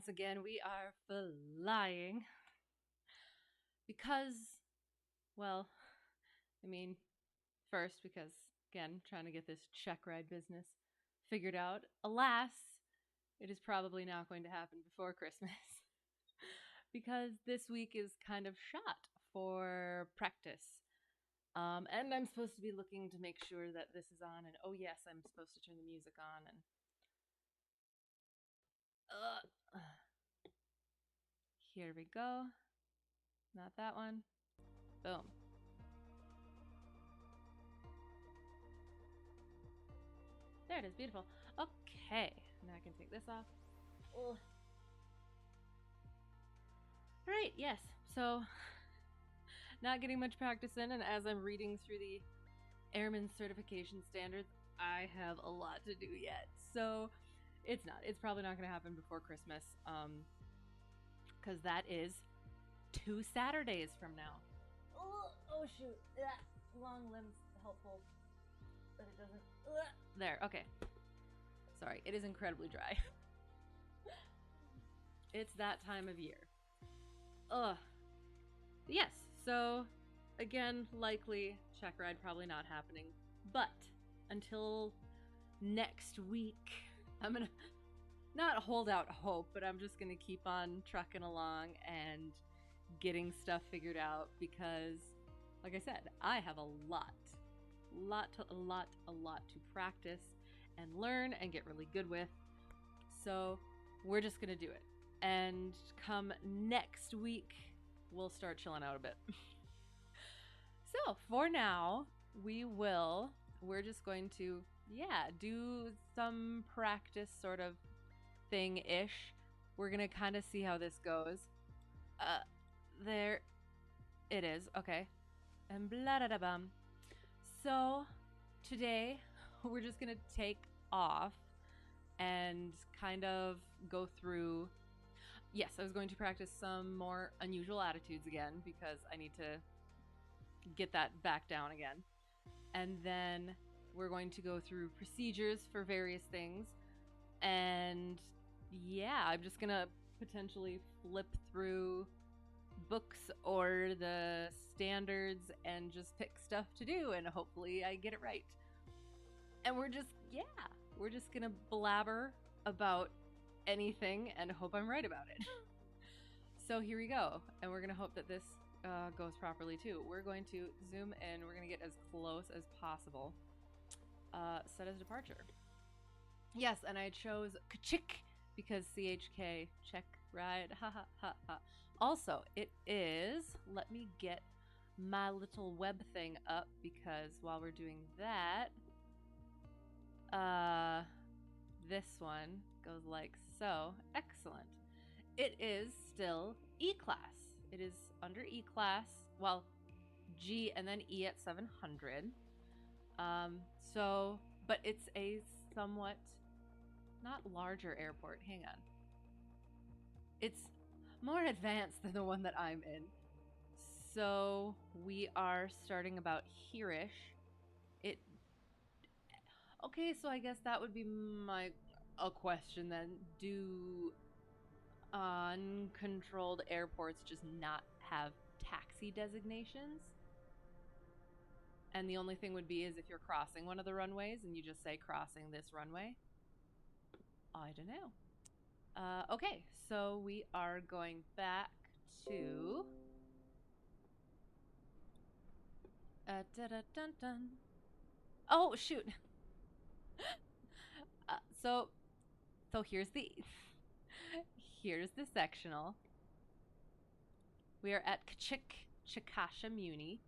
once again, we are flying because, well, first, because, again, trying to get this Checkride business figured out. Alas, it is probably not going to happen before Christmas because this week is kind of shot for practice. And I'm supposed to be looking to make sure that this is on, and oh yes, I'm supposed to turn the music on, and here we go. Not that one. Boom. There it is, beautiful. Okay, now I can take this off. Ugh. Alright, yes, so not getting much practice in, and as I'm reading through the Airman Certification Standards, I have a lot to do yet. So it's probably not going to happen before Christmas, because that is 2 Saturdays from now. Oh shoot, long limbs helpful, but it doesn't. There, okay. Sorry, it is incredibly dry. It's that time of year. Yes, so again, likely Checkride probably not happening, but until next week, I'm gonna not hold out hope, but I'm just gonna keep on trucking along and getting stuff figured out because, like I said, I have a lot to practice and learn and get really good with. So we're just gonna do it. And come next week, we'll start chilling out a bit. So for now, we're just going to, do some practice sort of thing-ish. We're gonna kind of see how this goes. There it is, okay. And blah da da bum. So today, we're just gonna take off and kind of go through. Yes, I was going to practice some more unusual attitudes again because I need to get that back down again. And then we're going to go through procedures for various things. And I'm just going to potentially flip through books or the standards and just pick stuff to do, and hopefully I get it right. And we're just going to blabber about anything and hope I'm right about it. So here we go, and we're gonna hope that this goes properly too. We're going to zoom in. We're gonna get as close as possible. Set as departure. Yes, and I chose Kachik because CHK, check ride, ha ha ha ha. Also, it is, let me get my little web thing up because while we're doing that, this one goes like so. Excellent. It is still E-Class. It is under E-Class. Well, G and then E at 700. But it's a somewhat not larger airport. Hang on. It's more advanced than the one that I'm in. So we are starting about here-ish. Okay, so I guess that would be a question then. Do uncontrolled airports just not have taxi designations? And the only thing would be is if you're crossing one of the runways and you just say crossing this runway? I don't know. Okay, so we are going back to... dun-dun-dun-dun. Oh, shoot! So here's the sectional. We are at Chikasha Muni,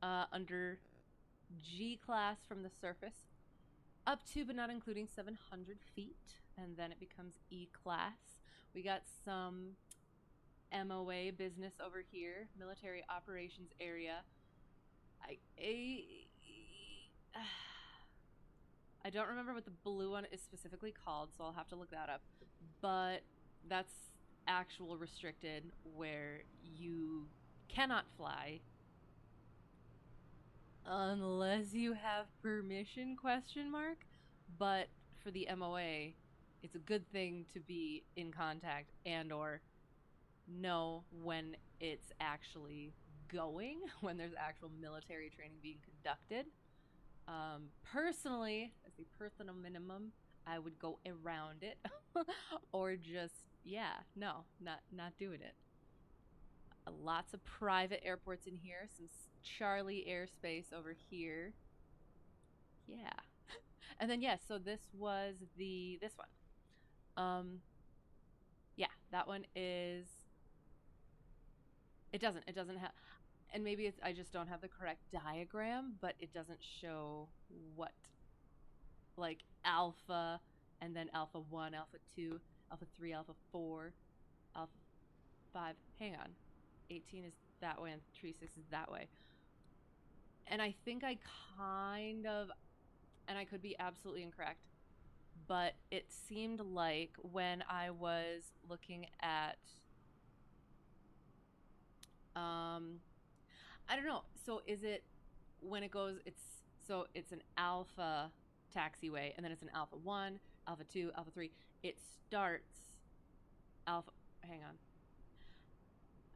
under G class from the surface, up to but not including 700 feet, and then it becomes E class. We got some MOA business over here, military operations area. I don't remember what the blue one is specifically called, so I'll have to look that up. But that's actual restricted, where you cannot fly unless you have permission, question mark. But for the MOA, it's a good thing to be in contact and or know when it's actually going, when there's actual military training being conducted. Personally, as a personal minimum, I would go around it or just yeah, no, not doing it. Lots of private airports in here, some Charlie airspace over here. Yeah. And then yes, so this was this one. Yeah, that one is it doesn't have, and maybe it's I just don't have the correct diagram, but it doesn't show what, like alpha and then alpha 1, alpha 2, alpha 3, alpha 4, alpha 5. Hang on. 18 is that way and 36 is that way. And I think I kind of, and I could be absolutely incorrect, but it seemed like when I was looking at I don't know. So is it when it goes it's so it's an alpha taxiway and then it's an alpha 1, alpha 2, alpha 3. It starts alpha hang on.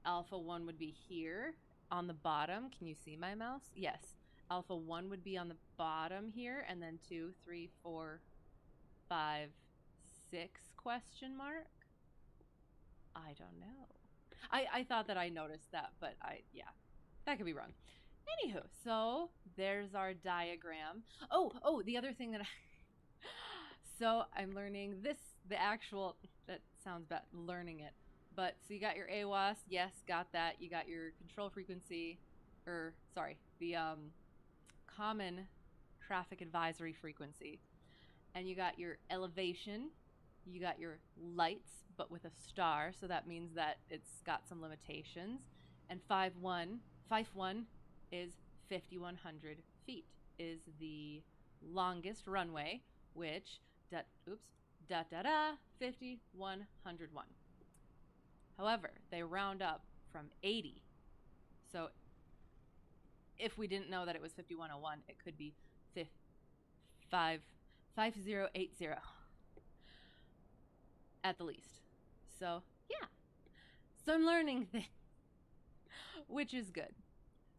Alpha 1 would be here on the bottom. Can you see my mouse? Yes. Alpha 1 would be on the bottom here and then 2, 3, 4, 5, 6 question mark. I don't know. I thought that I noticed that, but yeah, that could be wrong. Anywho, so there's our diagram. Oh, the other thing that so I'm learning this, the actual, that sounds bad, learning it. But so you got your AWAS, yes, got that. You got your control frequency, or sorry, the common traffic advisory frequency. And you got your elevation, you got your lights, but with a star, so that means that it's got some limitations. And 5-1 is 5,100 feet, is the longest runway, which, oops, 5,101. However, they round up from 80. So if we didn't know that it was 5,101, it could be 5080 at the least. So, yeah. So I'm learning things, which is good.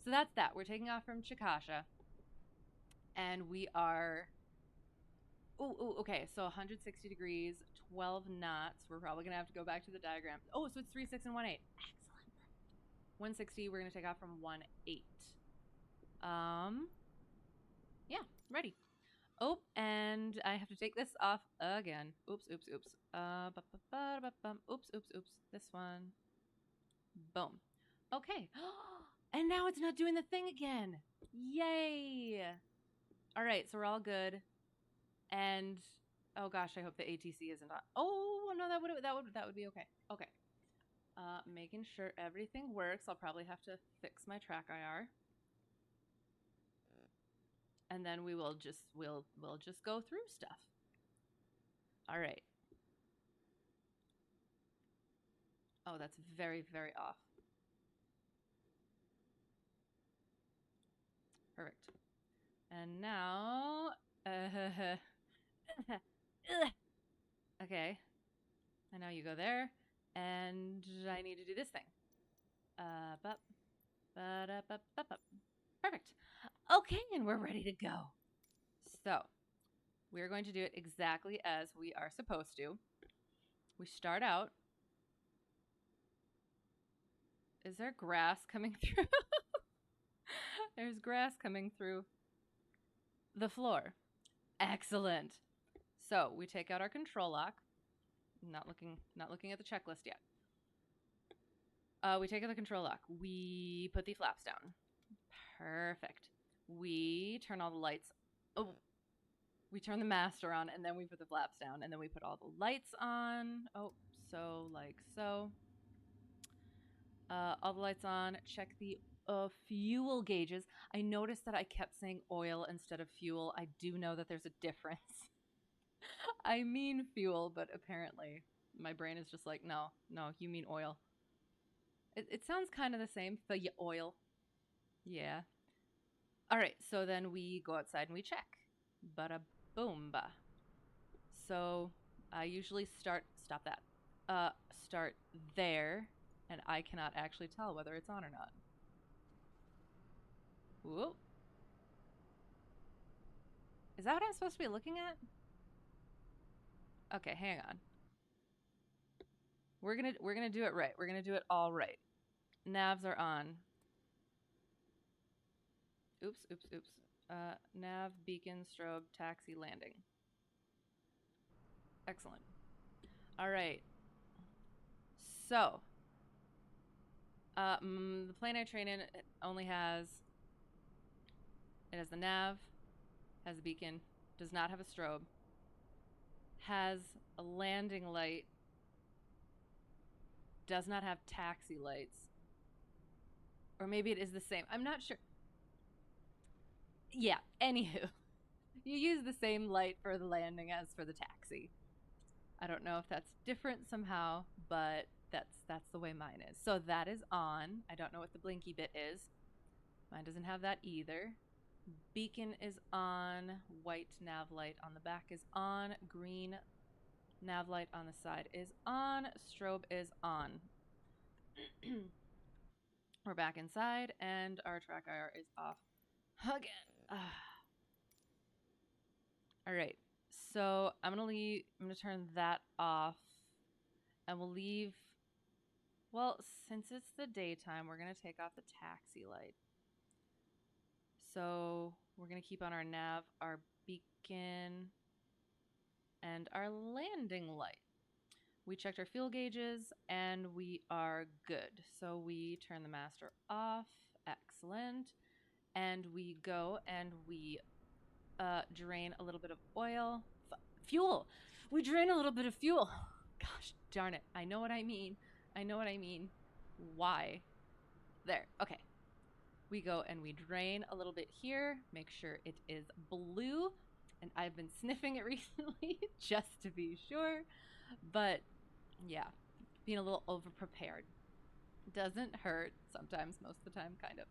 So that's that. We're taking off from Chickasha. And we are. Oh, okay. So 160 degrees, 12 knots. We're probably going to have to go back to the diagram. Oh, so it's 36 and 18. Excellent. 160, we're going to take off from 18. Yeah, ready. Oh, and I have to take this off again. Oops. Oops. This one. Boom. Okay. And now it's not doing the thing again. Yay. All right, so we're all good. And oh gosh, I hope the ATC isn't on. Oh, no, that would be okay. Okay. Making sure everything works. I'll probably have to fix my track IR. And then we'll just go through stuff. All right. Oh, that's very, very off. Perfect. And now, okay. And now you go there, and I need to do this thing. Perfect. Okay, and we're ready to go. So, we're going to do it exactly as we are supposed to. We start out. Is there grass coming through? There's grass coming through the floor. Excellent. So we take out our control lock. Not looking at the checklist yet. We take out the control lock. We put the flaps down. Perfect. We turn all the lights. Oh, we turn the master on, and then we put the flaps down, and then we put all the lights on. Oh, so like so. All the lights on. Check the fuel gauges. I noticed that I kept saying oil instead of fuel. I do know that there's a difference. I mean fuel, but apparently my brain is just like, no, you mean oil. It sounds kind of the same, but yeah, oil. Yeah. All right, so then we go outside and we check. Bada boom ba. So I usually start start there, and I cannot actually tell whether it's on or not. Whoop. Is that what I'm supposed to be looking at? Okay, hang on. We're gonna do it right. We're gonna do it all right. Navs are on. Oops, oops, oops. Nav, beacon, strobe, taxi, landing. Excellent. All right. So, the plane I train in only has, it has the nav, has a beacon, does not have a strobe, has a landing light, does not have taxi lights. Or maybe it is the same. I'm not sure. Yeah, anywho. You use the same light for the landing as for the taxi. I don't know if that's different somehow, but that's the way mine is. So that is on. I don't know what the blinky bit is. Mine doesn't have that either. Beacon is on. White nav light on the back is on. Green nav light on the side is on. Strobe is on. We're back inside, and our track IR is off again. All right, so I'm gonna turn that off, and we'll leave. Well, since it's the daytime, we're gonna take off the taxi light. So we're gonna keep on our nav, our beacon, and our landing light. We checked our fuel gauges, and we are good. So we turn the master off. Excellent. And we go and we drain a little bit of oil. Fuel! We drain a little bit of fuel. Gosh darn it. I know what I mean. I know what I mean. Why? There. Okay. We go and we drain a little bit here. Make sure it is blue. And I've been sniffing it recently just to be sure. But yeah, being a little over-prepared. Doesn't hurt. Sometimes, most of the time, kind of.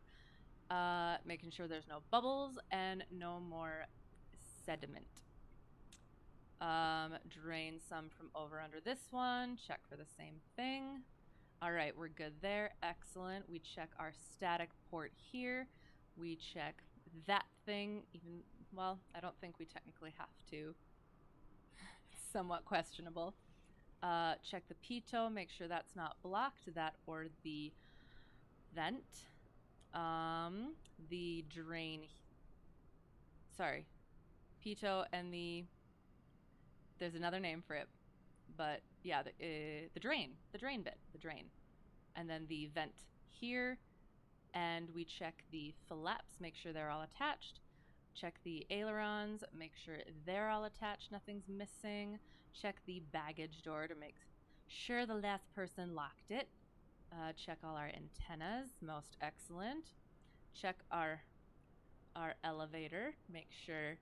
Making sure there's no bubbles and no more sediment. Drain some from over under this one. Check for the same thing. All right, we're good there. Excellent. We check our static port here. We check that thing. Even, well, I don't think we technically have to. Somewhat questionable. Check the pitot. Make sure that's not blocked. That or the vent. The drain. Sorry. Pitot and the... There's another name for it. But yeah, the drain bit, the drain. And then the vent here. And we check the flaps, make sure they're all attached. Check the ailerons, make sure they're all attached, nothing's missing. Check the baggage door to make sure the last person locked it. Check all our antennas, most excellent. Check our elevator, make sure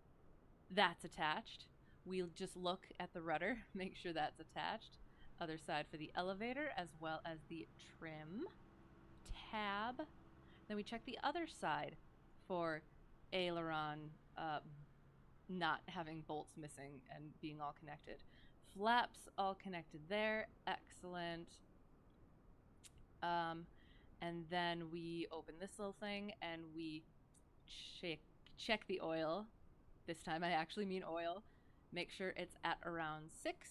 that's attached. We'll just look at the rudder, make sure that's attached. Other side for the elevator, as well as the trim tab. Then we check the other side for aileron not having bolts missing and being all connected. Flaps all connected there. Excellent. And then we open this little thing and we check the oil. This time I actually mean oil. Make sure it's at around 6.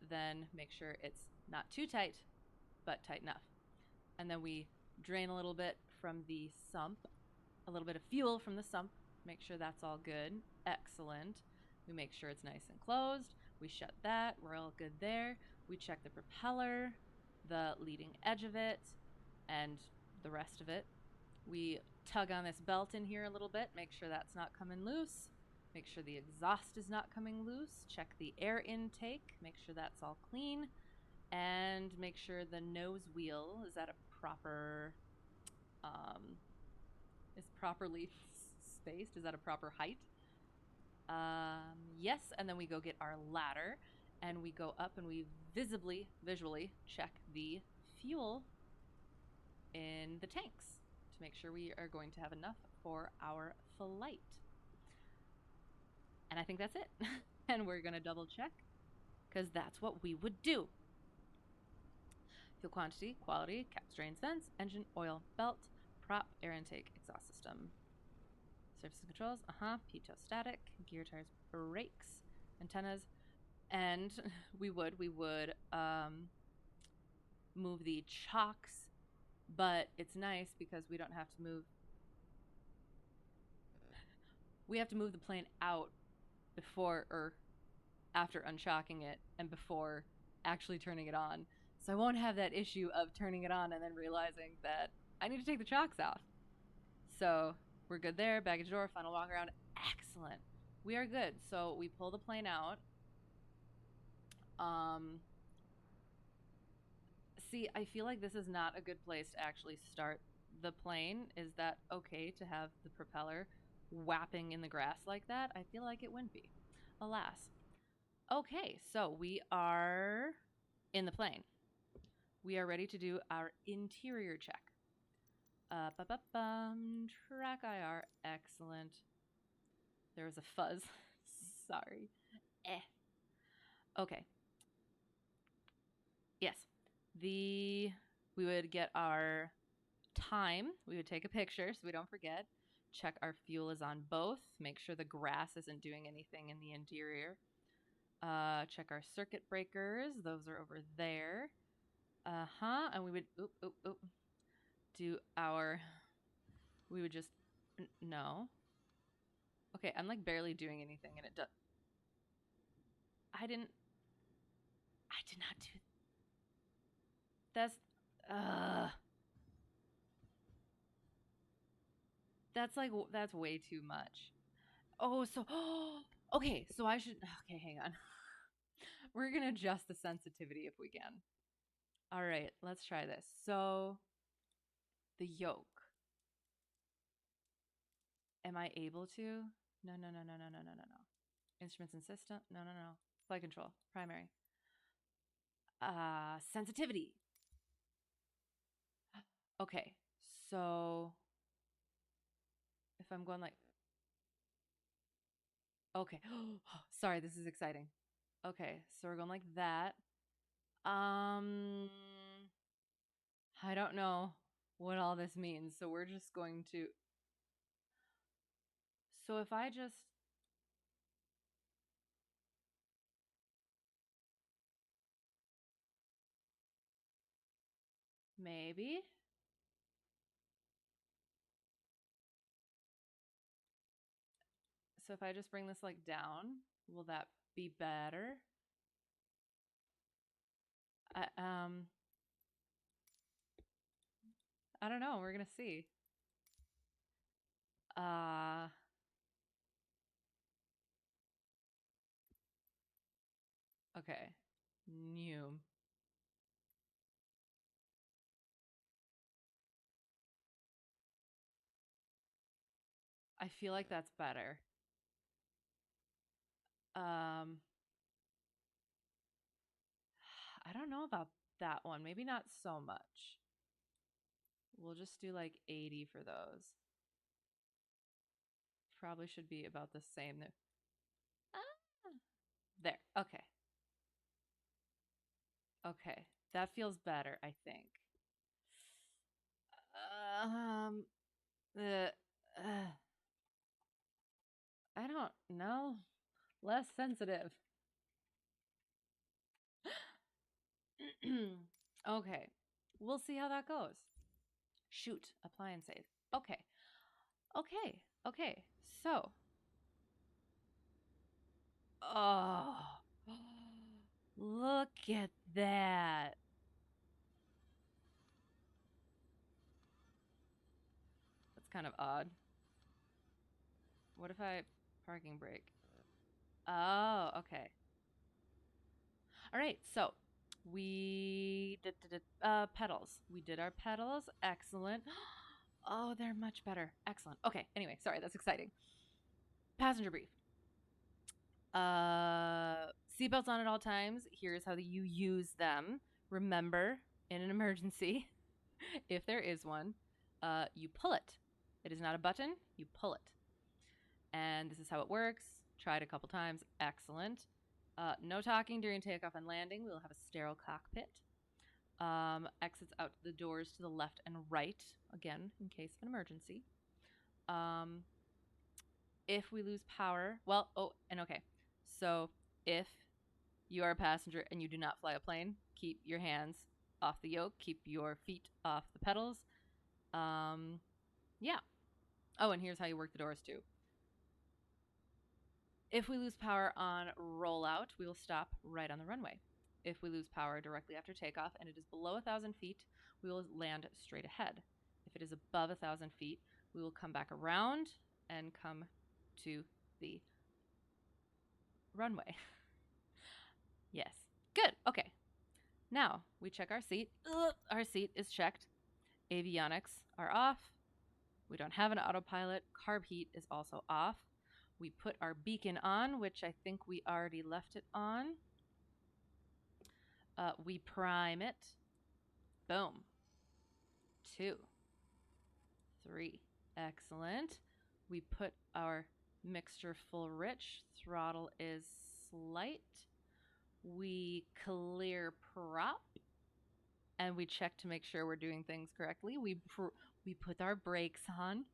Then make sure it's not too tight, but tight enough. And then we drain a little bit from the sump, a little bit of fuel from the sump. Make sure that's all good. Excellent. We make sure it's nice and closed. We shut that. We're all good there. We check the propeller, the leading edge of it, and the rest of it. We tug on this belt in here a little bit. Make sure that's not coming loose. Make sure the exhaust is not coming loose. Check the air intake. Make sure that's all clean. And make sure the nose wheel is at a proper, is properly spaced. Is that a proper height? Yes, and then we go get our ladder, and we go up and we visually check the fuel in the tanks to make sure we are going to have enough for our flight. And I think that's it. And we're going to double check. because that's what we would do. Fuel quantity, quality, cap strains, vents, engine, oil, belt, prop, air intake, exhaust system. Surface controls, pitot static, gear, tires, brakes, antennas, and we would move the chocks, but it's nice because we don't have to move. We have to move the plane out before or after unchocking it and before actually turning it on. So I won't have that issue of turning it on and then realizing that I need to take the chocks off. So we're good there. Baggage door, final walk around. Excellent. We are good. So we pull the plane out. See, I feel like this is not a good place to actually start the plane. Is that okay to have the propeller whapping in the grass like that? I feel like it wouldn't be. Alas. Okay, so we are in the plane. We are ready to do our interior check. Track IR, excellent. There was a fuzz. Sorry. Okay. Yes. We would get our time. We would take a picture so we don't forget. Check our fuel is on both. Make sure the grass isn't doing anything in the interior. Check our circuit breakers. Those are over there. And we would do our. We would just no. Okay, I'm like barely doing anything, and it does. I did not do. That's. That's way too much. Oh, so okay, so I should. Okay, hang on. We're gonna adjust the sensitivity if we can. All right, let's try this. So the yoke. Am I able to? No. Instruments and system. No. Flight control. Primary. Sensitivity. Okay, so if I'm going like, okay, sorry, this is exciting. Okay, so we're going like that. I don't know what all this means, so we're just going to. So if I just. Maybe. So if I just bring this like down, will that be better? I don't know. We're gonna see. Okay. New. I feel like that's better. I don't know about that one. Maybe not so much. We'll just do like 80 for those. Probably should be about the same. There. Okay. Okay. That feels better, I think. The I don't know. Less sensitive. Okay. We'll see how that goes. Shoot. Apply and save. Okay. Okay. So. Oh. Look at that. That's kind of odd. What if I parking brake? Oh, okay. All right. So we did pedals. We did our pedals. Excellent. Oh, they're much better. Excellent. Okay. Anyway, sorry. That's exciting. Passenger brief. Seatbelts on at all times. Here's how you use them. Remember, in an emergency, if there is one, you pull it. It is not a button. You pull it. And this is how it works. Try it a couple times. Excellent. No talking during takeoff and landing. We will have a sterile cockpit. Exits out the doors to the left and right, again, in case of an emergency. If we lose power, so if you are a passenger and you do not fly a plane, keep your hands off the yoke, keep your feet off the pedals. Yeah. Oh, and here's how you work the doors too. If we lose power on rollout, we will stop right on the runway. If we lose power directly after takeoff and it is below 1,000 feet, we will land straight ahead. If it is above 1,000 feet, we will come back around and come to the runway. Yes. Good. Okay. Now we check our seat. Our seat is checked. Avionics are off. We don't have an autopilot. Carb heat is also off. We put our beacon on, which I think we already left it on. We prime it. Boom. 2, 3. Excellent. We put our mixture full rich. Throttle is slight. We clear prop. And we check to make sure we're doing things correctly. We put our brakes on.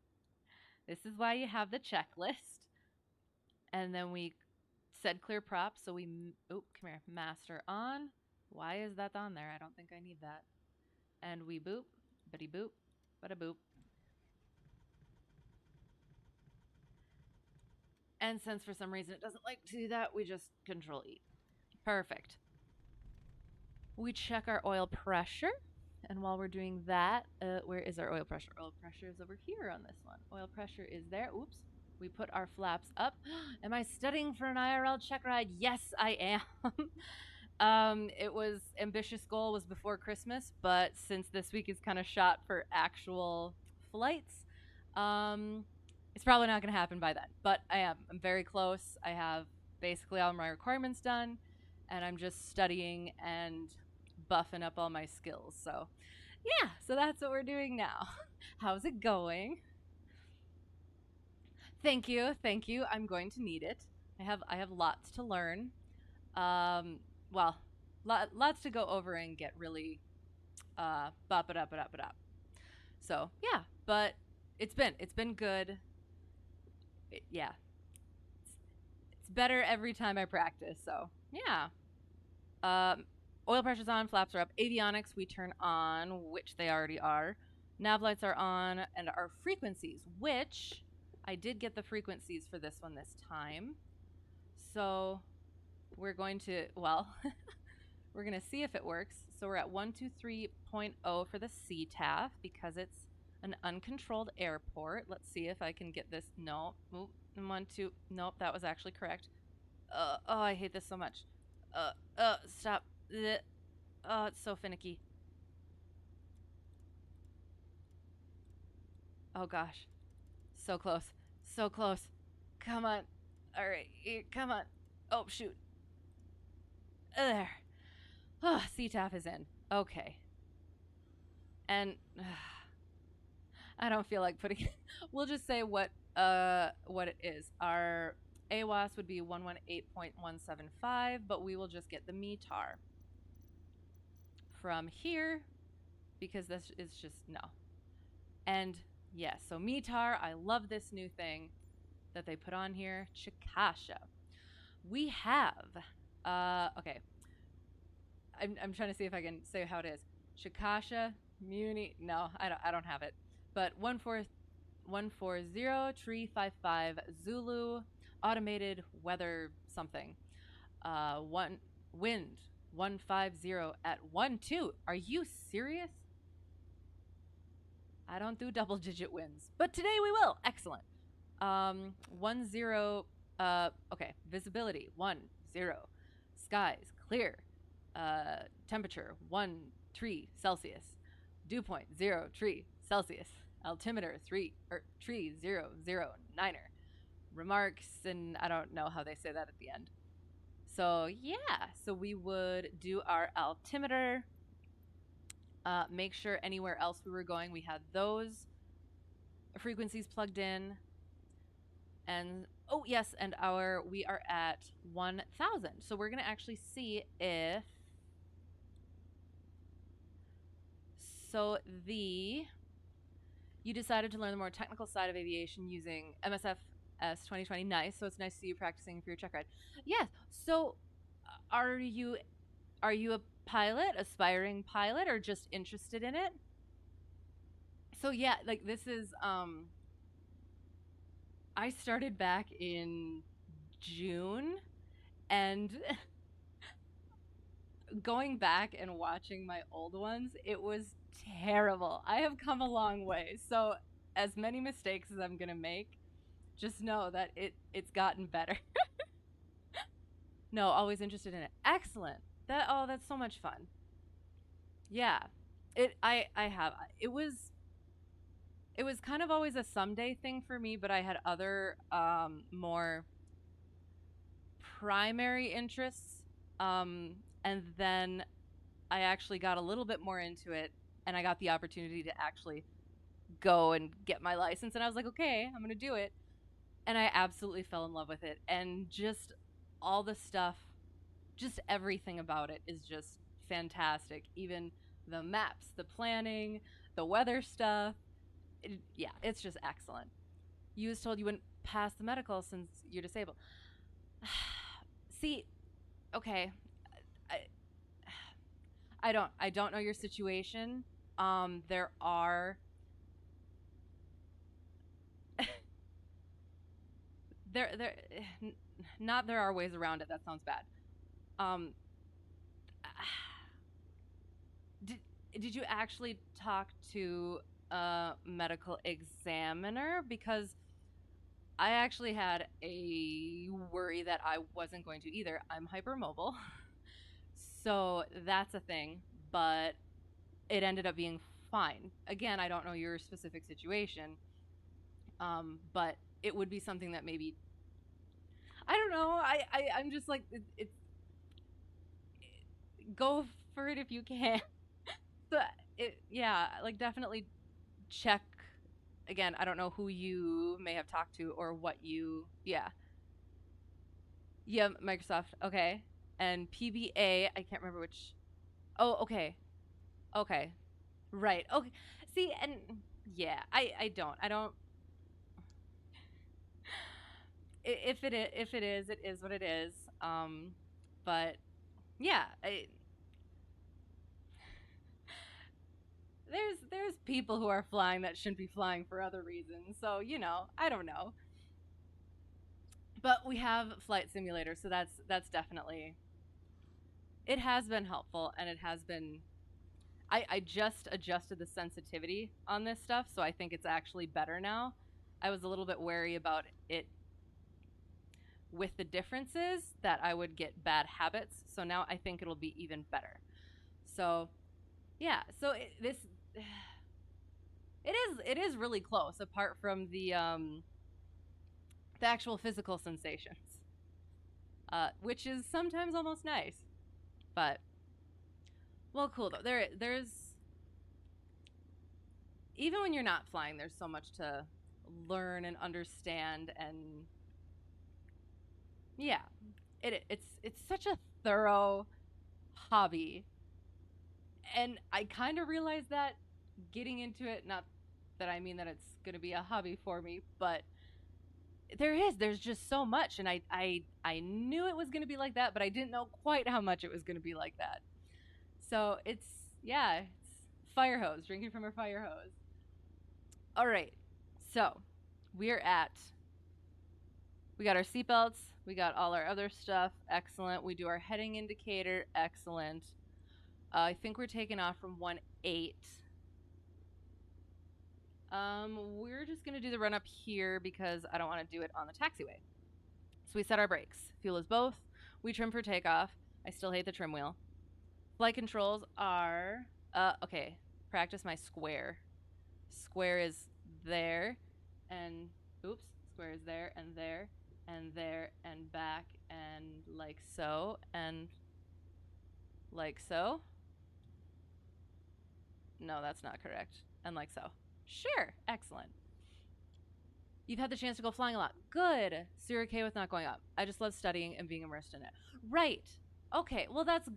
This is why you have the checklist. And then we said clear prop, so we, come here, master on. Why is that on there? I don't think I need that. And we boop, bitty boop, bada boop. And since for some reason it doesn't like to do that, we just control E. Perfect. We check our oil pressure. And while we're doing that, where is our oil pressure? Oil pressure is over here on this one. Oil pressure is there. Oops. We put our flaps up. Am I studying for an IRL check ride? Yes, I am. It was ambitious goal was before Christmas, but since this week is kind of shot for actual flights, it's probably not going to happen by then. But I am. I'm very close. I have basically all my requirements done, and I'm just studying and buffing up all my skills. So, yeah. So that's what we're doing now. How's it going? Thank you. I'm going to need it. I have lots to learn. Well, lots to go over and get really bop it up. So yeah, but it's been good. Yeah, it's better every time I practice. So yeah. Oil pressure's on, flaps are up. Avionics we turn on, which they already are. Nav lights are on, and our frequencies, which I did get the frequencies for this one this time. So we're going to, we're going to see if it works. So we're at 123.0 for the CTAF because it's an uncontrolled airport. Let's see if I can get this. No. Nope, that was actually correct. Oh, I hate this so much. Stop. Oh, it's so finicky. Oh gosh. So close. So close. Come on. All right. Come on. Oh, shoot. There. Oh, CTAF is in. Okay. And I don't feel like putting we'll just say what it is. Our AWAS would be 118.175, but we will just get the METAR from here because this is just no. And yes, so METAR, I love this new thing that they put on here, Chicasha. We have okay. I'm trying to see if I can say how it is. Chicasha Muni. No, I don't have it. But 140-355 Zulu automated weather something. Wind 150 at 12. Are you serious? I don't do double digit winds, but today we will. Excellent. 10. Okay. Visibility 10. Skies clear. Temperature 13 Celsius. Dew point 03 Celsius. Altimeter 3009er. Remarks, and I don't know how they say that at the end. So yeah, so we would do our altimeter. Make sure anywhere else we were going, we had those frequencies plugged in. And oh yes, and our we are at 1,000. So we're gonna actually see if so the you decided to learn the more technical side of aviation using MSFS 2020. Nice. So it's nice to see you practicing for your check ride. Yes. So are you a pilot, aspiring pilot, or just interested in it? So yeah, like this is I started back in June, and going back and watching my old ones, it was terrible. I have come a long way. So as many mistakes as I'm going to make, just know that it's gotten better. No, always interested in it. Excellent. That's so much fun. Yeah. I have it was kind of always a someday thing for me, but I had other more primary interests. And then I actually got a little bit more into it, and I got the opportunity to actually go and get my license, and I was like, okay, I'm going to do it. And I absolutely fell in love with it, and just all the stuff, just everything about it is just fantastic. Even the maps, the planning, the weather stuff. Yeah, it's just excellent. You was told you wouldn't pass the medical since you're disabled. See, okay, I, I don't know your situation. There are there not there are ways around it. That sounds bad. Um, did did you actually talk to a medical examiner? Because I actually had a worry that I wasn't going to either. I'm hypermobile, so that's a thing. But it ended up being fine. Again, I don't know your specific situation, but it would be something that maybe I don't know. I'm just like it's go for it if you can. So yeah, like definitely check. Again, I don't know who you may have talked to or what you yeah Microsoft, okay, and PBA, I can't remember which. Oh, okay, okay, right, okay. See, and yeah, I don't. If it is what it is. But yeah, there's people who are flying that shouldn't be flying for other reasons. So I don't know. But we have flight simulators, so that's definitely it has been helpful, and it has been. I just adjusted the sensitivity on this stuff, so I think it's actually better now. I was a little bit wary about it with the differences that I would get bad habits. So now I think it'll be even better. So yeah, so it is really close apart from the actual physical sensations, which is sometimes almost nice. But well, cool though. There's even when you're not flying, there's so much to learn and understand, and yeah, it's such a thorough hobby, and I kind of realized that getting into it. Not that I mean that it's going to be a hobby for me, but there's just so much, and I knew it was going to be like that, but I didn't know quite how much it was going to be like that. So it's yeah, it's fire hose, drinking from a fire hose. All right, so we're at we got our seatbelts, we got all our other stuff, excellent. We do our heading indicator, excellent. I think we're taking off from 1-8. We're just gonna do the run up here because I don't want to do it on the taxiway. So we set our brakes. Fuel is both. We trim for takeoff. I still hate the trim wheel. Flight controls are okay. Practice my square. Square is there, and oops, square is there and there and there and back and like so and like so. No, that's not correct. And like so. Sure, excellent. You've had the chance to go flying a lot. Good. So you're okay with not going up. I just love studying and being immersed in it. Right. Okay. Well, that's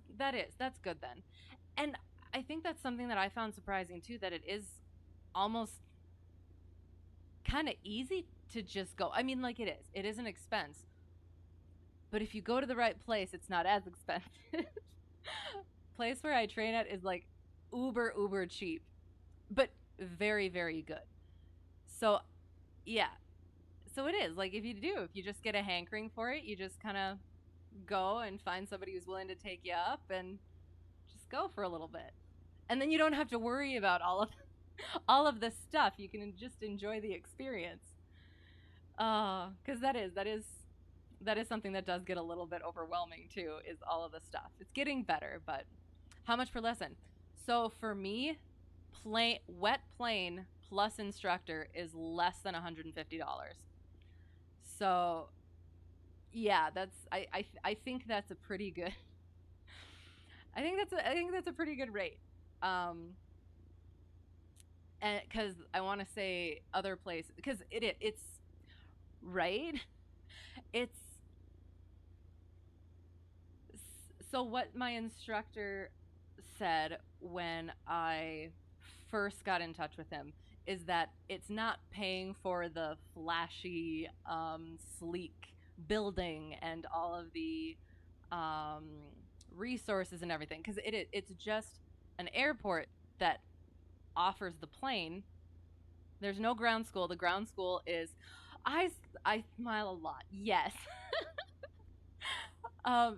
good then. And I think that's something that I found surprising too, that it is almost kind of easy to just go. I mean, like it is. It is an expense. But if you go to the right place, it's not as expensive. Place where I train at is like uber cheap, but very very good. So, yeah. So it is. Like if you just get a hankering for it, you just kind of go and find somebody who's willing to take you up and just go for a little bit. And then you don't have to worry about all of this stuff. You can just enjoy the experience. Cuz that is something that does get a little bit overwhelming too, is all of the stuff. It's getting better, but how much per lesson? So for me, wet plane plus instructor is less than $150. So yeah, I think that's a pretty good I think that's a pretty good rate. Um, and because I want to say other places, because it's right. It's so what my instructor said when I first got in touch with him is that it's not paying for the flashy, sleek building and all of the um, resources and everything, because it's just an airport that offers the plane. There's no ground school. The ground school is, I I smile a lot. Yes.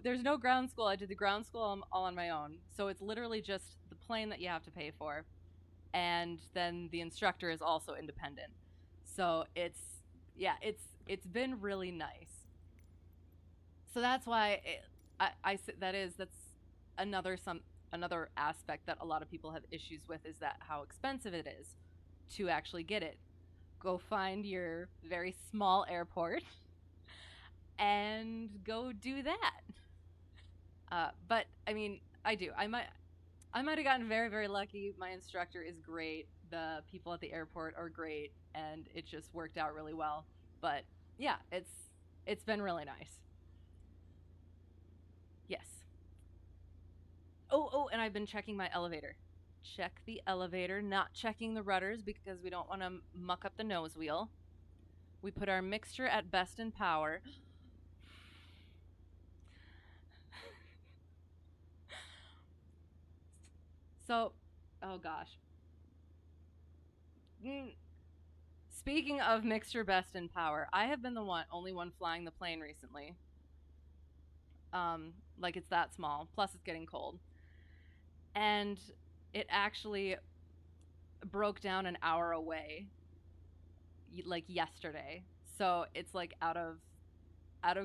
There's no ground school. I did the ground school all on my own. So it's literally just the plane that you have to pay for. And then the instructor is also independent. So yeah, it's been really nice. So that's why that's another aspect that a lot of people have issues with, is that how expensive it is to actually get it. Go find your very small airport and go do that. But I mean, I might have gotten very very lucky. My instructor is great. The people at the airport are great, and it just worked out really well. But yeah, it's been really nice. Yes. And I've been checking my elevator. Check the elevator, not checking the rudders because we don't want to muck up the nose wheel. We put our mixture at best in power. So, oh gosh. Mm, Speaking of mixture best in power, I have been the only one flying the plane recently. Like it's that small. Plus, it's getting cold, and it actually broke down an hour away, like yesterday. So it's like out of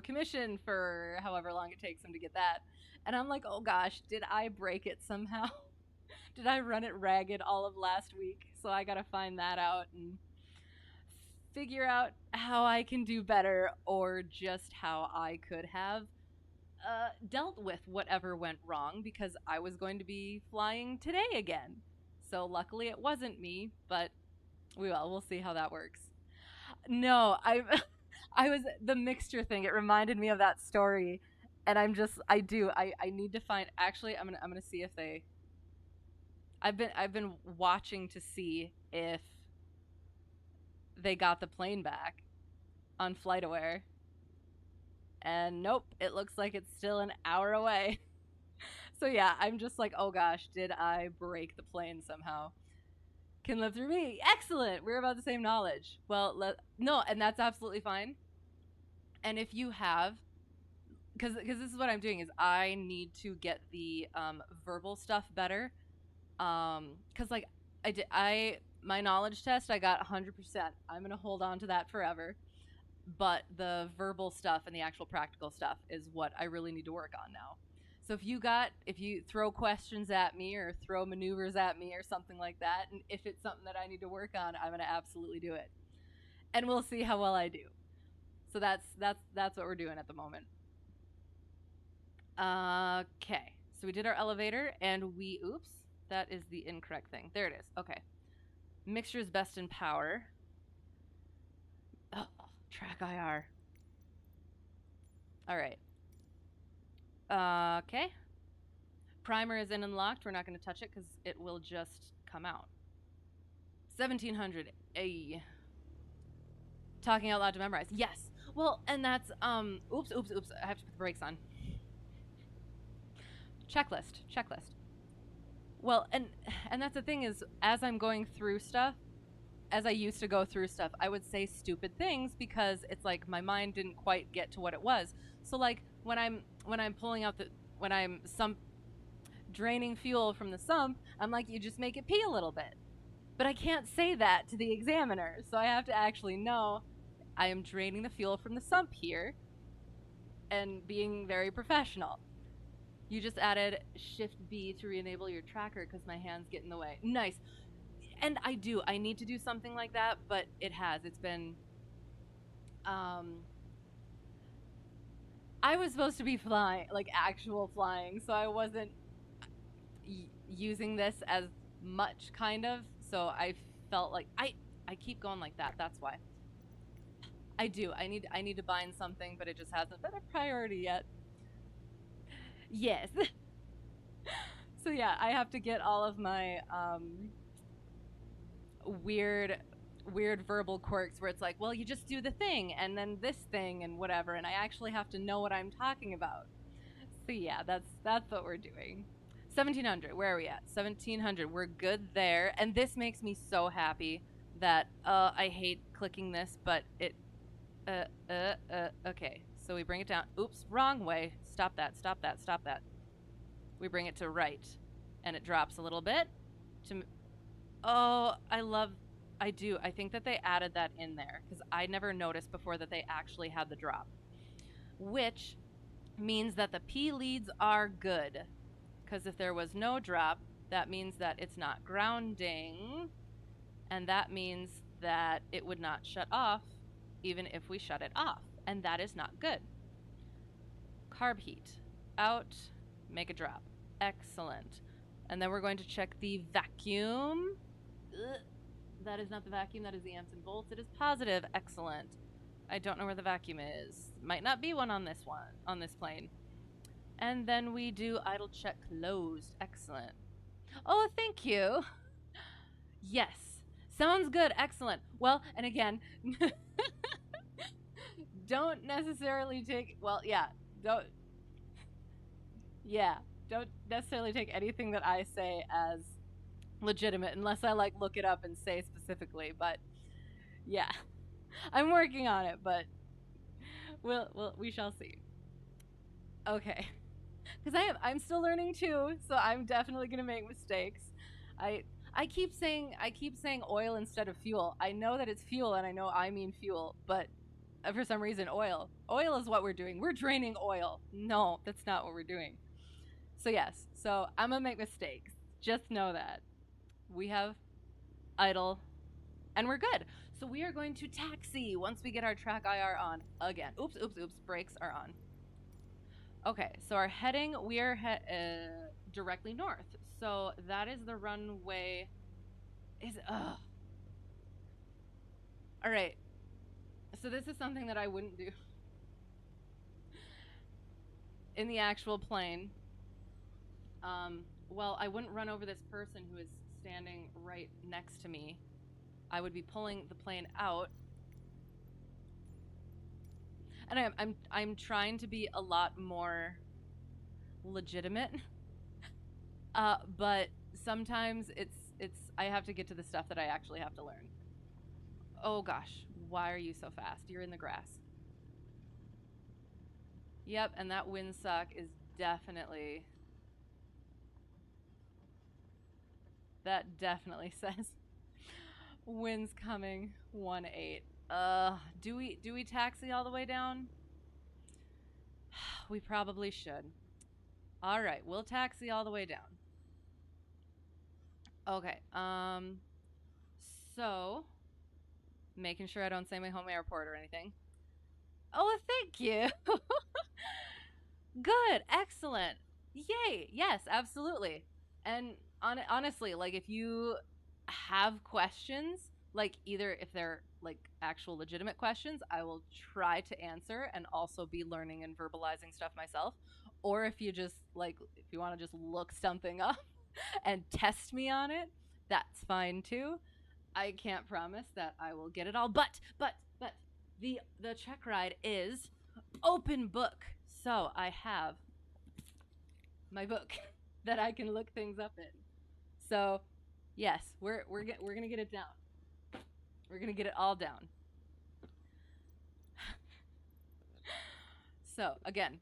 commission for however long it takes them to get that. And I'm like, oh gosh, did I break it somehow? Did I run it ragged all of last week? So I gotta find that out and figure out how I can do better, or just how I could have dealt with whatever went wrong, because I was going to be flying today again. So luckily it wasn't me, but we'll see how that works. No, I was the mixture thing. It reminded me of that story, and I need to find. Actually, I'm gonna see if they. I've been watching to see if they got the plane back on FlightAware, and nope, it looks like it's still an hour away. So yeah, I'm just like, oh gosh, did I break the plane somehow? Can live through me. Excellent. We're about the same knowledge. Well, no, and that's absolutely fine. And if you have, because this is what I'm doing, is I need to get the verbal stuff better. Because like I my knowledge test, I got 100%. I'm gonna hold on to that forever. But the verbal stuff and the actual practical stuff is what I really need to work on now. So if you throw questions at me or throw maneuvers at me or something like that, and if it's something that I need to work on, I'm gonna absolutely do it, and we'll see how well I do. So that's what we're doing at the moment. Okay, so we did our elevator, and oops, that is the incorrect thing. There it is. Okay, mixture is best in power. Oh, Track IR. All right. Okay. Primer is in and locked. We're not going to touch it because it will just come out. 1700. Ay. Talking out loud to memorize. Yes. Well, and that's oops. I have to put the brakes on. Checklist. Well, and that's the thing is, as I'm going through stuff, as I used to go through stuff, I would say stupid things because it's like my mind didn't quite get to what it was. So like when I'm pulling out when I'm draining fuel from the sump, I'm like, you just make it pee a little bit. But I can't say that to the examiner, so I have to actually know I am draining the fuel from the sump here and being very professional. You just added Shift B to re-enable your tracker because my hands get in the way. Nice. And I need to do something like that, but it's been I was supposed to be flying, like actual flying, so I wasn't using this as much, kind of. So I felt like I keep going like that. That's why. I need to bind something, but it just hasn't been a priority yet. Yes. So yeah, I have to get all of my weird verbal quirks where it's like, well, you just do the thing and then this thing and whatever, and I actually have to know what I'm talking about. So yeah, that's what we're doing. 1700. Where are we at? 1700. We're good there, and this makes me so happy that I hate clicking this, but it okay. So we bring it down. Oops, wrong way. Stop that. We bring it to right, and it drops a little bit. Oh, I do. I think that they added that in there because I never noticed before that they actually had the drop, which means that the P leads are good. Because if there was no drop, that means that it's not grounding, and that means that it would not shut off even if we shut it off, and that is not good. Carb heat. Out. Make a drop. Excellent. And then we're going to check the vacuum. Ugh. That is not the vacuum. That is the amps and volts. It is positive. Excellent. I don't know where the vacuum is. Might not be one on this plane. And then we do idle check closed. Excellent. Oh, thank you. Yes. Sounds good. Excellent. Well, and again, don't necessarily take, don't necessarily take anything that I say as legitimate unless I like look it up and say specifically, but yeah. I'm working on it, but we shall see. Okay. Because I'm still learning too, so I'm definitely gonna make mistakes. I keep saying oil instead of fuel. I know that it's fuel, and I know I mean fuel, but for some reason oil is what we're doing. We're draining oil. No, that's not what we're doing. So yes, so I'm gonna make mistakes. Just know that we have idle, and we're good. So we are going to taxi once we get our track IR on again. Oops. Brakes are on. Okay, so our heading, we are directly north. So that is the runway. All right. So this is something that I wouldn't do in the actual plane. Well, I wouldn't run over this person who is standing right next to me. I would be pulling the plane out. And I'm trying to be a lot more legitimate. But sometimes it's I have to get to the stuff that I actually have to learn. Oh gosh, why are you so fast? You're in the grass. Yep, and that windsock is definitely says winds coming 1-8. Do we taxi all the way down? We probably should. All right, we'll taxi all the way down. Okay. So making sure I don't say my home airport or anything. Oh, thank you. Good. Excellent. Yay. Yes, absolutely. And honestly, like if you have questions, Like either if they're like actual legitimate questions, I will try to answer and also be learning and verbalizing stuff myself. Or if you just like if you want to just look something up and test me on it, that's fine too. I can't promise that I will get it all, but the check ride is open book. So I have my book that I can look things up in. So, yes, we're gonna get it down. We're gonna get it all down. So again,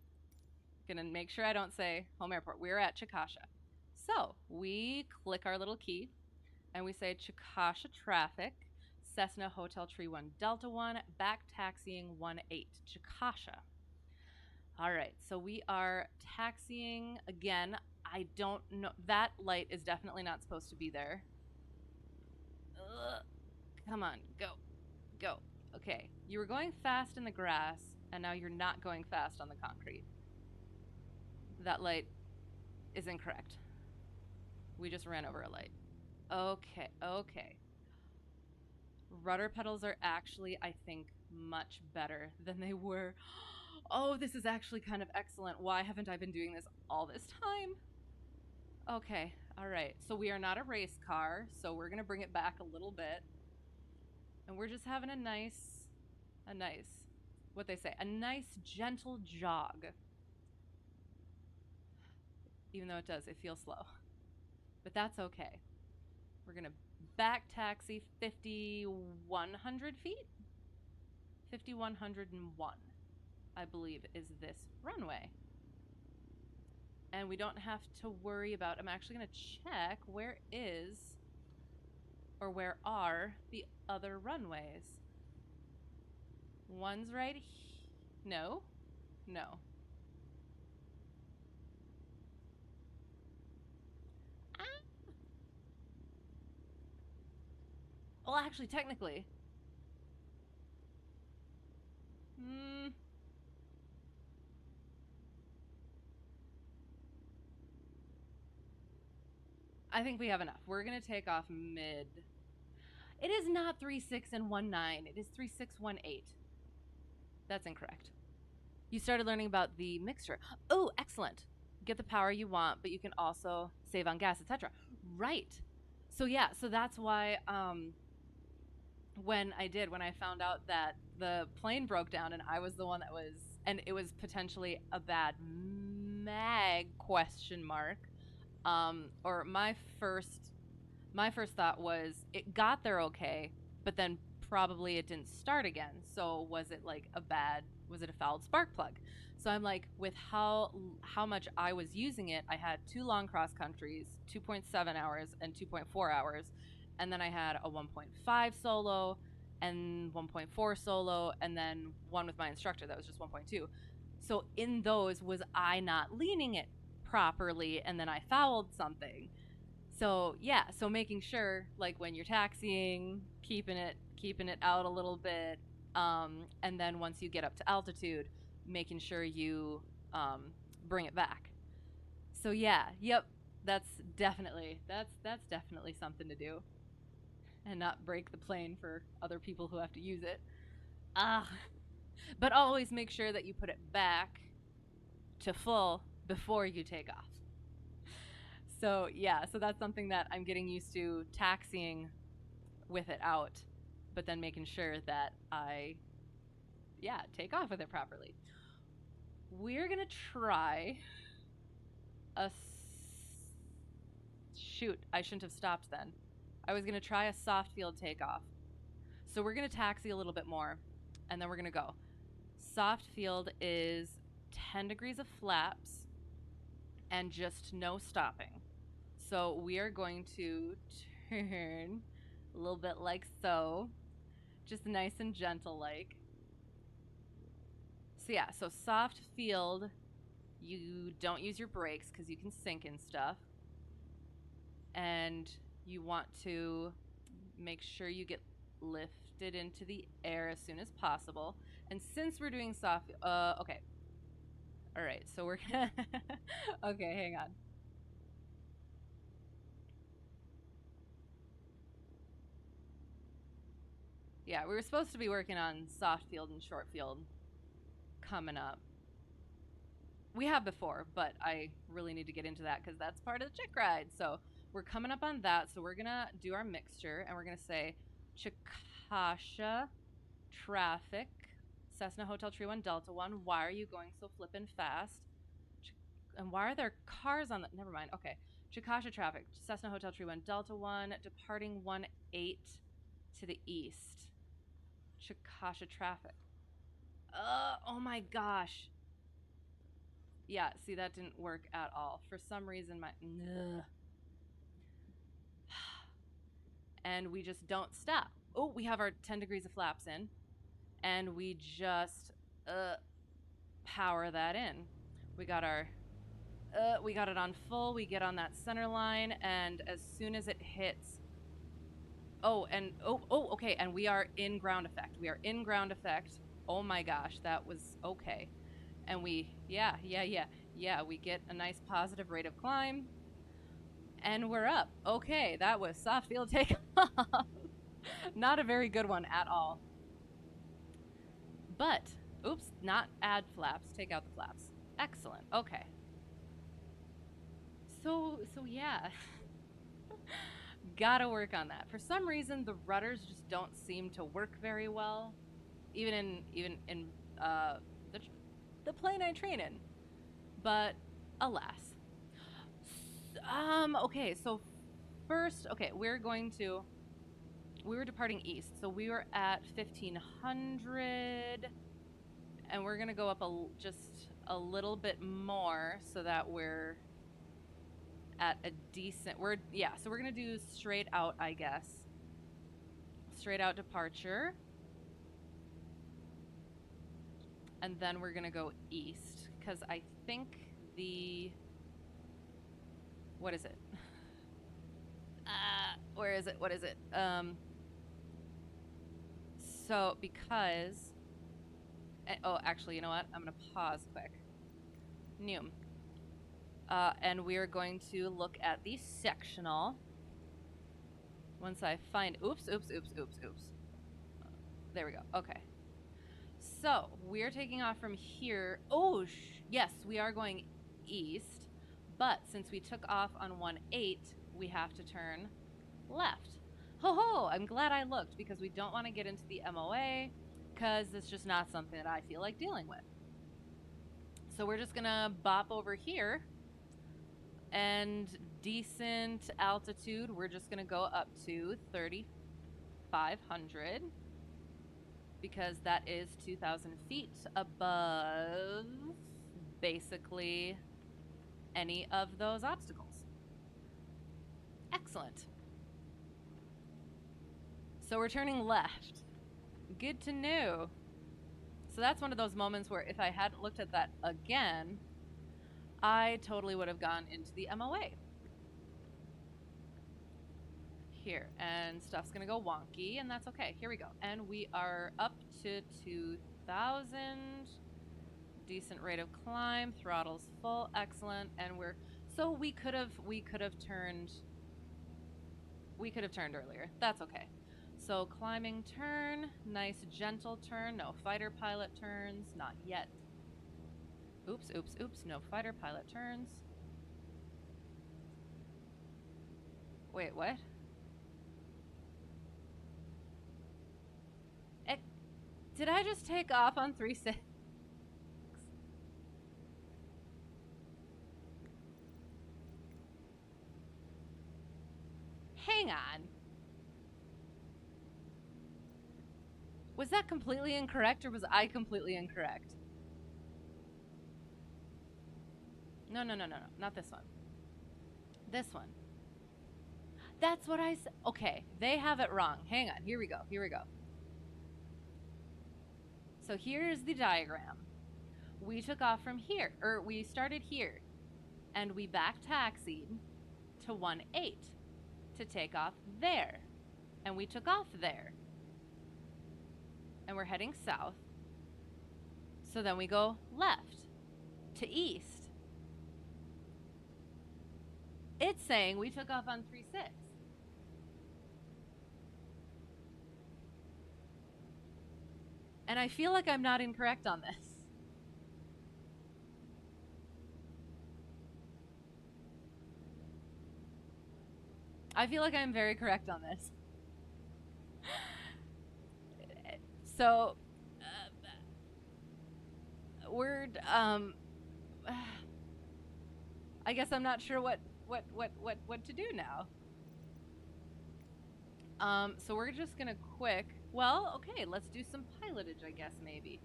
gonna make sure I don't say home airport. We're at Chickasha. So we click our little key and we say Chickasha traffic, Cessna Hotel Tree 1 Delta 1, back taxiing 18 Chickasha. All right, so we are taxiing again. I don't know. That light is definitely not supposed to be there. Ugh. Come on, go, go. Okay, you were going fast in the grass, and now you're not going fast on the concrete. That light is incorrect. We just ran over a light. Okay, okay. Rudder pedals are actually, I think, much better than they were. Oh, this is actually kind of excellent. Why haven't I been doing this all this time? Okay, all right. So we are not a race car, so we're going to bring it back a little bit. And we're just having a nice, what they say, a nice gentle jog. Even though it feels slow. But that's okay. We're going to back taxi 5,100 feet? 5,101, I believe, is this runway. And we don't have to worry about, I'm actually going to check where are the other runways. One's right here. No. Ah. Well, actually, technically. I think we have enough. We're going to take off mid. It is not 36 and 19. It is 3618. That's incorrect. You started learning about the mixture. Oh, excellent. Get the power you want, but you can also save on gas, etc. Right. So yeah, so that's why when I found out that the plane broke down and I was the one that was, and it was potentially a bad mag question mark, or my first thought was it got there okay, but then probably it didn't start again. So was it a fouled spark plug? So I'm like, with how much I was using it, I had 2 long cross countries, 2.7 hours and 2.4 hours, and then I had a 1.5 solo and 1.4 solo, and then one with my instructor that was just 1.2. So in those, was I not leaning it properly, and then I fouled something? So yeah, so making sure, like when you're taxiing, keeping it out a little bit, and then once you get up to altitude, making sure you bring it back. So yeah, yep, that's definitely something to do, and not break the plane for other people who have to use it. But always make sure that you put it back to full before you take off. So yeah, so that's something that I'm getting used to, taxiing with it out, but then making sure that I take off with it properly. We're gonna try shoot, I shouldn't have stopped then. I was gonna try a soft field takeoff. So we're gonna taxi a little bit more, and then we're gonna go. Soft field is 10 degrees of flaps and just no stopping. So we are going to turn a little bit like so, just nice and gentle like. So yeah, so soft field, you don't use your brakes because you can sink and stuff. And you want to make sure you get lifted into the air as soon as possible. And since we're doing soft, okay. All right, so we're okay, hang on. Yeah, we were supposed to be working on soft field and short field coming up. We have before, but I really need to get into that because that's part of the Checkride. So we're coming up on that. So we're gonna do our mixture, and we're gonna say Chickasha traffic, Cessna Hotel Tree 1 Delta 1. Why are you going so flippin' fast? And why are there cars on the? Never mind. Okay, Chickasha traffic, Cessna Hotel Tree 1 Delta 1, departing 1-8 to the east. Chickasha traffic. Oh my gosh. Yeah, see, that didn't work at all. For some reason, my. Ugh. And we just don't stop. Oh, we have our 10 degrees of flaps in, and we just power that in. We got our. We got it on full. We get on that center line, and as soon as it hits. Okay, and we are in ground effect. We are in ground effect. Oh my gosh, that was okay. And we, yeah, we get a nice positive rate of climb. And we're up. Okay, that was soft field takeoff. Not a very good one at all. But, oops, not add flaps, take out the flaps. Excellent, okay. So yeah. Gotta work on that. For some reason, the rudders just don't seem to work very well. Even in the plane I train in. But alas. Okay, so first, okay, we were departing east, so we were at 1500, and we're gonna go up just a little bit more so that we're at a decent. So we're gonna do straight out, I guess. Straight out departure, and then we're gonna go east because I think what is it? Where is it? What is it? So because, actually, you know what? I'm gonna pause quick. New. And we're going to look at the sectional. Once I find, oops. There we go. Okay. So we're taking off from here. Oh, yes, we are going east. But since we took off on 1-8, we have to turn left. Ho, I'm glad I looked because we don't want to get into the MOA because it's just not something that I feel like dealing with. So we're just going to bop over here, and decent altitude, we're just going to go up to 3,500 because that is 2,000 feet above basically any of those obstacles. Excellent. So we're turning left. Good to know. So that's one of those moments where if I hadn't looked at that again, I totally would have gone into the MOA. Here, and stuff's gonna go wonky, and that's okay. Here we go. And we are up to 2,000. Decent rate of climb, throttle's full, excellent. And we could have turned earlier. That's okay. So climbing turn, nice gentle turn, no fighter pilot turns, not yet. Oops, no fighter pilot turns. Wait, what? Did I just take off on 3-6? Hang on. Was that completely incorrect, or was I completely incorrect? No, not this one. This one. That's what I said. Okay, they have it wrong. Hang on, here we go. So here's the diagram. We took off from here, or we started here, and we back taxied to 1-8 to take off there. And we took off there. And we're heading south. So then we go left to east. It's saying we took off on 3-6. And I feel like I'm not incorrect on this. I feel like I'm very correct on this. So, word, I guess I'm not sure what to do now. So we're just gonna well, okay, let's do some pilotage, I guess, maybe.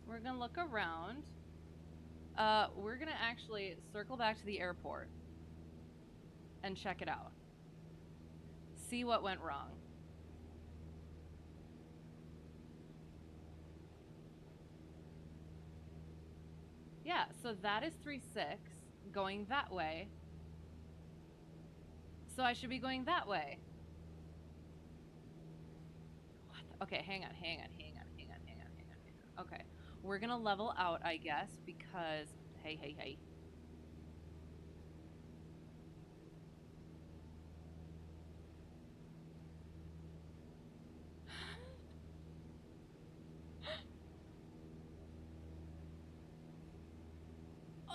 We're gonna look around. We're gonna actually circle back to the airport and check it out. See what went wrong. Yeah, so that is 3-6 going that way. So I should be going that way. What? Okay, hang on. Okay, we're gonna level out, I guess, because hey.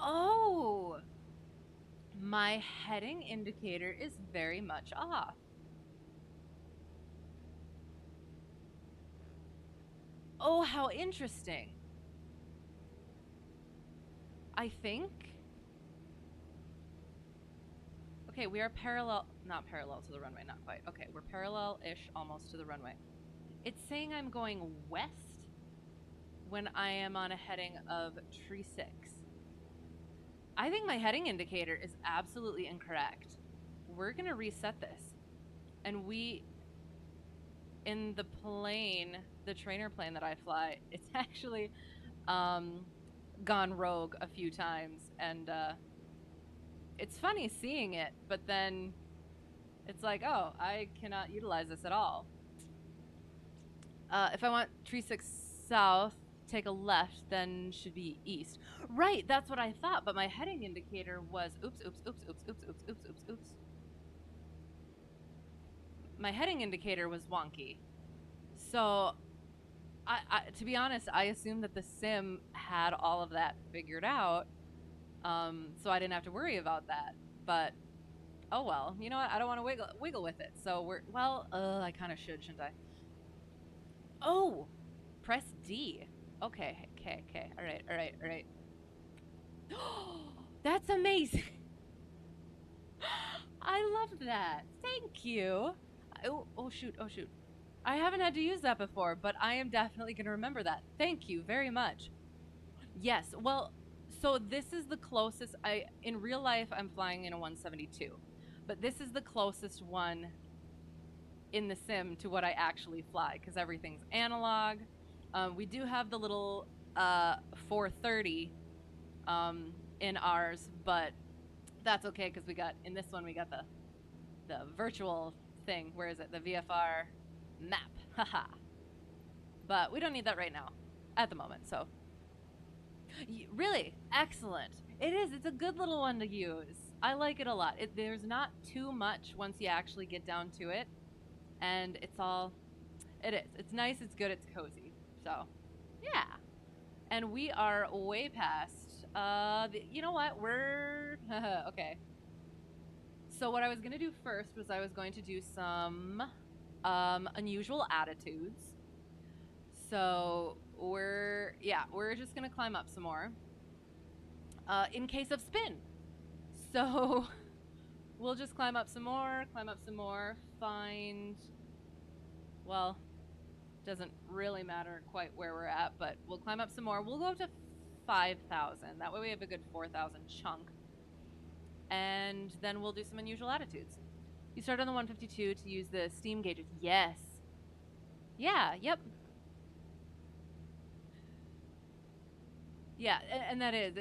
Oh, my heading indicator is very much off. Oh, how interesting. I think. Okay, we are not parallel to the runway, not quite. Okay, we're parallel-ish almost to the runway. It's saying I'm going west when I am on a heading of 3-6. I think my heading indicator is absolutely incorrect. We're going to reset this. And in the plane, the trainer plane that I fly, it's actually gone rogue a few times. And it's funny seeing it, but then it's like, oh, I cannot utilize this at all. If I want 3-6 south, take a left, then should be east. Right, that's what I thought, but my heading indicator was oops. My heading indicator was wonky. So, to be honest, I assumed that the sim had all of that figured out, so I didn't have to worry about that. But oh well, you know what? I don't want to wiggle with it. So I kind of should, shouldn't I? Oh, press D. Okay. All right. That's amazing. I love that. Thank you. Oh shoot. I haven't had to use that before, but I am definitely going to remember that. Thank you very much. Yes. Well, so this is the closest in real life I'm flying in a 172. But this is the closest one in the sim to what I actually fly because everything's analog. We do have the little 430 in ours, but that's okay because in this one we got the virtual thing. Where is it? The VFR map. Haha. But we don't need that right now at the moment. So really excellent. It is. It's a good little one to use. I like it a lot. There's not too much once you actually get down to it. And it is. It's nice, it's good, it's cozy. So, yeah. And we are way past, you know what, we're, okay. So what I was going to do first was I was going to do some, unusual attitudes. So we're just going to climb up some more, in case of spin. So we'll just climb up some more, find, well, doesn't really matter quite where we're at, but we'll climb up some more. We'll go up to 5,000. That way we have a good 4,000 chunk. And then we'll do some unusual attitudes. You start on the 152 to use the steam gauges. Yes. Yeah, yep. Yeah, and that is,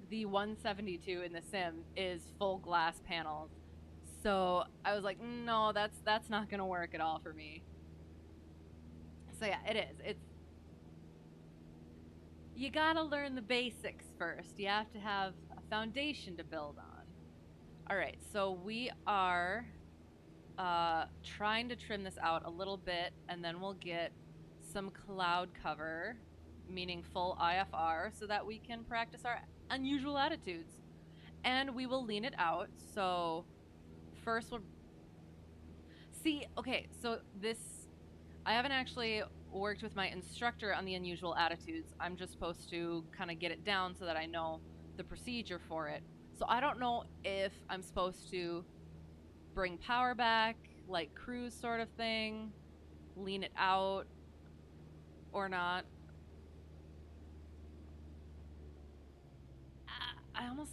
the 172 in the sim is full glass panels. So I was like, no, that's not gonna work at all for me. So yeah, it is. You gotta learn the basics first. You have to have a foundation to build on. All right, so we are trying to trim this out a little bit, and then we'll get some cloud cover, meaning full IFR, so that we can practice our unusual attitudes. And we will lean it out. So first we'll see. Okay, so this, I haven't actually worked with my instructor on the unusual attitudes. I'm just supposed to kind of get it down so that I know the procedure for it. So I don't know if I'm supposed to bring power back, like cruise sort of thing, lean it out, or not. I almost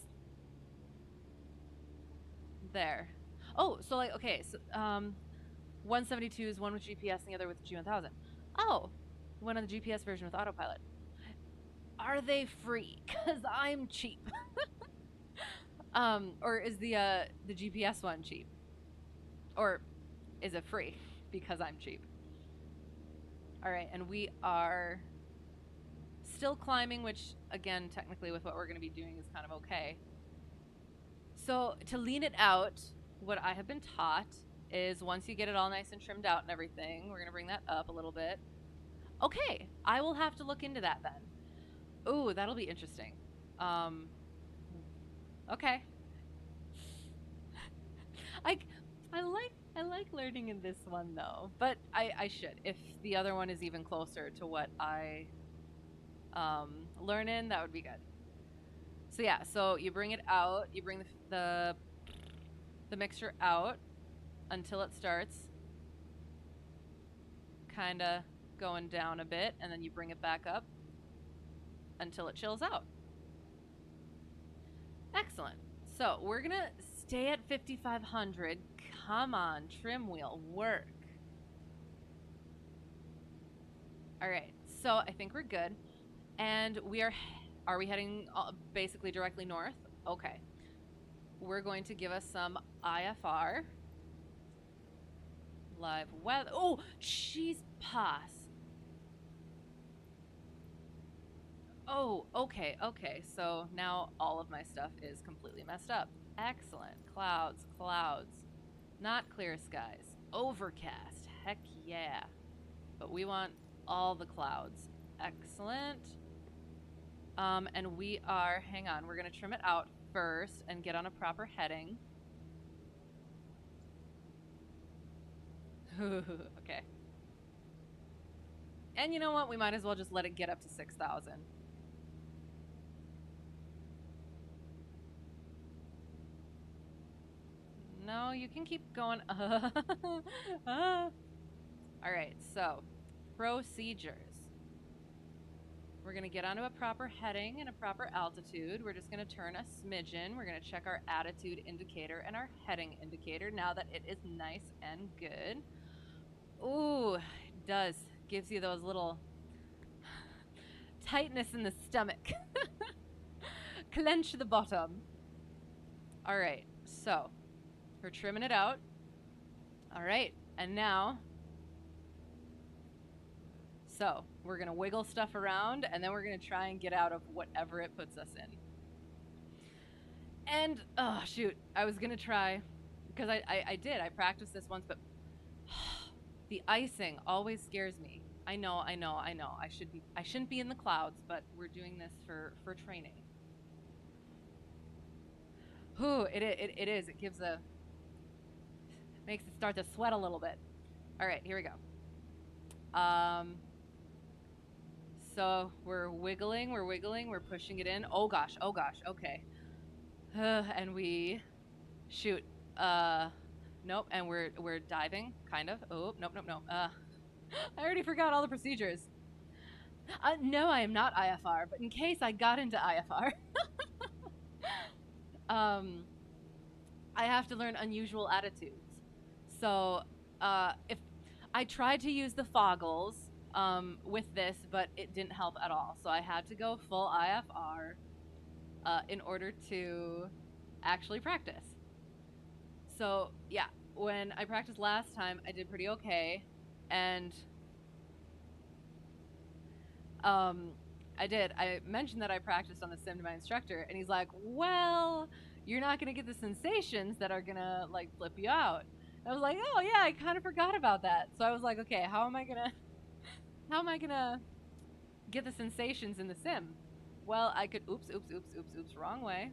there. Oh, so like okay, so 172 is one with GPS and the other with G1000. Oh, one on the GPS version with autopilot. Are they free? Cause I'm cheap. Or is the GPS one cheap? Or is it free because I'm cheap? All right, and we are still climbing, which again, technically with what we're going to be doing is kind of okay. So to lean it out, what I have been taught is once you get it all nice and trimmed out and everything, we're going to bring that up a little bit. Okay, I will have to look into that then. Ooh, that'll be interesting. Okay. I like learning in this one though, but I should. If the other one is even closer to what I learn in, that would be good. So yeah, so you bring it out, you bring the mixture out until it starts kind of going down a bit, and then you bring it back up until it chills out. Excellent. So we're gonna stay at 5,500. Come on, trim wheel, work. All right, so I think we're good, and are we heading basically directly north? Okay. We're going to give us some IFR. Live weather. Oh, cheese pass. Oh, okay, okay. So now all of my stuff is completely messed up. Excellent. Clouds, clouds. Not clear skies. Overcast. Heck yeah. But we want all the clouds. Excellent. And we are, hang on, we're going to trim it out first and get on a proper heading. Okay. And you know what? We might as well just let it get up to 6,000. No, you can keep going. All right, so procedures. We're going to get onto a proper heading and a proper altitude. We're just going to turn a smidgen. We're going to check our attitude indicator and our heading indicator now that it is nice and good. Ooh, it does. Gives you those little tightness in the stomach. Clench the bottom. All right, so we're trimming it out. All right, and now, so we're going to wiggle stuff around, and then we're going to try and get out of whatever it puts us in. And, oh, shoot, I was going to try, because I did. I practiced this once, but the icing always scares me. I know. I shouldn't be in the clouds, but we're doing this for training. Ooh, it is. It gives makes it start to sweat a little bit. All right, here we go. So we're wiggling, we're pushing it in. Oh gosh, okay. And we shoot. Nope, and we're diving, kind of. Oh, nope. I already forgot all the procedures. No, I am not IFR, but in case I got into IFR, I have to learn unusual attitudes. So, if I tried to use the foggles with this, but it didn't help at all. So I had to go full IFR in order to actually practice. So yeah, when I practiced last time, I did pretty okay, and I mentioned that I practiced on the sim to my instructor, and he's like, well, you're not gonna get the sensations that are gonna like flip you out. I was like, oh yeah, I kind of forgot about that. So I was like, okay, how am I gonna get the sensations in the sim? Well, I could, oops, wrong way.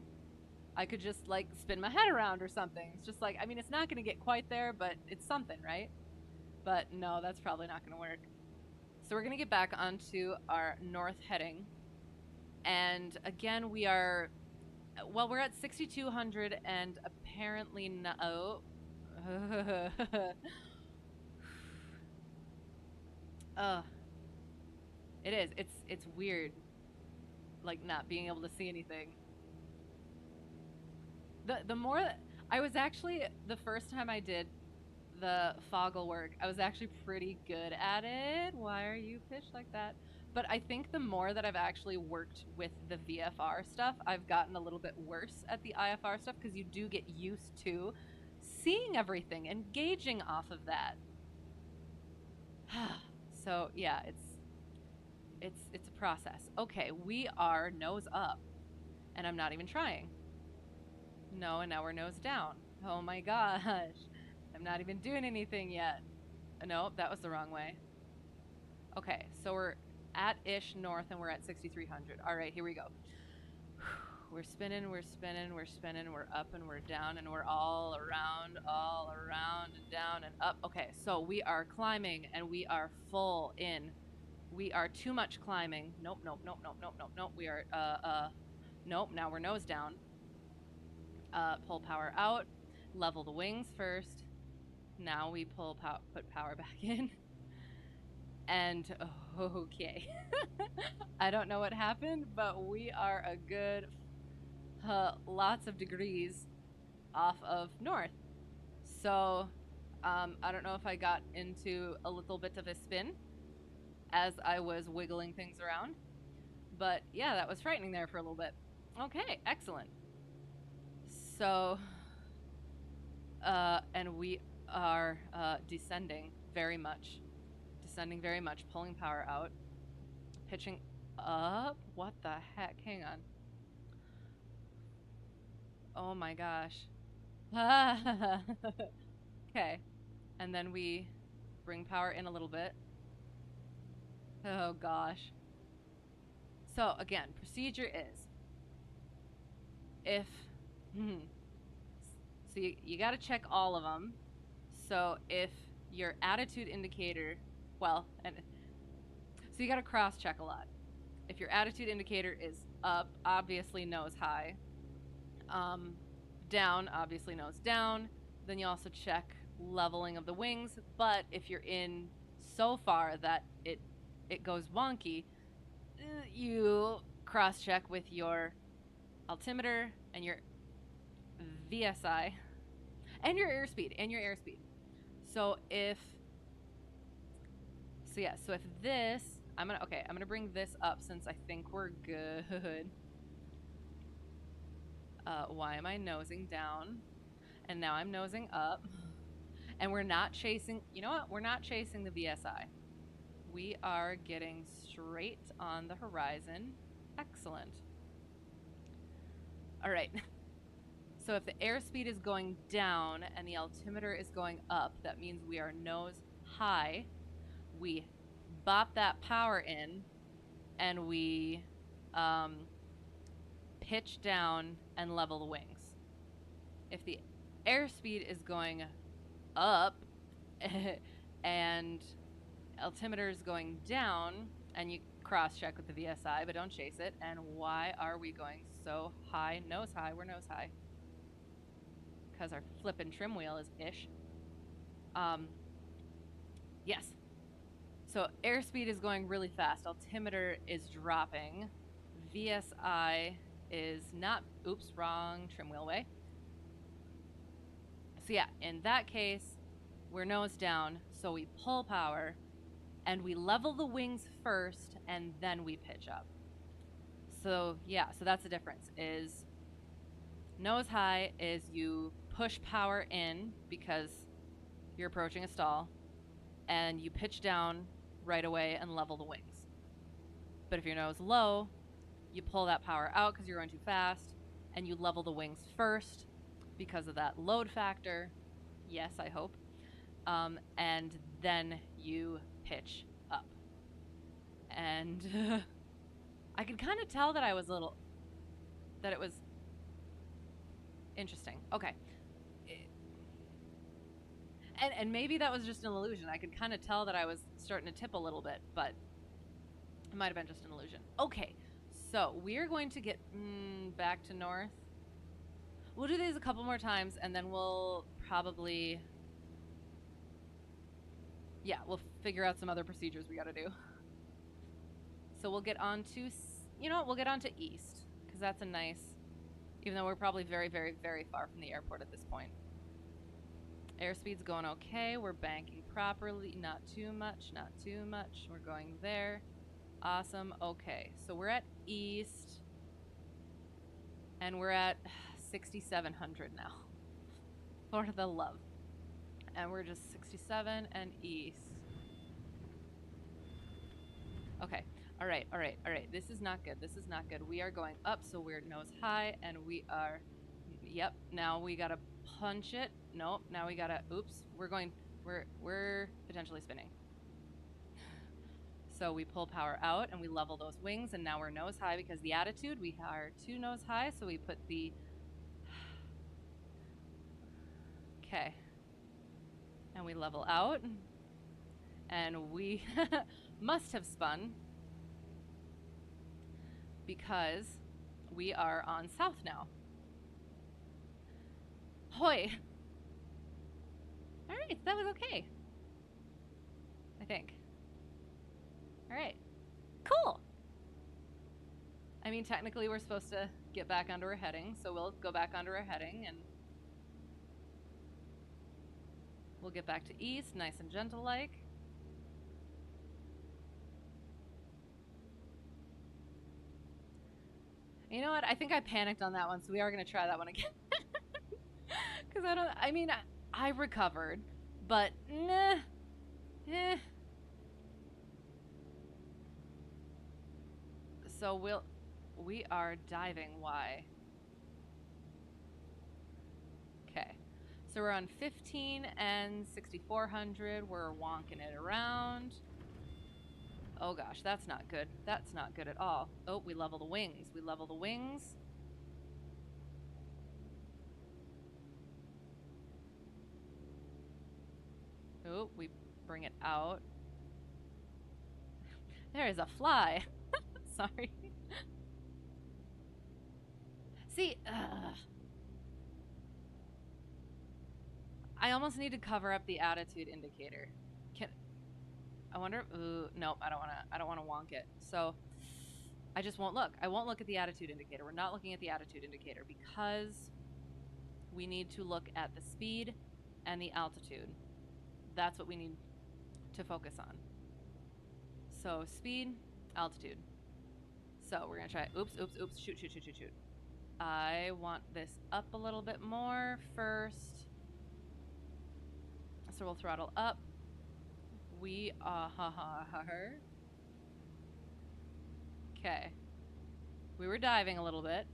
I could just like spin my head around or something. It's just like, I mean, it's not gonna get quite there, but it's something, right? But no, that's probably not gonna work. So we're gonna get back onto our north heading. And again, we are, well, we're at 6,200 and apparently no. Oh. Ugh. It is. It's weird, like not being able to see anything. The more I was actually the first time I did the foggle work, I was actually pretty good at it. Why are you pitched like that? But I think the more that I've actually worked with the VFR stuff, I've gotten a little bit worse at the IFR stuff because you do get used to seeing everything and gauging off of that. So yeah, it's a process. Okay, we are nose up, and I'm not even trying. No, and now we're nose down. Oh my gosh, I'm not even doing anything yet. Nope, that was the wrong way. Okay, so we're at ish north, and we're at 6,300. All right, here we go. We're spinning, we're spinning, we're spinning, we're up and we're down, and we're all around and down and up. Okay, so we are climbing, and we are full in. We are too much climbing. Nope, nope, nope, nope, nope, nope, nope. We are, nope, now we're nose down. Pull power out. Level the wings first. Now we put power back in. And, okay. I don't know what happened, but we are a good, lots of degrees off of north. So, I don't know if I got into a little bit of a spin as I was wiggling things around. But yeah, that was frightening there for a little bit. Okay, excellent. So, and we are descending very much. Descending very much, pulling power out. Pitching up? What the heck? Hang on. Oh my gosh. Okay. And then we bring power in a little bit. Oh gosh. So again, procedure is if so you got to check all of them. So if your attitude indicator, well, and so you got to cross check a lot. If your attitude indicator is up, obviously nose high. Down, obviously nose down. Then you also check leveling of the wings. But if you're in so far that it goes wonky, you cross check with your altimeter and your VSI and your airspeed. So if this, I'm gonna bring this up since I think we're good. Why am I nosing down? And now I'm nosing up. And we're not chasing, you know what? We're not chasing the VSI. We are getting straight on the horizon. Excellent. All right. So if the airspeed is going down and the altimeter is going up, that means we are nose high. We bop that power in and we pitch down and level the wings. If the airspeed is going up and altimeter is going down, and you cross check with the VSI, but don't chase it. And why are we going so high? Nose high. We're nose high because our flippin' trim wheel is ish. Yes. So airspeed is going really fast. Altimeter is dropping. VSI is not, oops, wrong trim wheel way. So yeah, in that case, we're nose down, so we pull power and we level the wings first and then we pitch up. So yeah, so that's the difference. Is nose high is you push power in because you're approaching a stall, and you pitch down right away and level the wings. But if your nose low, you pull that power out because you're going too fast, and you level the wings first because of that load factor. Yes, I hope. and then you pitch up. And I could kind of tell that that it was interesting. Okay. And maybe that was just an illusion. I could kind of tell that I was starting to tip a little bit, but it might have been just an illusion. Okay, so we're going to get back to north. We'll do these a couple more times, and then we'll probably... Yeah, we'll figure out some other procedures we gotta do. So we'll get on to... You know what? We'll get on to east, because that's a nice... Even though we're probably very, very, very far from the airport at this point. Airspeed's going okay. We're banking properly. Not too much, not too much. We're going there. Awesome. Okay, so we're at east. And we're at 6,700 now. For the love. And we're just 67 and east. Okay. All right, all right, all right. This is not good. This is not good. We are going up, so we're nose high, and we are... Yep, now we gotta punch it. Nope, now we gotta... Oops, we're potentially spinning. So we pull power out, and we level those wings, and now we're nose high because the attitude, we are 2 nose high, so we put the... Okay. And we level out. And we must have spun because we are on south now. Hoy! Alright, that was okay. I think. Alright. Cool! I mean, technically we're supposed to get back onto our heading, so we'll go back onto our heading and we'll get back to east, nice and gentle-like. You know what? I think I panicked on that one, so we are going to try that one again. Because I recovered, but nah. So we are diving. Why? Okay. So we're on 15 and 6,400. We're wonking it around. Oh gosh, that's not good. That's not good at all. Oh, we level the wings. We level the wings. Oh, we bring it out. There is a fly. Sorry. See, I almost need to cover up the attitude indicator. I wonder. Ooh, nope. I don't wanna wonk it. So I just won't look. I won't look at the attitude indicator. We're not looking at the attitude indicator because we need to look at the speed and the altitude. That's what we need to focus on. So speed, altitude. So we're gonna try. Oops, oops, oops. Shoot, shoot, shoot, shoot, shoot. I want this up a little bit more first. So we'll throttle up. We are... Okay. We were diving a little bit.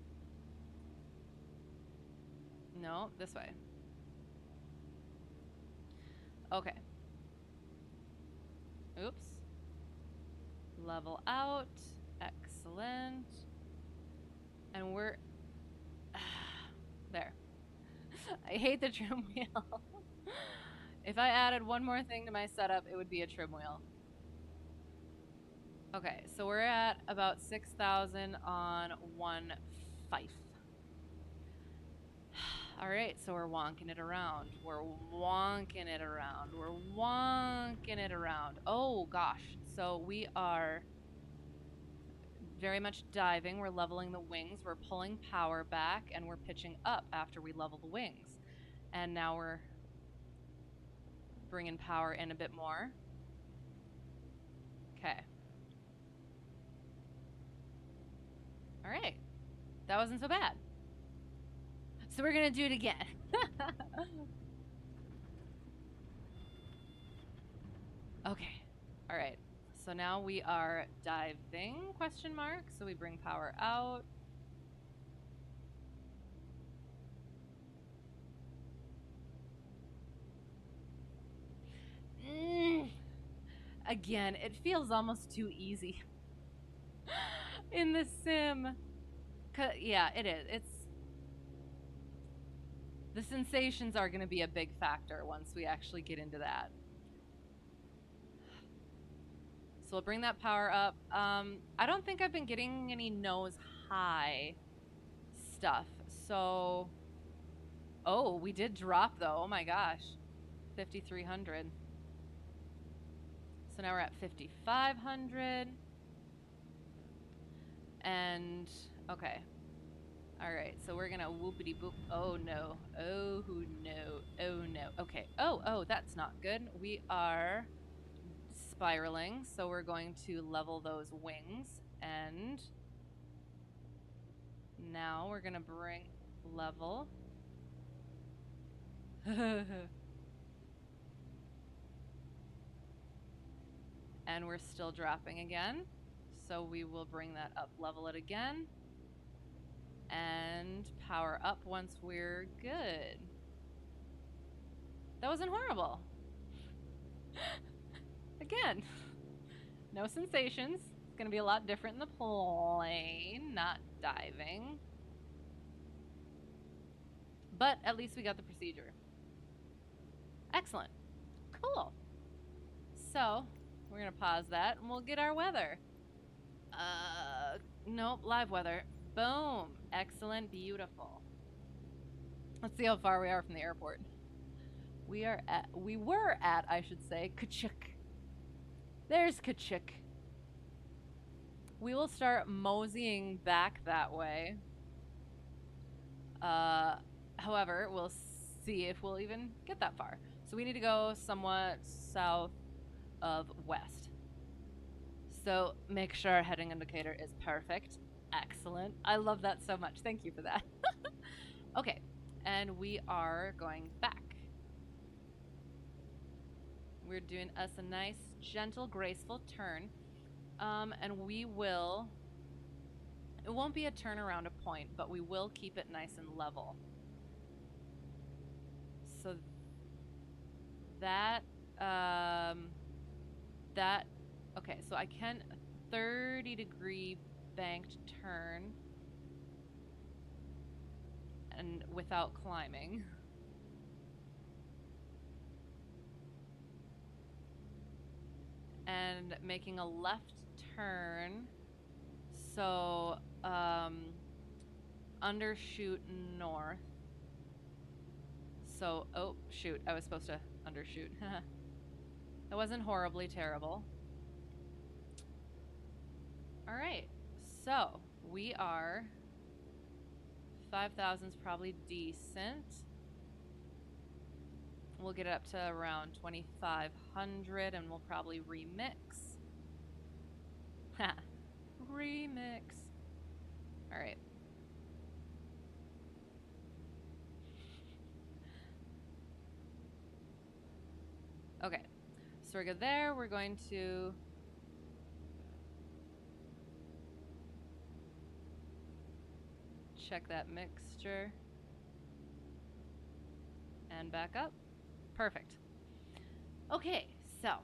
No, this way. Okay. Oops. Level out. Excellent. And we're... There. I hate the trim wheel. If I added one more thing to my setup, it would be a trim wheel. Okay, so we're at about 6,000 on 1 fife. Alright, so we're wonking it around. We're wonking it around. We're wonking it around. Oh, gosh. So we are very much diving. We're leveling the wings. We're pulling power back, and we're pitching up after we level the wings. And now we're bringing power in a bit more. Okay. Alright. That wasn't so bad. So we're gonna do it again. Okay. Alright. So now we are diving, question mark. So we bring power out. Again, it feels almost too easy in the sim. Yeah, it is. The sensations are going to be a big factor once we actually get into that. So we'll bring that power up. I don't think I've been getting any nose high stuff. So, oh, we did drop though. Oh my gosh, 5,300. So now we're at 5,500. And okay. All right, so we're gonna whoopity boop. Oh no. Oh no. Oh no. Okay. Oh, that's not good. We are spiraling, so we're going to level those wings. And now we're gonna bring level. And we're still dropping again. So we will bring that up, level it again. And power up once we're good. That wasn't horrible. Again, no sensations. It's going to be a lot different in the plane, not diving. But at least we got the procedure. Excellent. Cool. So we're going to pause that and we'll get our weather. Nope, live weather. Boom. Excellent. Beautiful. Let's see how far we are from the airport. We were at, I should say, Kachuk. There's Kachuk. We will start moseying back that way. However, we'll see if we'll even get that far. So we need to go somewhat south of west. So make sure our heading indicator is perfect. Excellent. I love that so much. Thank you for that. Okay, and we are going back. We're doing us a nice, gentle, graceful turn. And we will, it won't be a turn around a point, but we will keep it nice and level. So that, okay, so I can 30-degree banked turn and without climbing. And making a left turn, so undershoot north. So, oh shoot, I was supposed to undershoot. That wasn't horribly terrible. All right, so we are 5,000's probably decent. We'll get it up to around 2,500 and we'll probably remix. Ha! Remix. All right. Okay. So we're good there. We're going to check that mixture. And back up. Perfect. Okay, so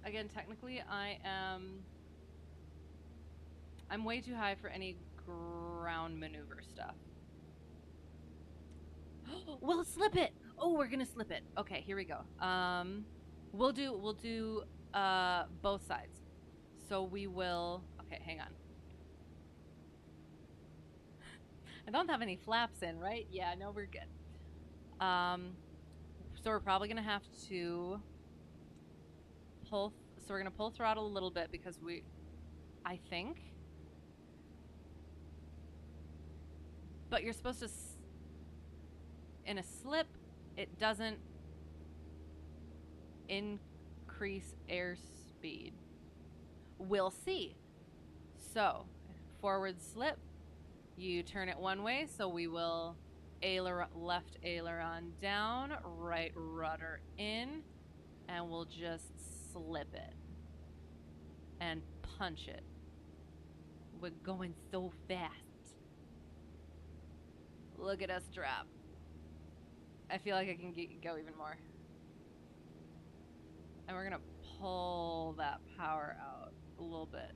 again, technically I'm way too high for any ground maneuver stuff. We'll slip it. Oh, we're gonna slip it. Okay, here we go. We'll do both sides. So we will, okay, hang on. I don't have any flaps in, right? Yeah, no, we're good. So we're probably gonna have to pull, so we're gonna pull throttle a little bit because I think, but you're supposed to, in a slip, it doesn't increase airspeed. We'll see. So, forward slip, you turn it one way, so we will left aileron down, right rudder in, and we'll just slip it and punch it. We're going so fast. Look at us drop. I feel like I can go even more. And we're gonna pull that power out a little bit.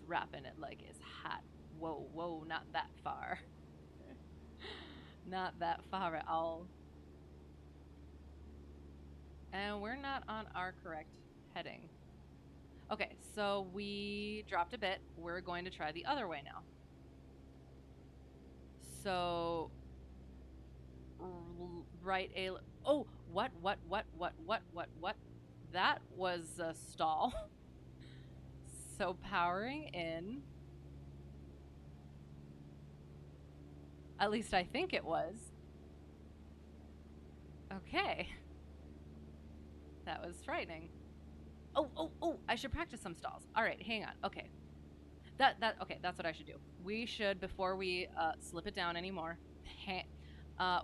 Dropping it like it's hot. Whoa, whoa, not that far. Not that far at all. And we're not on our correct heading. Okay, so we dropped a bit. We're going to try the other way now. So, right a... Oh, what? That was a stall. So powering in. At least I think it was. Okay. That was frightening. Oh, I should practice some stalls. All right, hang on. Okay. Okay, that's what I should do. We should, before we slip it down anymore,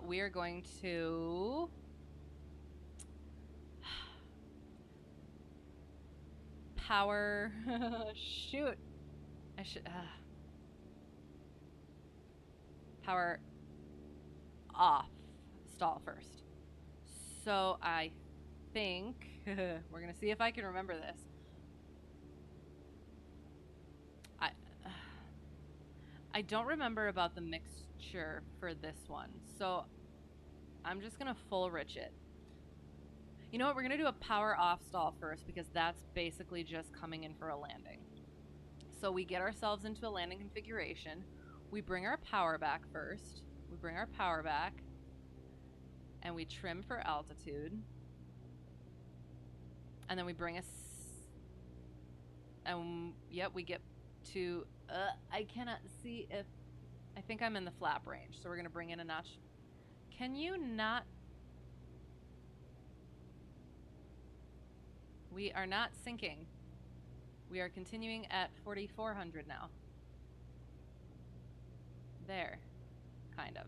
we are going to power. Shoot. I should power off stall first. So I think we're gonna see if I can remember this. I don't remember about the mixture for this one, so I'm just gonna full rich it. You know what? We're gonna do a power off stall first because that's basically just coming in for a landing. So we get ourselves into a landing configuration. We bring our power back first. We bring our power back, and we trim for altitude. And then we bring us, and yep, we get to, I cannot see if, I think I'm in the flap range, so we're going to bring in a notch. Can you not? We are not sinking. We are continuing at 4,400 now. There, kind of.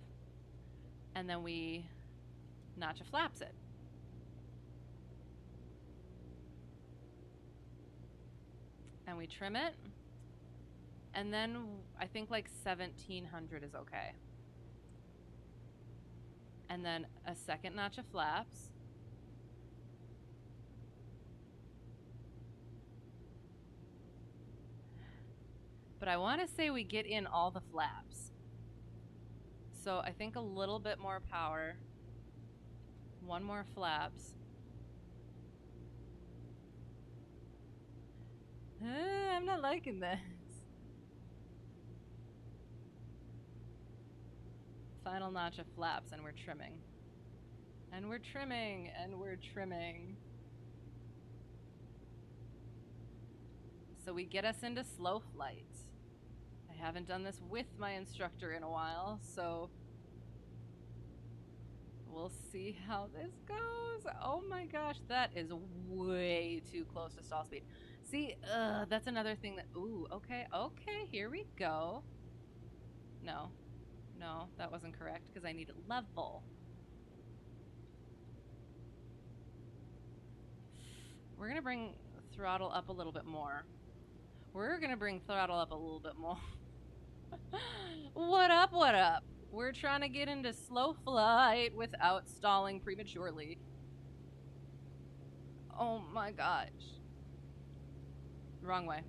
And then we notch a flaps it. And we trim it. And then I think like 1,700 is okay. And then a second notch of flaps. But I want to say we get in all the flaps. So I think a little bit more power. One more flaps. I'm not liking this. Final notch of flaps, and we're trimming. And we're trimming, and we're trimming. So we get us into slow flight. I haven't done this with my instructor in a while, so we'll see how this goes. Oh my gosh, that is way too close to stall speed. See, that's another thing that, ooh, okay, here we go. No, that wasn't correct because I need it level. We're gonna bring throttle up a little bit more. We're gonna bring throttle up a little bit more. What up? We're trying to get into slow flight without stalling prematurely. Oh my gosh. Wrong way.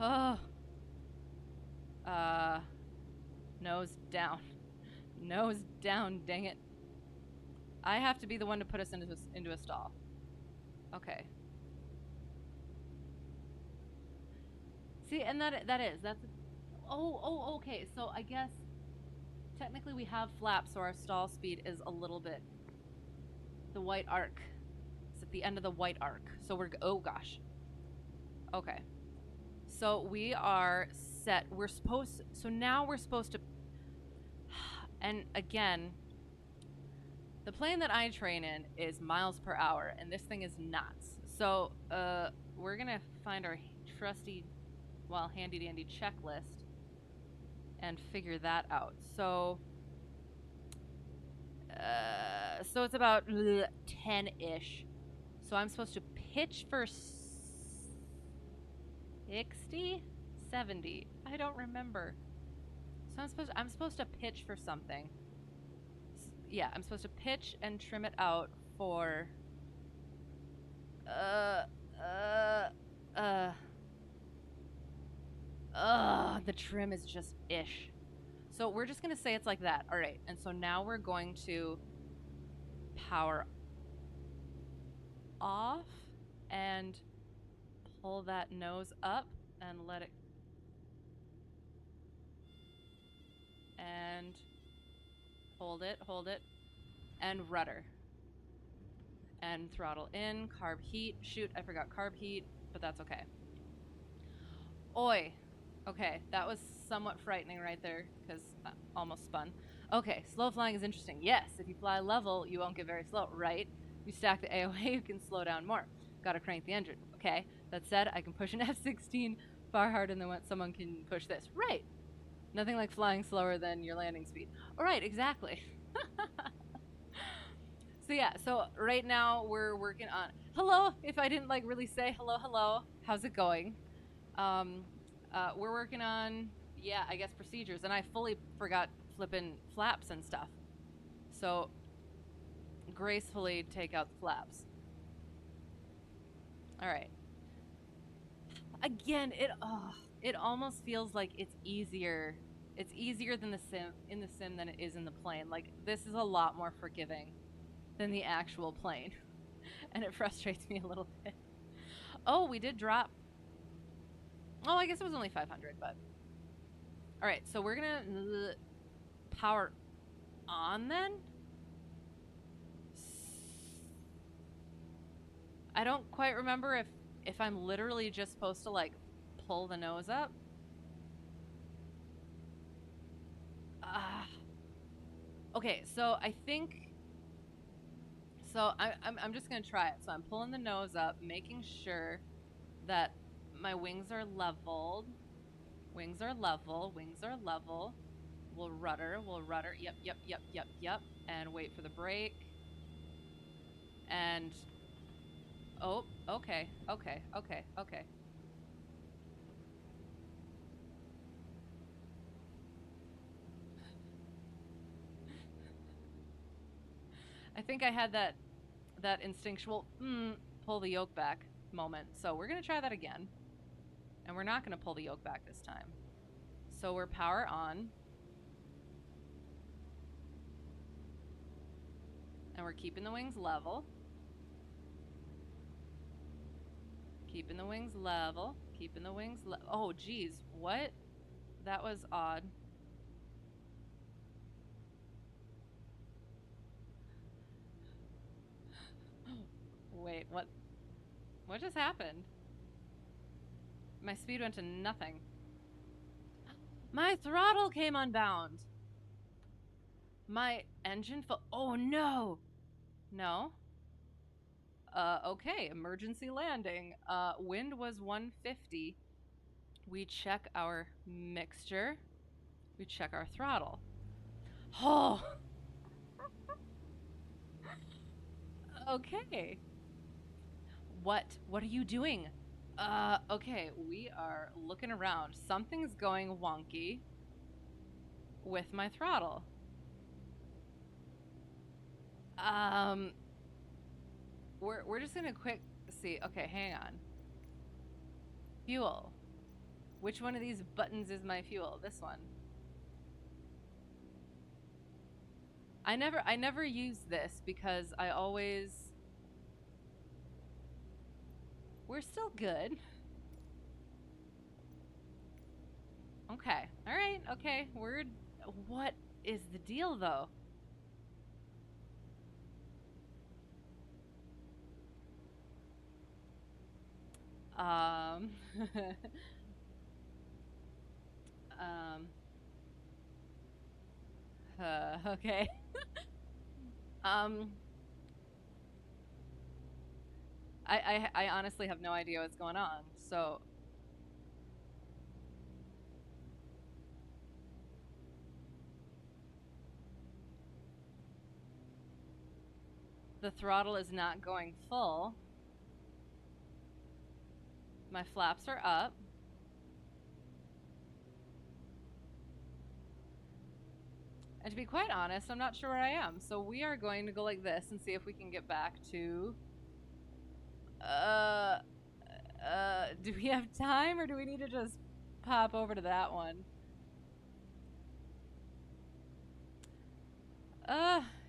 Oh. Nose down. Nose down, dang it. I have to be the one to put us into a stall. Okay. See, and that's okay. So I guess technically we have flaps, so our stall speed is a little bit the white arc. It's at the end of the white arc. So we're, oh gosh. Okay. So we are set. So now we're supposed to, and again, the plane that I train in is miles per hour, and this thing is nuts. So, we're gonna find our trusty, well, handy dandy checklist and figure that out. So, so it's about 10-ish. So I'm supposed to pitch for 60, 70. I don't remember. So I'm supposed to pitch for something. Yeah, I'm supposed to pitch and trim it out for uh uh uh the trim is just ish. So we're just gonna say it's like that. All right. And so now we're going to power off and pull that nose up and let it, and hold it, and rudder. And throttle in, carb heat. Shoot, I forgot carb heat, but that's okay. Oi. Okay, that was somewhat frightening right there, because I almost spun. Okay, slow flying is interesting. Yes, if you fly level, you won't get very slow, right? If you stack the AOA, you can slow down more. Gotta crank the engine. Okay, that said, I can push an F-16 far harder than what someone can push this. Right. Nothing like flying slower than your landing speed. All right, exactly. So yeah, so right now we're working on hello. If I didn't like really say hello, how's it going? We're working on, yeah, I guess procedures, and I fully forgot flipping flaps and stuff. So gracefully take out the flaps. All right. Again, it almost feels like it's easier. It's easier than the sim than it is in the plane. Like this is a lot more forgiving than the actual plane. And it frustrates me a little bit. Oh, we did drop. Oh, I guess it was only 500, but. All right, so we're gonna power on then. I don't quite remember if I'm literally just supposed to like pull the nose up. Okay, so I think. So I'm just gonna try it. So I'm pulling the nose up, making sure that my wings are leveled. Wings are level. Wings are level. We'll rudder. We'll rudder. Yep. And wait for the brake. And oh, okay. I think I had that instinctual pull the yoke back moment. So we're gonna try that again. And we're not gonna pull the yoke back this time. So we're power on. And we're keeping the wings level. Keeping the wings level. Keeping the wings oh, geez. What? That was odd. Wait, what? What just happened? My speed went to nothing. My throttle came unbound. My engine oh no! No. Okay, emergency landing. Wind was 150. We check our mixture. We check our throttle. Oh! Okay. What are you doing? Okay, we are looking around. Something's going wonky with my throttle. We're just gonna quick see. Okay, hang on. Fuel. Which one of these buttons is my fuel? This one. I never use this because I always. We're still good. Okay. All right. Okay. What is the deal though? Um, okay. um, I honestly have no idea what's going on. So, the throttle is not going full. My flaps are up. And to be quite honest, I'm not sure where I am. So we are going to go like this and see if we can get back to... do we have time or do we need to just pop over to that one?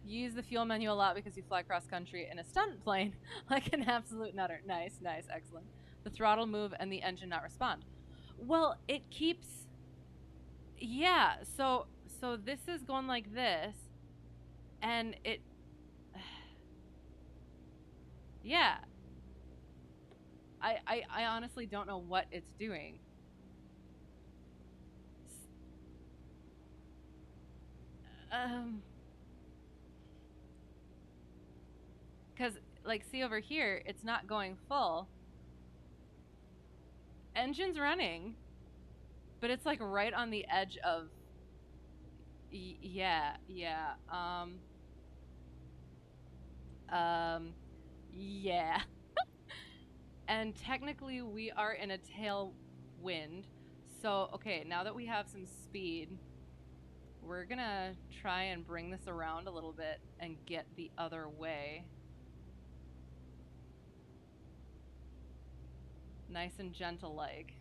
You use the fuel menu a lot because you fly cross country in a stunt plane like an absolute nutter. Nice, nice, excellent. The throttle move and the engine not respond. Well, it keeps... Yeah, so this is going like this, and it... Yeah. I honestly don't know what it's doing. Because, like, see over here, it's not going full. Engine's running, but it's, like, right on the edge of... Yeah. Yeah. And technically we are in a tailwind. So, okay, now that we have some speed, we're gonna try and bring this around a little bit and get the other way. Nice and gentle like.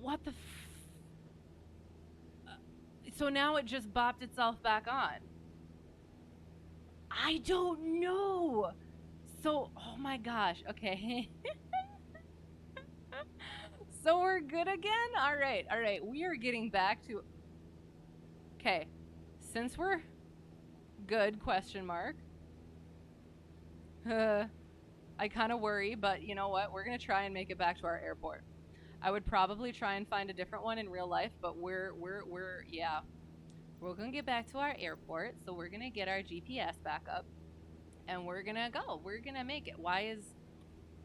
What the so now it just bopped itself back on. I don't know. So, oh my gosh. Okay. So we're good again? All right. We are getting back to... Okay. Since we're good, question mark. I kind of worry, but you know what? We're going to try and make it back to our airport. I would probably try and find a different one in real life, but we're going to get back to our airport, so we're going to get our GPS back up, and we're going to go. We're going to make it.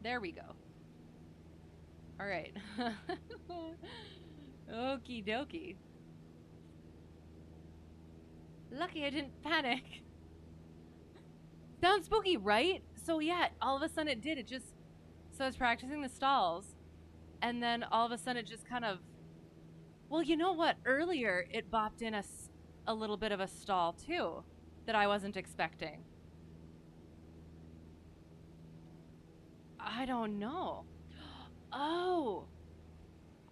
There we go. All right. Okie dokie. Lucky I didn't panic. Sounds spooky, right? So yeah, all of a sudden it did. So I was practicing the stalls, and then all of a sudden it just kind of... Well, you know what? Earlier it bopped in a little bit of a stall too that I wasn't expecting. I don't know. Oh,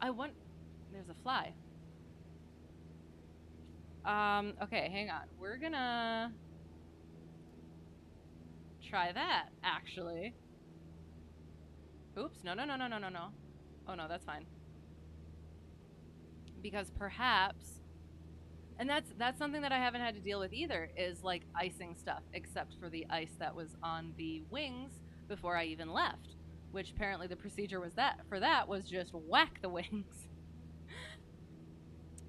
there's a fly. Okay, hang on. We're gonna try that, actually. Oops, no. Oh no, that's fine. Because perhaps, and that's something that I haven't had to deal with either, is like icing stuff, except for the ice that was on the wings before I even left, which apparently the procedure was was just whack the wings.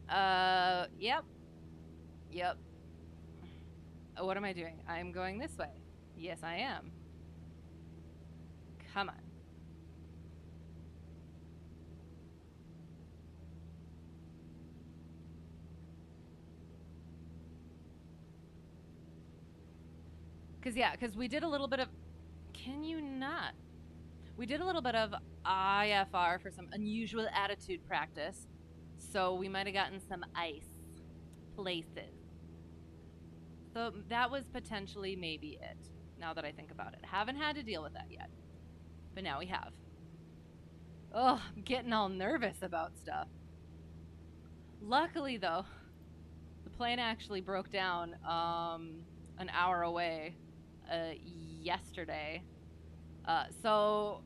Yep. What am I doing? I'm going this way. Yes, I am. Come on. Because we did a little bit of... Can you not? We did a little bit of IFR for some unusual attitude practice, so we might have gotten some ice places. So that was potentially maybe it, now that I think about it. Haven't had to deal with that yet, but now we have. Oh, I'm getting all nervous about stuff. Luckily, though, the plane actually broke down an hour away yesterday. So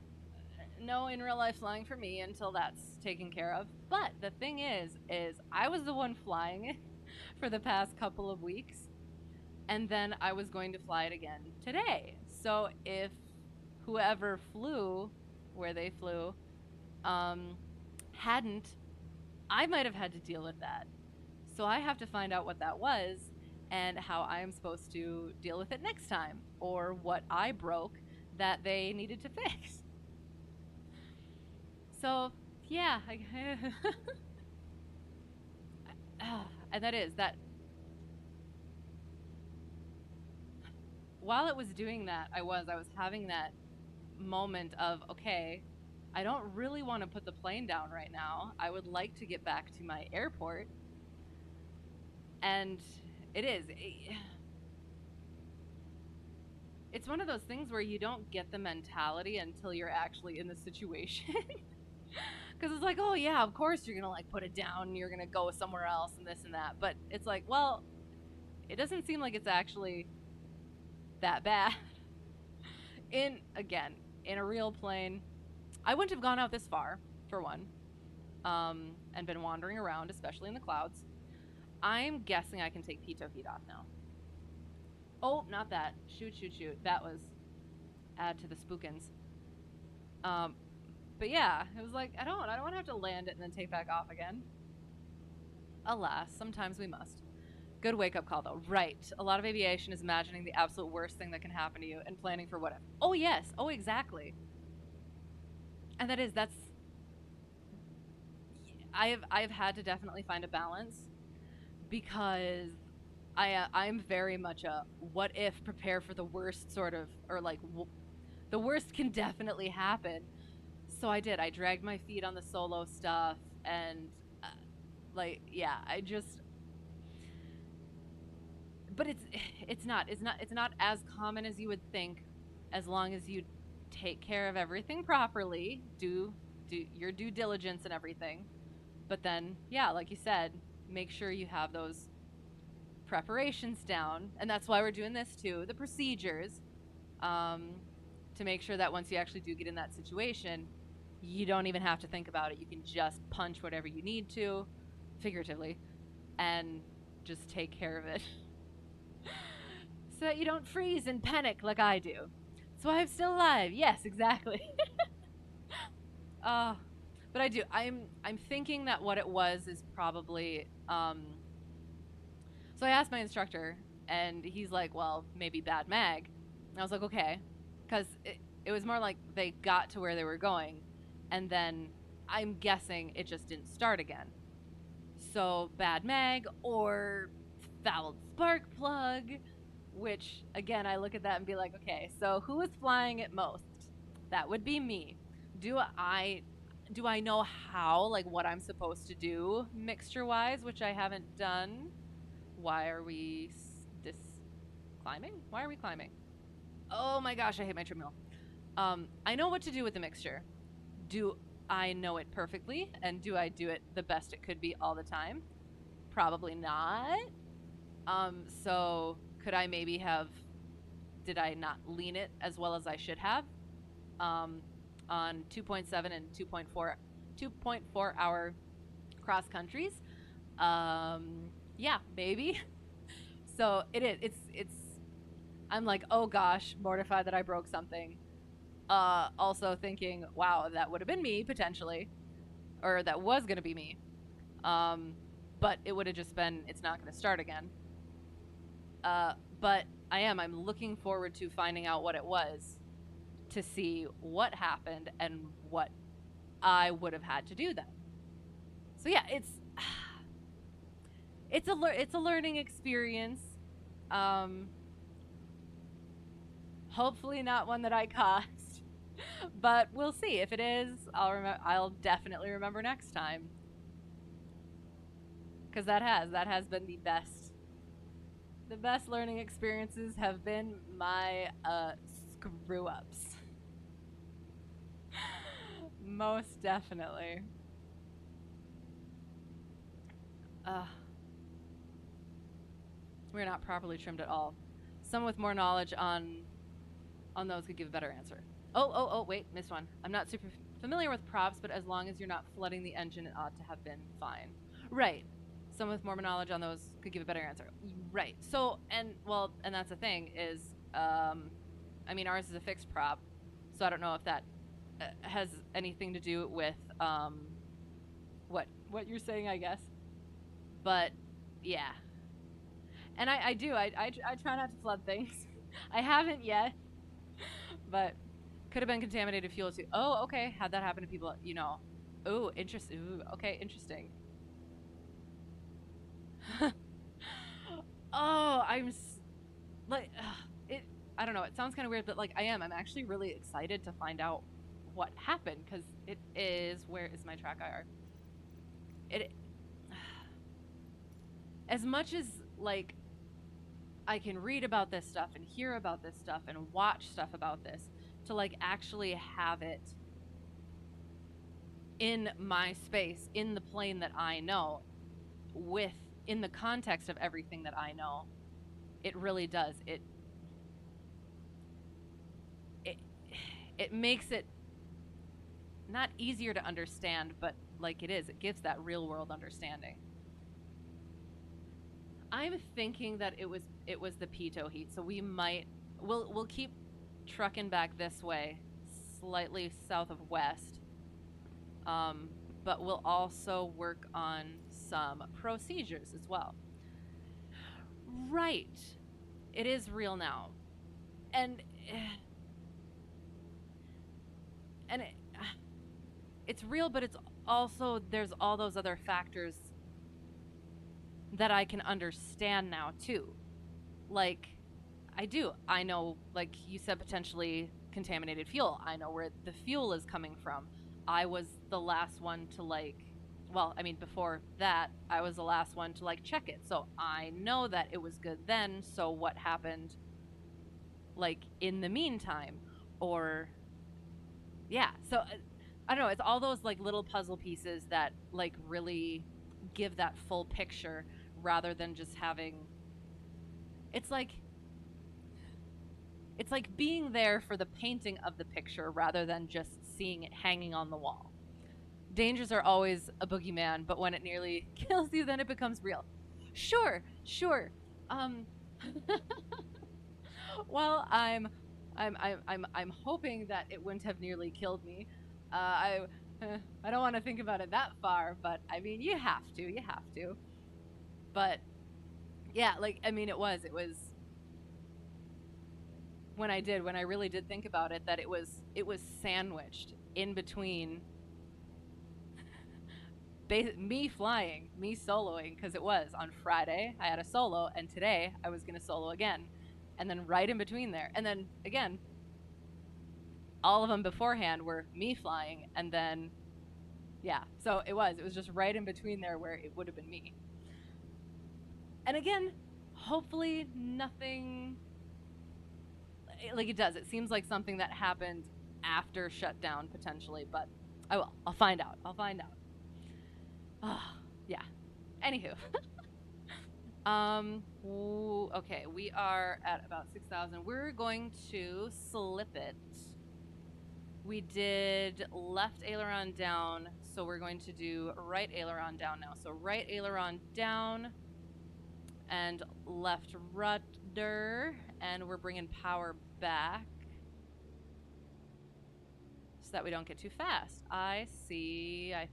no in real life flying for me until that's taken care of. But the thing is I was the one flying it for the past couple of weeks, and then I was going to fly it again today. So if whoever flew where they flew hadn't, I might have had to deal with that. So I have to find out what that was and how I am supposed to deal with it next time, or what I broke that they needed to fix. So yeah, and that is that. while it was doing that, I was having that moment of, okay, I don't really want to put the plane down right now. I would like to get back to my airport. And it is. It's one of those things where you don't get the mentality until you're actually in the situation. Because it's like, oh, yeah, of course you're going to like put it down and you're going to go somewhere else and this and that. But it's like, well, it doesn't seem like it's actually that bad. Again, in a real plane, I wouldn't have gone out this far, for one, and been wandering around, especially in the clouds. I'm guessing I can take pitot heat off now. Oh, not that. Shoot. That was add to the spookins. But yeah, it was like, I don't want to have to land it and then take back off again. Alas, sometimes we must. Good wake-up call, though. Right. A lot of aviation is imagining the absolute worst thing that can happen to you and planning for whatever. Oh, yes. Oh, exactly. And that's... I've had to definitely find a balance because I'm very much a what if, prepare for the worst sort of, or like, the worst can definitely happen. So I did. I dragged my feet on the solo stuff and, like, yeah, I just... But it's not as common as you would think, as long as you take care of everything properly, do your due diligence and everything. But then, yeah, like you said, make sure you have those preparations down, and that's why we're doing this too, the procedures, to make sure that once you actually do get in that situation, you don't even have to think about it. You can just punch whatever you need to, figuratively, and just take care of it. So that you don't freeze and panic like I do. That's why I'm still alive. Yes, exactly. But I do. I'm thinking that what it was is probably. So I asked my instructor, and he's like, "Well, maybe bad mag." And I was like, "Okay," because it was more like they got to where they were going, and then I'm guessing it just didn't start again. So bad mag or fouled spark plug. Which, again, I look at that and be like, okay, so who is flying it most? That would be me. Do I know how, like, what I'm supposed to do mixture-wise, which I haven't done? Why are we climbing? Why are we climbing? Oh my gosh, I hate my treadmill. I know what to do with the mixture. Do I know it perfectly? And do I do it the best it could be all the time? Probably not. So could I maybe did I not lean it as well as I should have? On 2.7 and 2.4 hour cross countries? Yeah, maybe. So it's, I'm like, oh gosh, mortified that I broke something. Also thinking, wow, that would have been me potentially, or that was going to be me. But it would have just been, it's not going to start again. But I'm looking forward to finding out what it was, to see what happened and what I would have had to do then. So yeah, it's a learning experience. Hopefully not one that I caused, but we'll see. If it is, I'll definitely remember next time. Because that has been the best. The best learning experiences have been my screw-ups. Most definitely. We're not properly trimmed at all. Someone with more knowledge on those could give a better answer. Oh, wait, missed one. I'm not super familiar with props, but as long as you're not flooding the engine, it ought to have been fine. Right. Someone with more knowledge on those could give a better answer. Right. So, and that's the thing is, I mean, ours is a fixed prop, so I don't know if that has anything to do with what you're saying, I guess. But yeah, and I try not to flood things. I haven't yet, but could have been contaminated fuel too. Oh, okay. Had that happen to people, you know? Oh, interesting. Ooh, okay, interesting. Oh, like it. I don't know, it sounds kind of weird, but like I'm actually really excited to find out what happened, because it is, where is my track IR? It, as much as like I can read about this stuff and hear about this stuff and watch stuff about this, to like actually have it in my space, in the plane that I know, with, in the context of everything that I know, it really does. It it makes it not easier to understand, but like it is, it gives that real world understanding. I'm thinking that it was the Pito heat, so we'll keep trucking back this way, slightly south of west. But we'll also work on some procedures as well. Right. It is real now. And and it's real, but it's also, there's all those other factors that I can understand now too. Like I know, like you said, potentially contaminated fuel. I know where the fuel is coming from. I was the last one to before that, I was the last one to like check it. So I know that it was good then. So what happened like in the meantime? Or yeah, so I don't know, it's all those like little puzzle pieces that like really give that full picture, rather than just having, it's like being there for the painting of the picture rather than just seeing it hanging on the wall. Dangers are always a boogeyman, but when it nearly kills you, then it becomes real. Sure, sure. Um, well, I'm hoping that it wouldn't have nearly killed me. I I don't want to think about it that far, but I mean, you have to. But yeah, like I mean, it was when I really did think about it, that it was sandwiched in between me flying, me soloing, because it was on Friday I had a solo, and today I was gonna solo again, and then right in between there, and then again, all of them beforehand were me flying, and then yeah, so it was just right in between there where it would have been me. And again, hopefully nothing, like it does. It seems like something that happened after shutdown potentially, but I will. I'll find out. Yeah. Anywho. Okay, we are at about 6,000. We're going to slip it. We did left aileron down, so we're going to do right aileron down now. So right aileron down and left rudder, and we're bringing power back so that we don't get too fast. I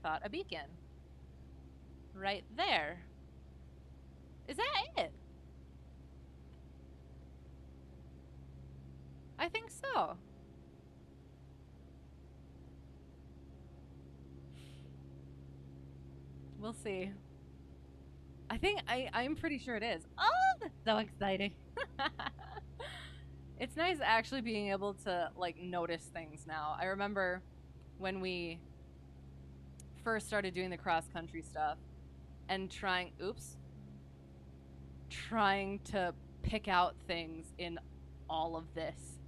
thought a beacon right there. Is that it? I think so. We'll see. I think I'm pretty sure it is. Oh, that's so exciting. It's nice actually being able to like notice things now. I remember when we first started doing the cross country stuff and trying to pick out things in all of this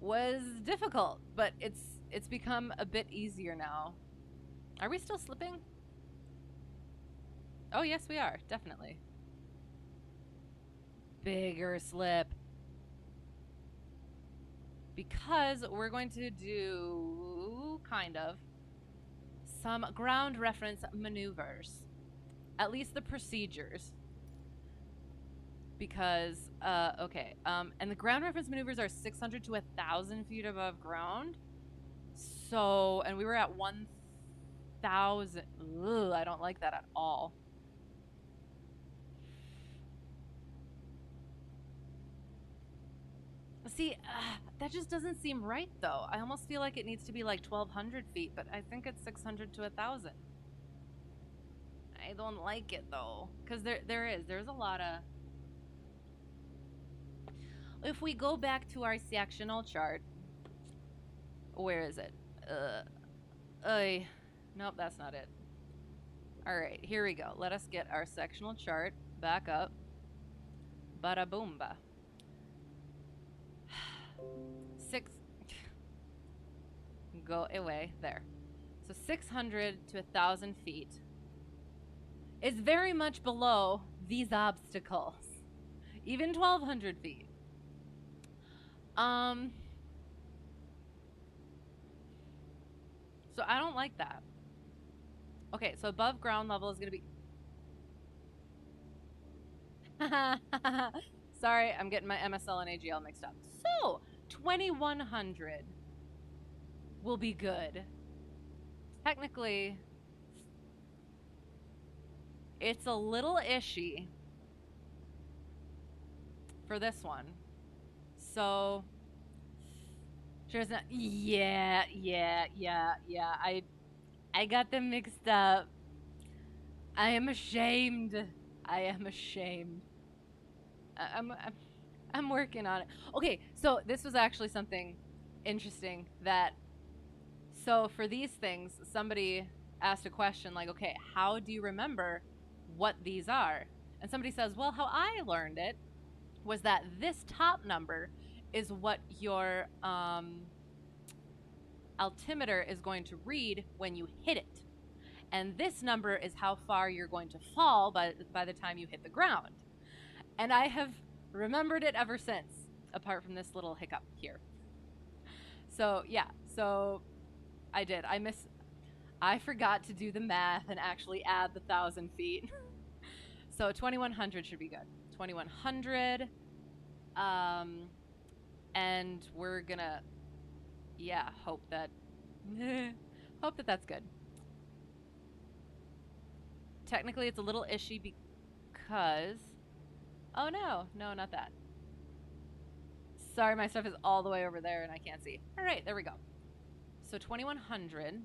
was difficult, but it's become a bit easier now. Are we still slipping? Oh, yes, we are. Definitely. Bigger slip. Because we're going to do kind of some ground reference maneuvers. At least the procedures. Because, okay. And the ground reference maneuvers are 600 to 1,000 feet above ground. So, and we were at 1,000. Ugh, I don't like that at all. See, that just doesn't seem right, though. I almost feel like it needs to be like 1,200 feet, but I think it's 600 to 1,000. I don't like it, though, because there's a lot of... if we go back to our sectional chart, where is it? Nope, that's not it. All right, here we go. Let us get our sectional chart back up. Bada boomba. Go away there. So 600 to 1,000 feet is very much below these obstacles. Even 1,200 feet. So I don't like that. Okay, so above ground level is going to be... Sorry, I'm getting my MSL and AGL mixed up. So, 2,100 will be good. Technically, it's a little ishy for this one. So, there's not... Yeah. I got them mixed up. I am ashamed. I'm working on it. Okay, so this was actually something interesting that... So for these things, somebody asked a question like, okay, how do you remember what these are? And somebody says, well, how I learned it was that this top number is what your altimeter is going to read when you hit it. And this number is how far you're going to fall by the time you hit the ground. And I have remembered it ever since, apart from this little hiccup here. So, yeah. So, I did. I forgot to do the math and actually add the 1,000 feet. So, 2,100 should be good. 2,100. And we're gonna, yeah, hope that that's good. Technically, it's a little ishy because... Oh, no, not that. Sorry, my stuff is all the way over there and I can't see. All right, there we go. So 2,100.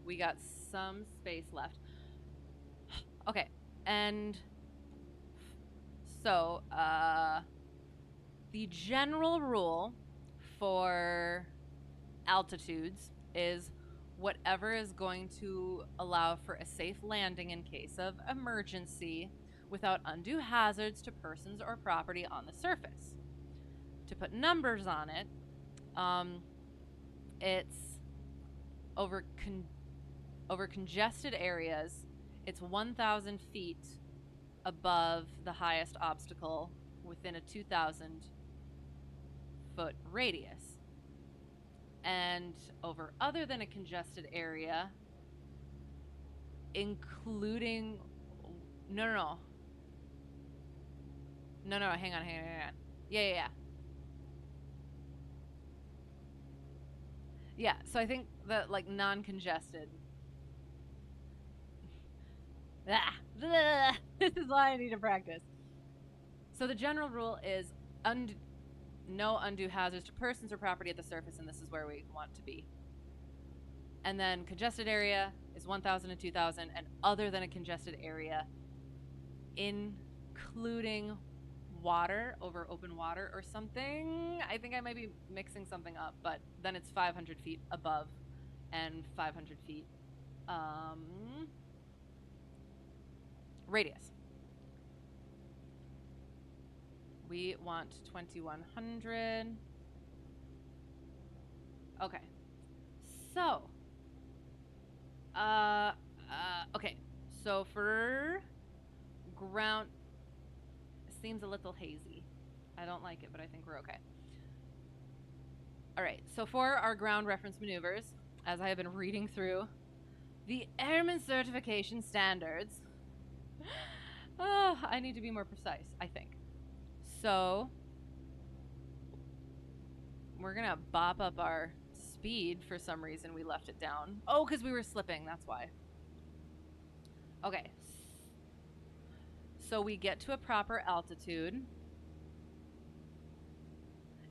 We got some space left. Okay, and so the general rule for altitudes is whatever is going to allow for a safe landing in case of emergency without undue hazards to persons or property on the surface. To put numbers on it, it's over congested areas, it's 1,000 feet above the highest obstacle within a 2,000 foot radius. And over other than a congested area, including... No, hang on. Yeah. Yeah, so I think that, like, non-congested... This is why I need to practice. So the general rule is no undue hazards to persons or property at the surface, and this is where we want to be. And then congested area is 1,000 to 2,000, and other than a congested area, including water over open water or something. I think I might be mixing something up, but then it's 500 feet above and 500 feet radius. We want 2,100. Okay. So, okay. So for ground, it seems a little hazy. I don't like it, but I think we're okay. All right. So for our ground reference maneuvers, as I have been reading through the Airman Certification Standards, I need to be more precise, I think. So we're gonna bop up our speed. For some reason we left it down. Oh, because we were slipping, that's why. Okay, so we get to a proper altitude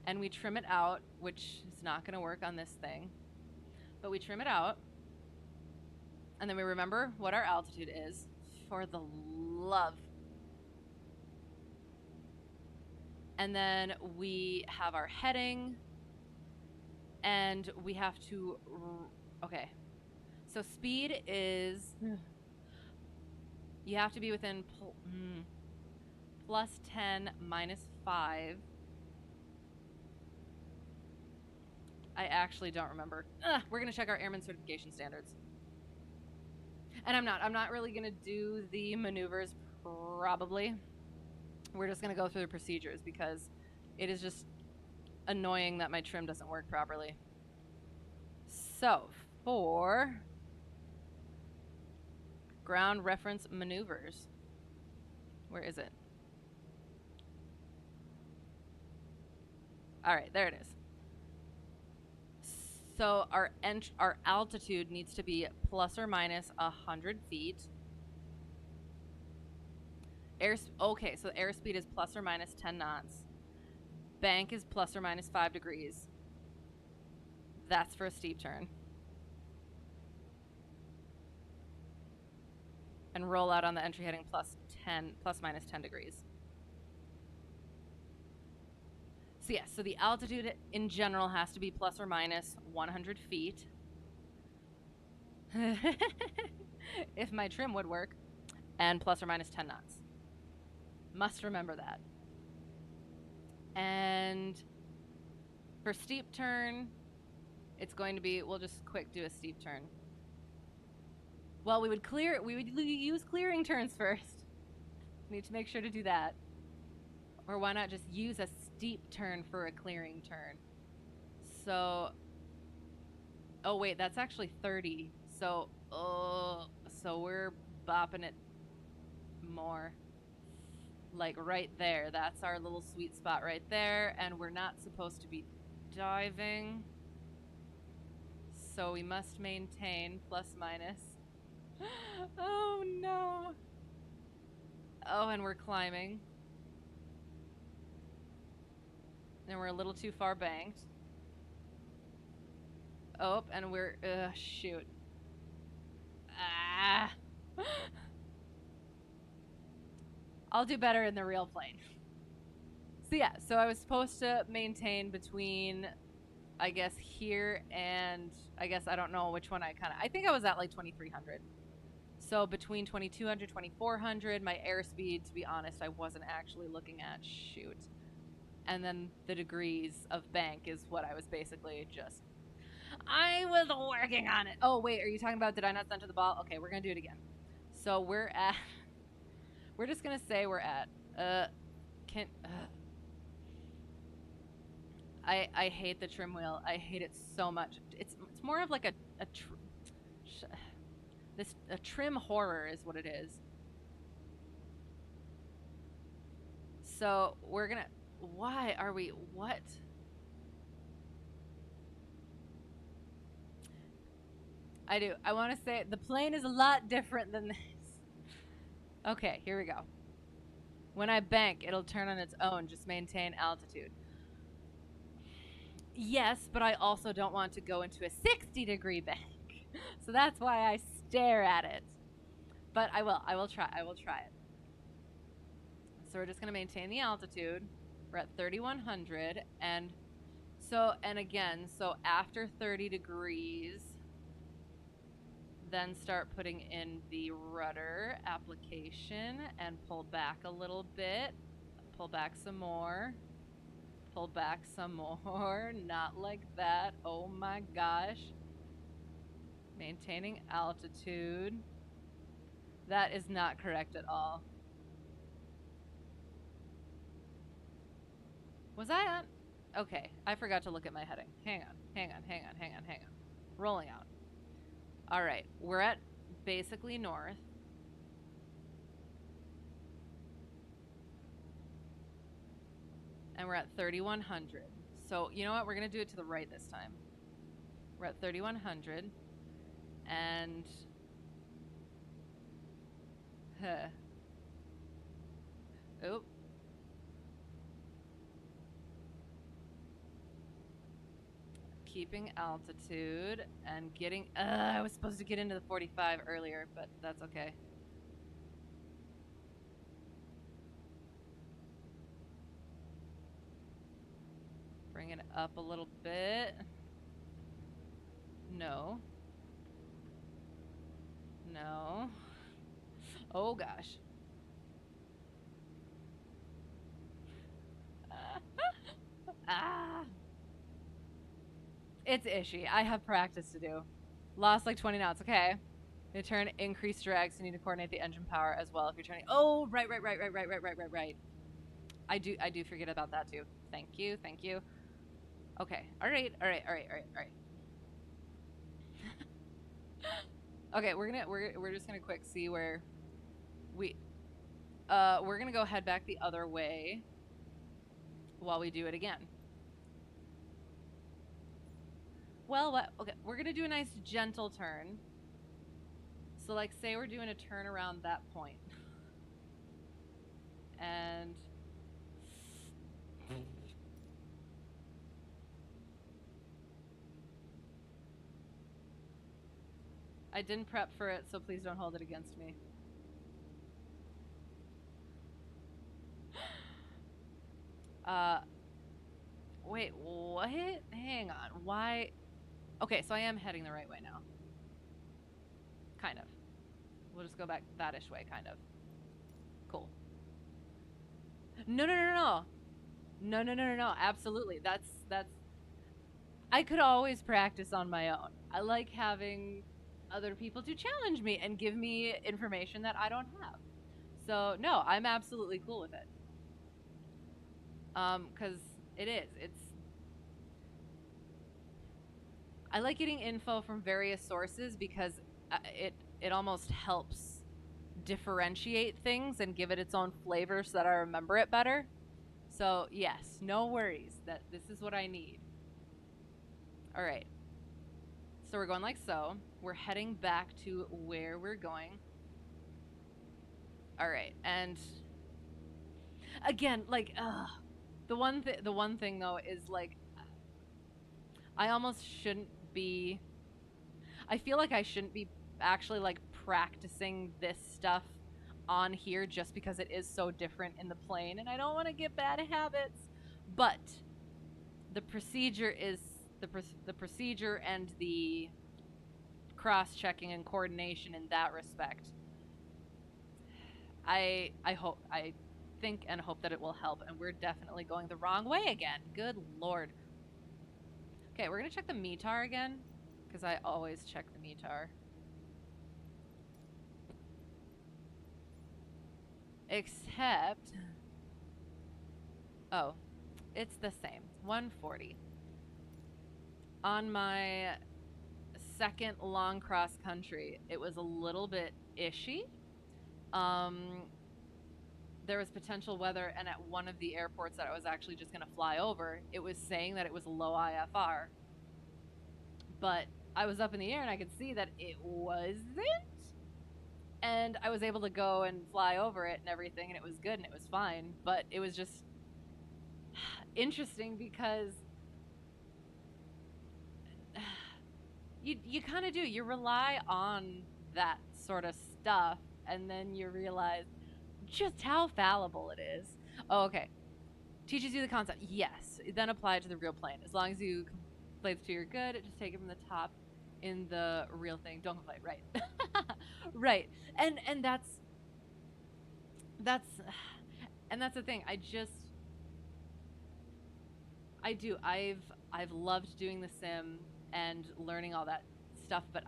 and we trim it out, which is not gonna work on this thing, but we trim it out and then we remember what our altitude is. for the love. And then we have our heading, and we have to, okay. So speed is, you have to be within plus 10, minus 5. I actually don't remember. We're going to check our airman certification standards. And I'm not really going to do the maneuvers, probably. We're just going to go through the procedures because it is just annoying that my trim doesn't work properly. So, for ground reference maneuvers, where is it? All right, there it is. So our altitude needs to be plus or minus 100 feet. Okay, so airspeed is plus or minus 10 knots. Bank is plus or minus 5 degrees. That's for a steep turn. And roll out on the entry heading plus minus 10 degrees. So yes, so the altitude in general has to be plus or minus 100 feet. If my trim would work. And plus or minus 10 knots. Must remember that. And for steep turn, it's going to be, we'll just quick do a steep turn. Well, we would use clearing turns first. Need to make sure to do that. Or why not just use a steep turn for a clearing turn? So, oh wait, that's actually 30. So, so we're bopping it more. Like right there. That's our little sweet spot right there. And we're not supposed to be diving. So we must maintain plus minus. Oh no. Oh, and we're climbing. And we're a little too far banked. Oh, and we're, shoot. Ah. I'll do better in the real plane. So yeah, so I was supposed to maintain between, I guess, here and, I guess, I don't know which one I think I was at like 2300. So between 2200, 2400, my airspeed, to be honest, I wasn't actually looking at. Shoot. And then the degrees of bank is what I was basically just, I was working on it. Oh, wait, are you talking about did I not center the ball? Okay, we're going to do it again. So we're just going to say we're at, I hate the trim wheel. I hate it so much. It's more of like a trim horror is what it is. So we're gonna, why are we, what? I want to say the plane is a lot different than this. Okay, here we go. When I bank, it'll turn on its own. Just maintain altitude. Yes, but I also don't want to go into a 60-degree bank. So that's why I stare at it. But I will try it. So we're just going to maintain the altitude. We're at 3100 and again, so after 30 degrees, then start putting in the rudder application and pull back a little bit. Pull back some more. Pull back some more. Not like that. Oh my gosh. Maintaining altitude. That is not correct at all. Was I on? Okay, I forgot to look at my heading. Hang on. Rolling out. All right, we're at basically north. And we're at 3100. So, you know what? We're going to do it to the right this time. We're at 3100. And oop. Keeping altitude and getting, I was supposed to get into the 45 earlier, but that's okay. bring it up a little bit. No. No. Oh gosh. Ah. It's ishy. I have practice to do. Lost like 20 knots. Okay. You turn increased drag, so you need to coordinate the engine power as well if you're turning. Oh, right. I do forget about that too. Thank you. Okay. All right. Okay, we're just gonna quick see where we we're gonna go head back the other way while we do it again. Well, what? Okay, we're gonna do a nice gentle turn. So, like, say we're doing a turn around that point, and I didn't prep for it, so please don't hold it against me. Uh, wait, what? Hang on, why? Okay, so I am heading the right way now. Kind of. We'll just go back that-ish way, kind of. Cool. No. No. Absolutely. That's. I could always practice on my own. I like having other people to challenge me and give me information that I don't have. So no, I'm absolutely cool with it. Because it's. I like getting info from various sources because it almost helps differentiate things and give it its own flavor so that I remember it better. So yes, no worries. That this is what I need. All right. So we're going like so. We're heading back to where we're going. All right, and again, like, the one thing though is like, I almost shouldn't be. I feel like I shouldn't be actually like practicing this stuff on here just because it is so different in the plane, and I don't want to get bad habits. But the procedure is the procedure and the cross-checking and coordination in that respect. I think and hope that it will help, and we're definitely going the wrong way again. Good lord. Okay, we're gonna check the METAR again, because I always check the METAR. Except, oh, it's the same. 140. On my second long cross country, it was a little bit ishy. There was potential weather, and at one of the airports that I was actually just going to fly over, it was saying that it was low IFR. But I was up in the air and I could see that it wasn't. And I was able to go and fly over it and everything, and it was good and it was fine. But it was just interesting because you kind of do. You rely on that sort of stuff, and then you realize just how fallible it is. Oh, okay. Teaches you the concept. Yes. Then apply it to the real plane. As long as you play the two, you're good. Just take it from the top in the real thing. Don't complain. Right. Right. And that's and that's the thing. I do. I've loved doing the sim and learning all that stuff, but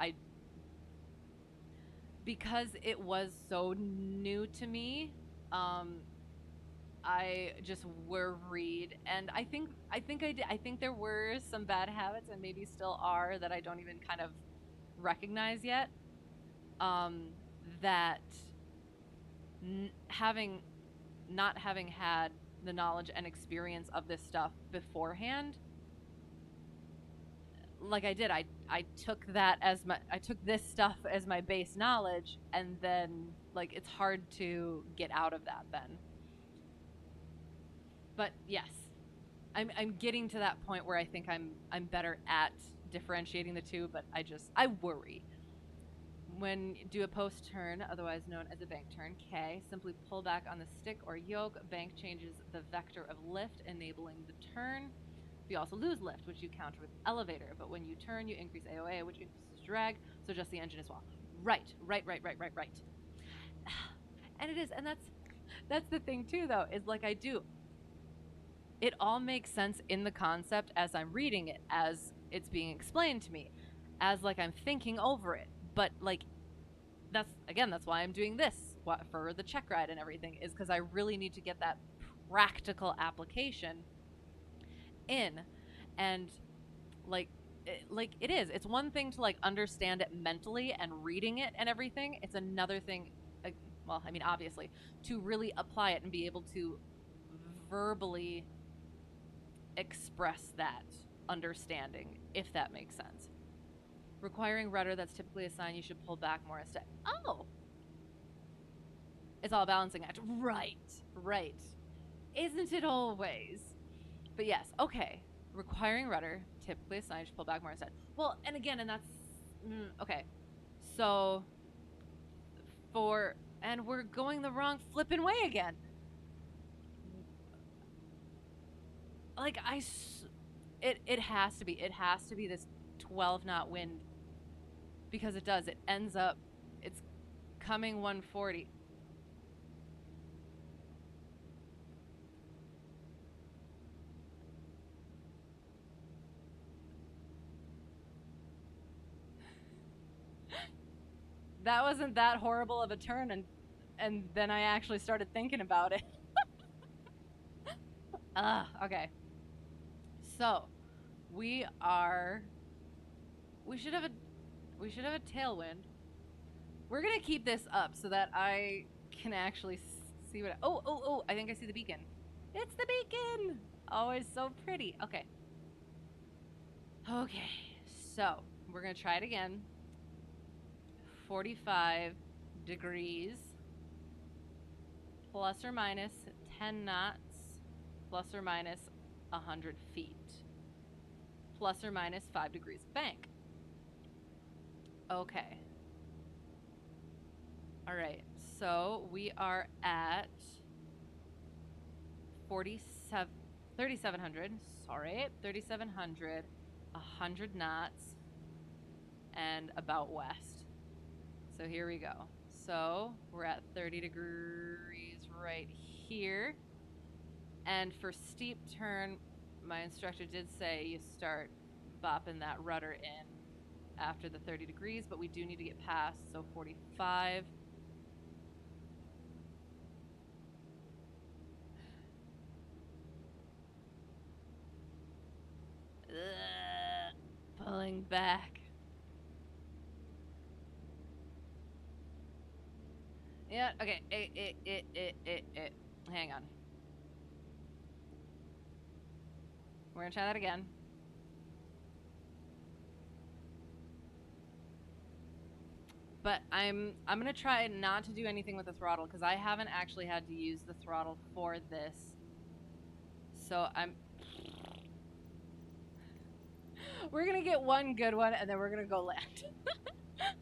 because it was so new to me, I just worried, and I think I did. I think there were some bad habits, and maybe still are, that I don't even kind of recognize yet. That having not having had the knowledge and experience of this stuff beforehand, like I did, I took that as I took this stuff as my base knowledge, and then like it's hard to get out of that then. But yes, I'm getting to that point where I think I'm better at differentiating the two, but I worry. When do a post turn, otherwise known as a bank turn, K, simply pull back on the stick or yoke. Bank changes the vector of lift, enabling the turn. You also lose lift, which you counter with elevator, but when you turn, you increase AOA, which increases drag, so just the engine as well. Right. And it is, and that's the thing too, though, is like it all makes sense in the concept as I'm reading it, as it's being explained to me, as like I'm thinking over it. But like, that's why I'm doing this for the check ride and everything, is because I really need to get that practical application in. And like it's one thing to like understand it mentally and reading it and everything. It's another thing, well, I mean, obviously, to really apply it and be able to verbally express that understanding, if that makes sense. Requiring rudder that's typically a sign you should pull back more instead. Oh, it's all a balancing act. Right. Isn't it always? But yes, okay. Requiring rudder, typically a sign you should pull back more instead. Well, and again, and that's okay. So and we're going the wrong flipping way again. Like it has to be this 12 knot wind, because it ends up, it's coming 140. That wasn't that horrible of a turn, and then I actually started thinking about it. Okay. So, we should have a tailwind. We're gonna keep this up so that I can actually see what. Oh! I think I see the beacon. It's the beacon. Oh, it's so pretty. Okay. So we're gonna try it again. 45 degrees, plus or minus 10 knots, plus or minus 100 feet, plus or minus 5 degrees of bank. Okay. All right. So we are at 3,700. Sorry, 3,700, 100 knots, and about west. So here we go. So we're at 30 degrees right here. And for steep turn, my instructor did say you start bopping that rudder in after the 30 degrees, but we do need to get past, so 45. Pulling back. Yeah, okay. Hang on. We're gonna try that again. But I'm gonna try not to do anything with the throttle, because I haven't actually had to use the throttle for this. So we're gonna get one good one, and then we're gonna go land.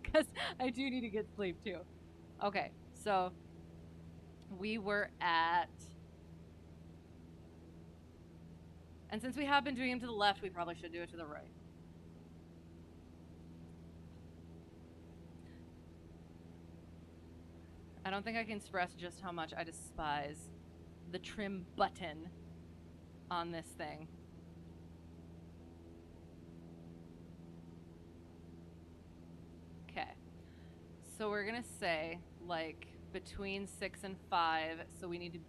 Because I do need to get sleep too. Okay, so we were at, and since we have been doing them to the left, we probably should do it to the right. I don't think I can express just how much I despise the trim button on this thing. Okay. So we're going to say, like, between 6 and 5, so we need to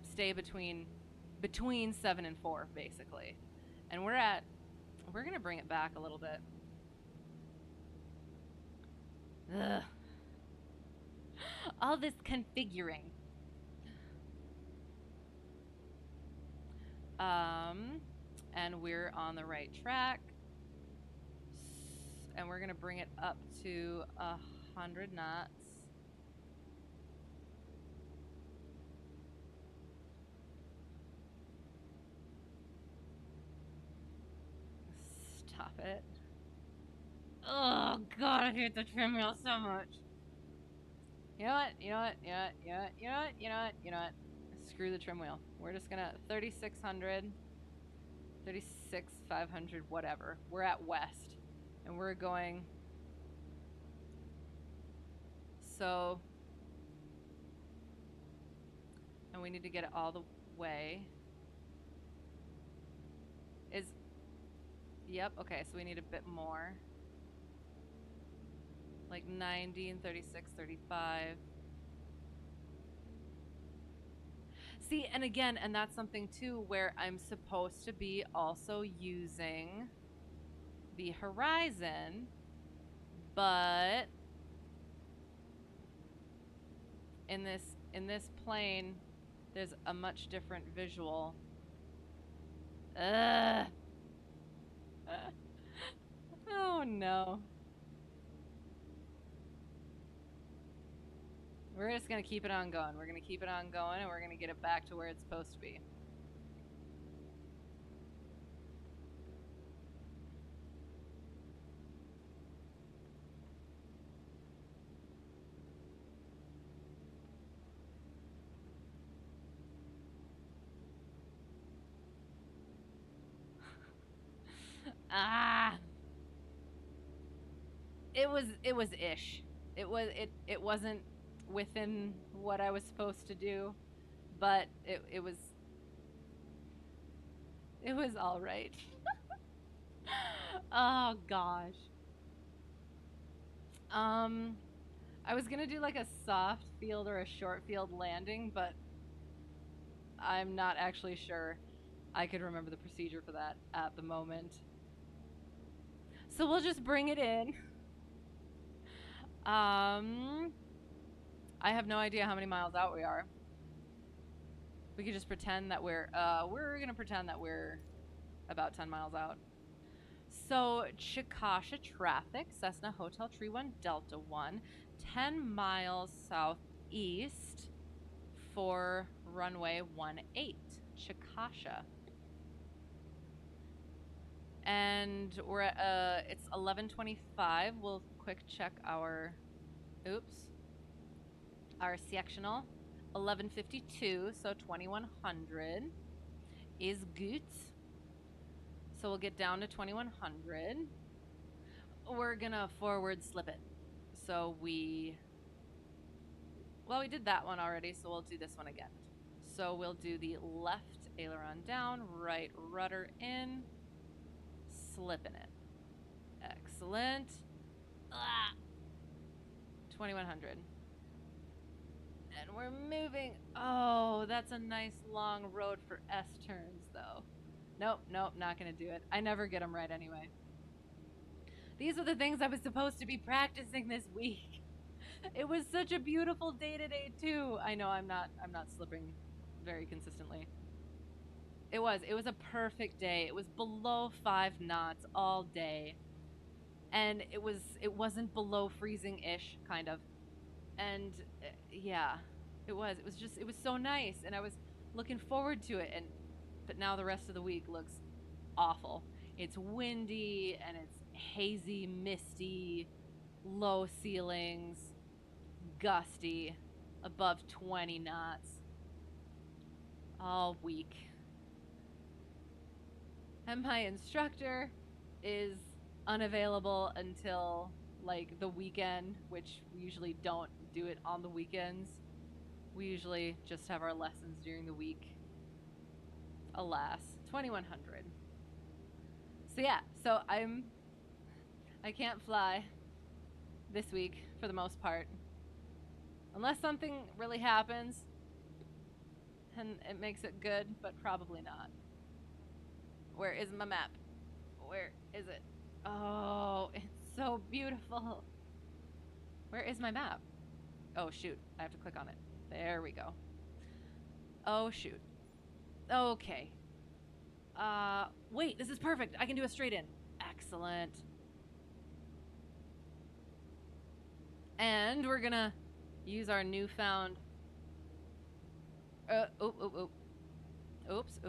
stay between 7 and 4, basically. And we're going to bring it back a little bit. Ugh. All this configuring. And we're on the right track. And we're going to bring it up to 100 knots. Stop it. Oh, God, I hate the trim wheel so much. You know what? Screw the trim wheel. We're just gonna 3,600. 36, 500, whatever. We're at west. And we're going. So. And we need to get it all the way. Yep, okay, so we need a bit more. Like 90 and 36, 35. See, and again, and that's something too where I'm supposed to be also using the horizon, but in this plane, there's a much different visual. Ugh. Oh no. We're just gonna keep it on going. We're gonna keep it on going and we're gonna get it back to where it's supposed to be. Ah. It was ish. It wasn't within what I was supposed to do, but it was all right. Oh gosh. I was gonna do like a soft field or a short field landing, but I'm not actually sure I could remember the procedure for that at the moment. So we'll just bring it in. I have no idea how many miles out we are. We could just pretend that we're gonna pretend that we're about 10 miles out. So Chickasha traffic, Cessna Hotel Tree 1 Delta 1, 10 miles southeast for runway 18, Chickasha. And we're at it's 11:25. We'll quick check our our sectional. 11:52, so 2100 is good. So we'll get down to 2100. We're gonna forward slip it. So we did that one already, so we'll do this one again. So we'll do the left aileron down, right rudder in, slipping it. Excellent. 2100. And we're moving. Oh, that's a nice long road for S turns, though. Nope, not gonna do it. I never get them right anyway. These are the things I was supposed to be practicing this week. It was such a beautiful day today, too. I know I'm not slipping very consistently. It was a perfect day. It was below 5 knots all day. And it wasn't below freezing-ish, kind of. And yeah, it was so nice, and I was looking forward to it, but now the rest of the week looks awful. It's windy and it's hazy, misty, low ceilings, gusty, above 20 knots all week. And my instructor is unavailable until like the weekend, which we usually don't do it on the weekends. We usually just have our lessons during the week. Alas, 2100. So yeah, so I can't fly this week for the most part. Unless something really happens and it makes it good, but probably not. Where is my map? Where is it? Oh, it's so beautiful. Where is my map? Oh, shoot. I have to click on it. There we go. Oh, shoot. Okay. Wait, this is perfect. I can do a straight in. Excellent. And we're gonna use our newfound... Oops.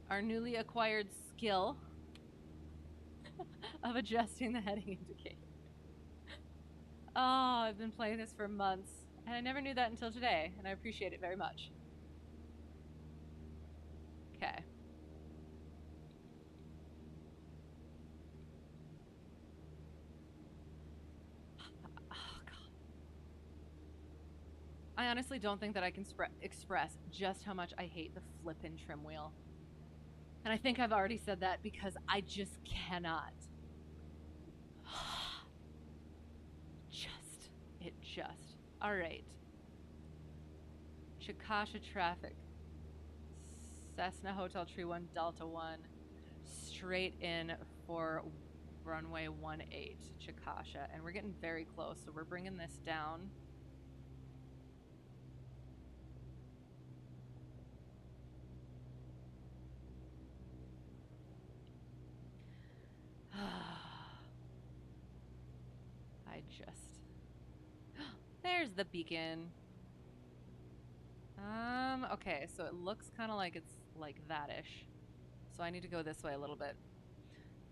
Our newly acquired skill of adjusting the heading indicator. Oh, I've been playing this for months, and I never knew that until today, and I appreciate it very much. I honestly don't think that I can express just how much I hate the flippin' trim wheel. And I think I've already said that because I just cannot. Just. All right. Chickasha traffic. Cessna Hotel Tree 1, Delta 1. Straight in for runway 18, Chickasha. And we're getting very close, so we're bringing this down. There's the beacon. Okay, so it looks kind of like it's like that-ish. So I need to go this way a little bit.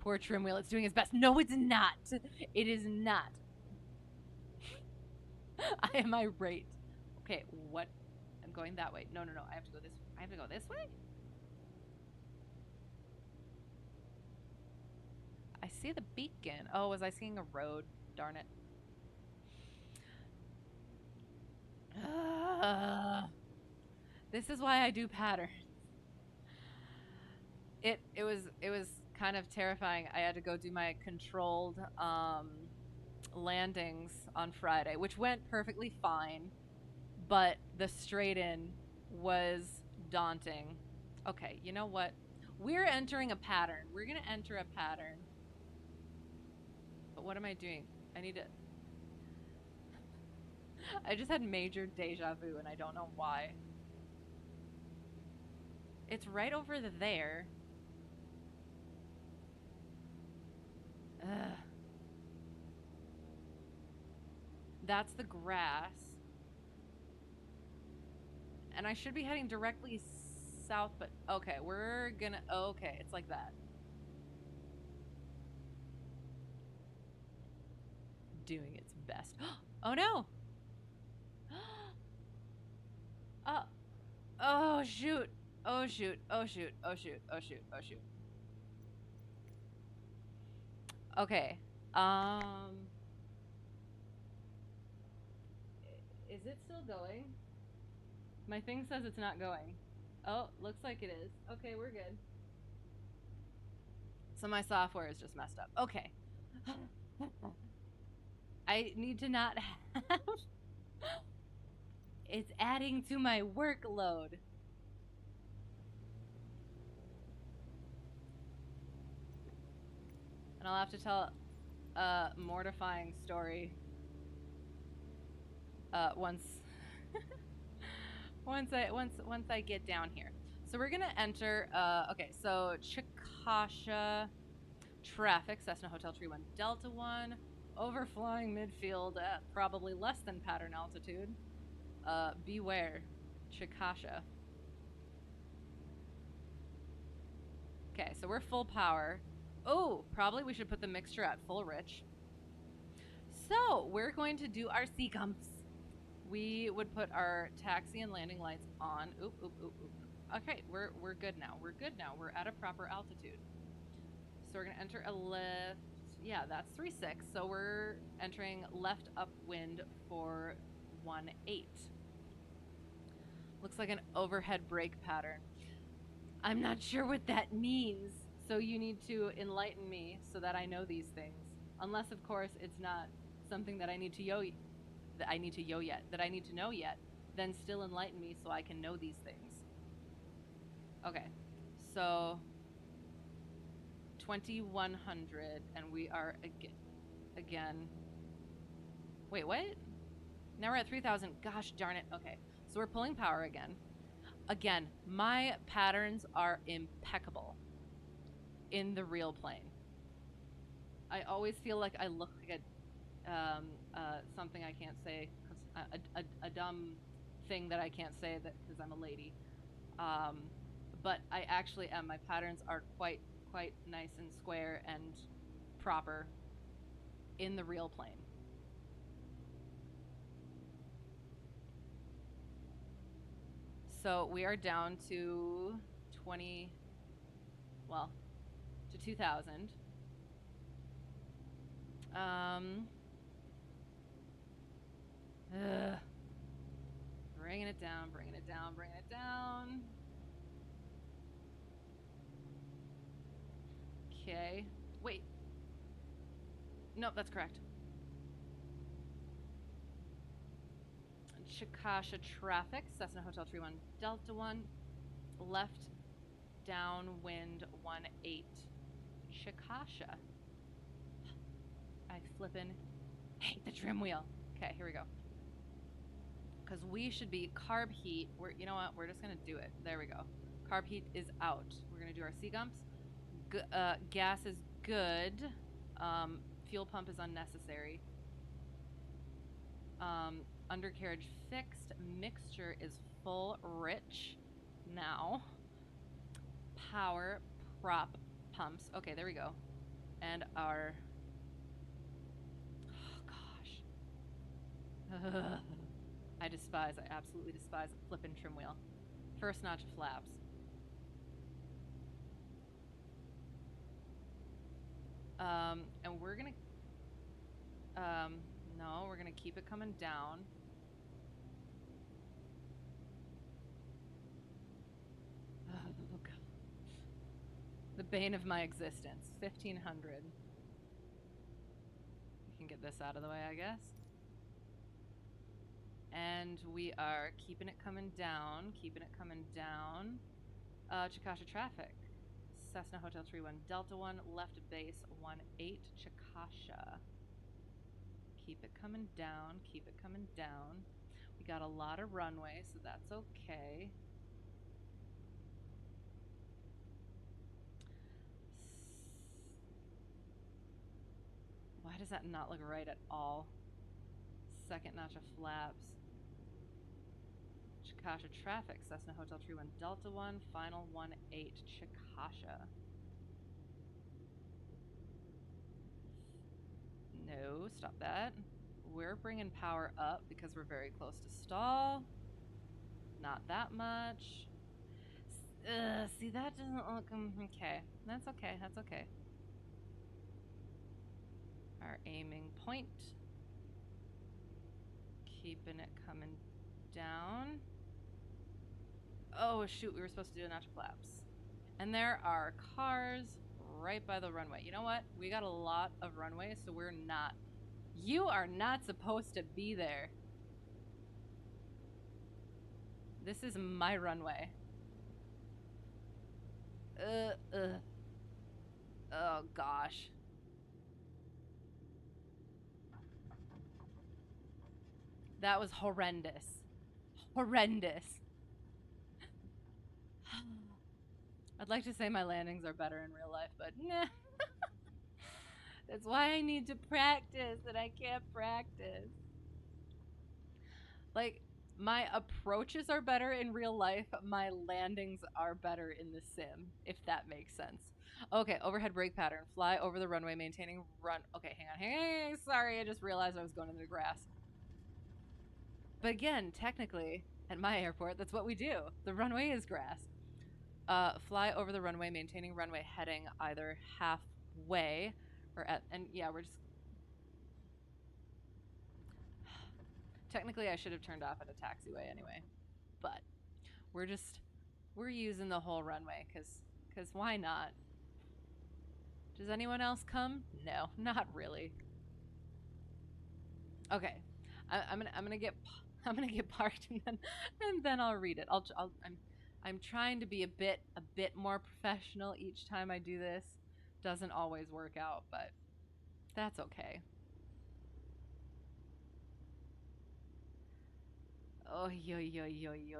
Poor trim wheel, it's doing its best. No, it's not. It is not. I am irate. Okay, what? I'm going that way. No. I have to go this. I have to go this way? I see the beacon. Oh, was I seeing a road? Darn it. This is why I do patterns. It was kind of terrifying. I had to go do my controlled landings on Friday, which went perfectly fine, but the straight in was daunting. Okay, you know what? We're entering a pattern. We're gonna enter a pattern. But what am I doing? I need to... I just had major deja vu and I don't know why. It's right over there. Ugh. That's the grass. And I should be heading directly south, but okay, we're gonna... Okay, it's like that. Doing its best. Oh no! Oh shoot! Oh shoot! Oh shoot! Oh shoot! Oh shoot! Oh shoot! Okay. Is it still going? My thing says it's not going. Oh, looks like it is. Okay, we're good. So my software is just messed up. Okay. I need to not have... It's adding to my workload. And I'll have to tell a mortifying story once I get down here. So we're gonna enter. Okay, so Chickasha traffic, Cessna Hotel Tree 1, Delta 1, overflying midfield at probably less than pattern altitude. Beware, Chickasha. Okay, so we're full power. Oh, probably we should put the mixture at full rich. So we're going to do our seacumps. We would put our taxi and landing lights on. Oop. Okay, we're good now. We're good now. We're at a proper altitude. So we're gonna enter a left. Yeah, that's 3-6. So we're entering left upwind for 18. Looks like an overhead brake pattern. I'm not sure what that means. So you need to enlighten me so that I know these things. Unless, of course, it's not something that I need to know yet. Then still enlighten me so I can know these things. Okay, so 2100, and we are again. Wait, what? Now we're at 3000. Gosh darn it. Okay, so we're pulling power again. Again, my patterns are impeccable in the real plane. I always feel like I look like a something I can't say, a dumb thing that I can't say that because I'm a lady. But I actually am. My patterns are quite nice and square and proper in the real plane. So we are down to 2000. down, bringing it down, bringing it down. Okay. Wait. Nope, that's correct. Chickasha traffic, Cessna Hotel 31 Delta 1, left downwind 18 Chickasha. I flippin' hate the trim wheel. Okay, here we go. Because we should be carb heat. You know what? We're just gonna do it. There we go. Carb heat is out. We're gonna do our C-gumps. Gas is good. Fuel pump is unnecessary. Undercarriage fixed. Mixture is full rich now. Power prop pumps. Okay, there we go. And our... Oh, gosh. I absolutely despise a flippin' trim wheel. First notch of flaps. And we're gonna... no, we're gonna keep it coming down. Oh, God. The bane of my existence. 1500. We can get this out of the way, I guess. And we are keeping it coming down. Keeping it coming down. Chickasha traffic. Cessna Hotel 31 Delta 1, left base 18 Chickasha. Keep it coming down. Keep it coming down. We got a lot of runway, so that's okay. Why does that not look right at all? Second notch of flaps. Chickasha traffic, Cessna Hotel 31 Delta 1, final 18 Chickasha. No, stop that. We're bringing power up because we're very close to stall. Not that much. See, that doesn't look... okay. That's okay. That's okay. Our aiming point. Keeping it coming down. Oh, shoot. We were supposed to do a notch of flaps. And there are cars right by the runway. You know what? We got a lot of runway, so we're not... You are not supposed to be there. This is my runway. Oh, gosh. That was horrendous. Horrendous. I'd like to say my landings are better in real life, but nah. That's why I need to practice, and I can't practice. Like, my approaches are better in real life. My landings are better in the sim, if that makes sense. Okay, overhead brake pattern. Fly over the runway, maintaining run... Okay, hang on. Hey, sorry, I just realized I was going into the grass. But again, technically, at my airport, that's what we do. The runway is grass. Fly over the runway, maintaining runway heading either halfway or at... And yeah, we're just... Technically, I should have turned off at a taxiway anyway. But we're using the whole runway, because why not? Does anyone else come? No, not really. Okay, I'm gonna get parked, and then I'll read it. I'm trying to be a bit more professional each time I do this. Doesn't always work out, but that's okay. Oh, yo, yo, yo, yo.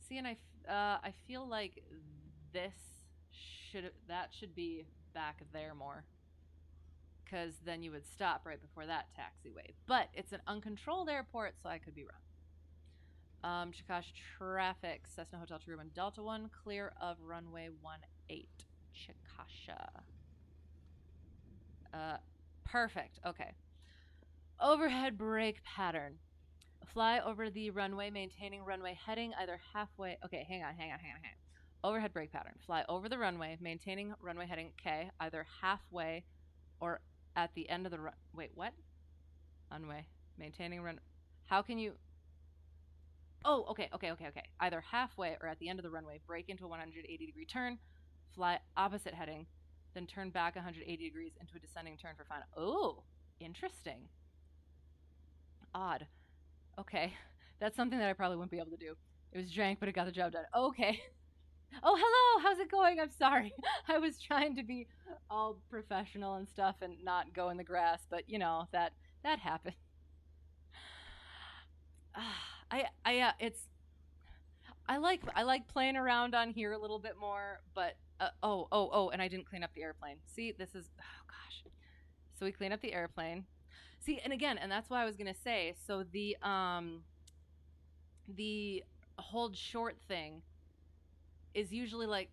See, and I feel like that should be back there more, because then you would stop right before that taxiway. But it's an uncontrolled airport, so I could be wrong. Chickasha traffic, Cessna Hotel 21 Delta 1, clear of runway 18 Chickasha. Perfect. Okay. Overhead brake pattern. Fly over the runway, maintaining runway heading either halfway. Okay, hang on. Overhead brake pattern. Fly over the runway, maintaining runway heading. Okay, either halfway or at the end of the run. Wait, what? Runway, maintaining run. How can you? Oh, okay. Either halfway or at the end of the runway, brake into a 180-degree turn, fly opposite heading, then turn back 180 degrees into a descending turn for final. Oh, interesting. Odd. Okay. That's something that I probably wouldn't be able to do. It was jank, but it got the job done. Okay. Oh, hello. How's it going? I'm sorry. I was trying to be all professional and stuff and not go in the grass, but that happened. It's I like playing around on here a little bit more, but and I didn't clean up the airplane. See, this is oh gosh. So we clean up the airplane. See, and again, and that's why I was gonna say. So the hold short thing is usually like,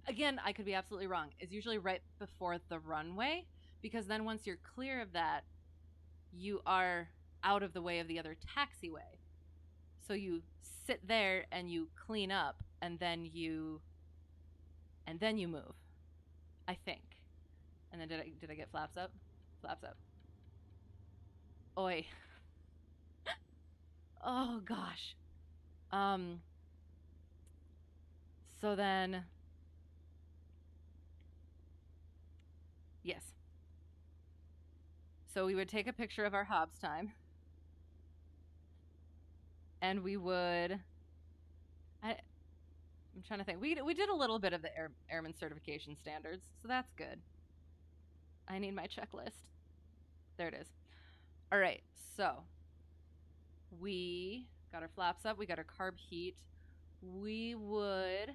again, I could be absolutely wrong. Is usually right before the runway, because then once you're clear of that, you are out of the way of the other taxiway. So you sit there and you clean up, and then you move. I think. And then did I get flaps up? Flaps up. Oi. Oh gosh. Um so then yes. So we would take a picture of our Hobbs time, and we would I'm trying to think. We did a little bit of the airman certification standards, so that's good. I need my checklist. There it is. All right. So, we got our flaps up, we got our carb heat. We would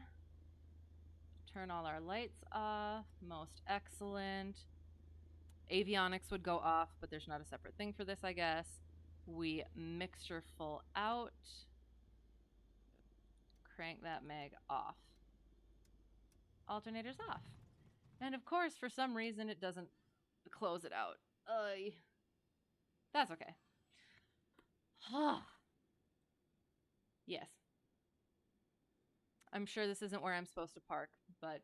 turn all our lights off. Most excellent. Avionics would go off, but there's not a separate thing for this, I guess. We mixture full out. Crank that mag off. Alternators off. And of course, for some reason, it doesn't close it out. That's okay. Yes. I'm sure this isn't where I'm supposed to park, but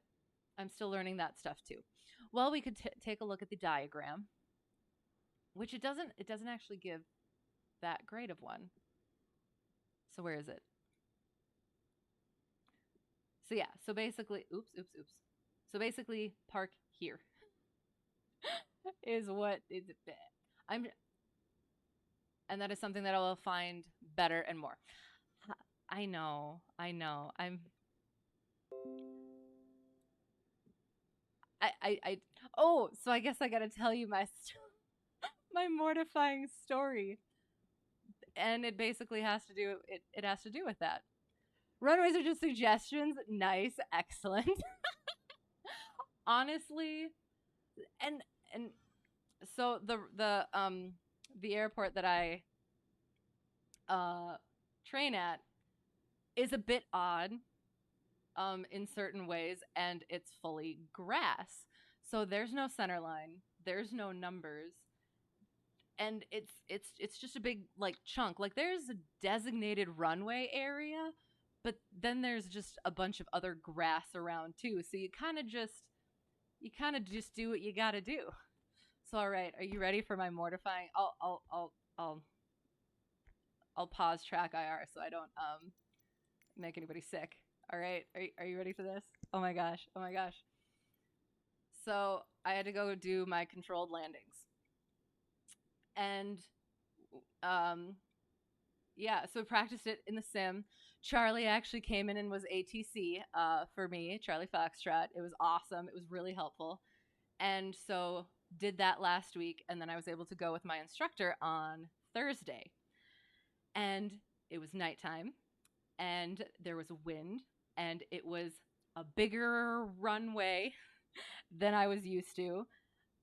I'm still learning that stuff too. Well, we could take a look at the diagram, which it doesn't actually give that great of one. So where is it? So yeah, so basically, oops. So basically, park here is what is I'm, and that is something that I will find better and more. I know. I oh, so I guess I gotta tell you my mortifying story, and it basically has to do it has to do with that. Runways are just suggestions. Nice, excellent. Honestly, and so the airport that I train at is a bit odd in certain ways, and it's fully grass. So there's no center line, there's no numbers, and it's just a big like chunk. Like there's a designated runway area, but then there's just a bunch of other grass around too. So you kind of just do what you got to do. So all right, are you ready for my mortifying? I'll pause track IR so I don't make anybody sick. All right, are you ready for this? Oh my gosh. So I had to go do my controlled landings, and um yeah, so we practiced it in the sim. Charlie actually came in and was ATC for me, Charlie Foxtrot. It was awesome. It was really helpful. And so did that last week, and then I was able to go with my instructor on Thursday. And it was nighttime, and there was a wind, and it was a bigger runway than I was used to.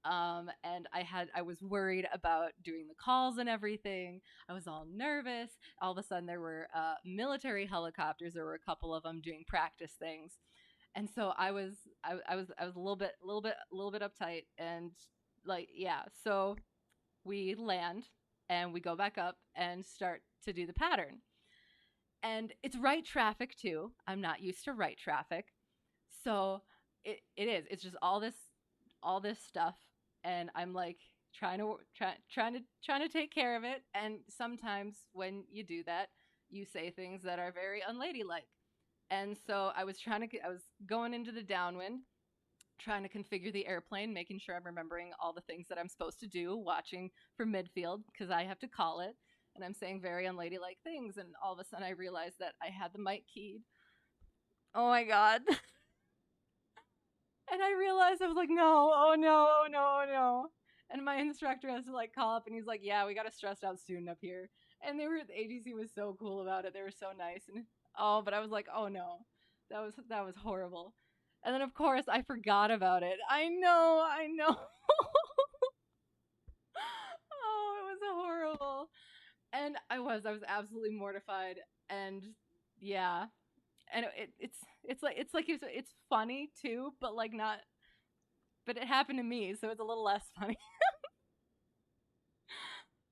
And I was worried about doing the calls and everything. I was all nervous. All of a sudden, there were military helicopters. There were a couple of them doing practice things, and so I was a little bit uptight, and like yeah. So we land, and we go back up and start to do the pattern. And it's right traffic too. I'm not used to right traffic. So it is. It's just all this stuff, and I'm like trying to take care of it. And sometimes when you do that, you say things that are very unladylike. And so I was going into the downwind, trying to configure the airplane, making sure I'm remembering all the things that I'm supposed to do, watching for midfield because I have to call it. And I'm saying very unladylike things, and all of a sudden I realized that I had the mic keyed. Oh my god. And I realized I was like, no, oh no, oh no, oh no. And my instructor has to like call up and he's like, yeah, we got a stressed out student up here. And the ADC was so cool about it. They were so nice. And but I was like, oh no, that was horrible. And then of course I forgot about it. I know, I know. Oh, it was horrible. And I was absolutely mortified. And yeah, and it's funny too, but like not. But it happened to me, so it's a little less funny.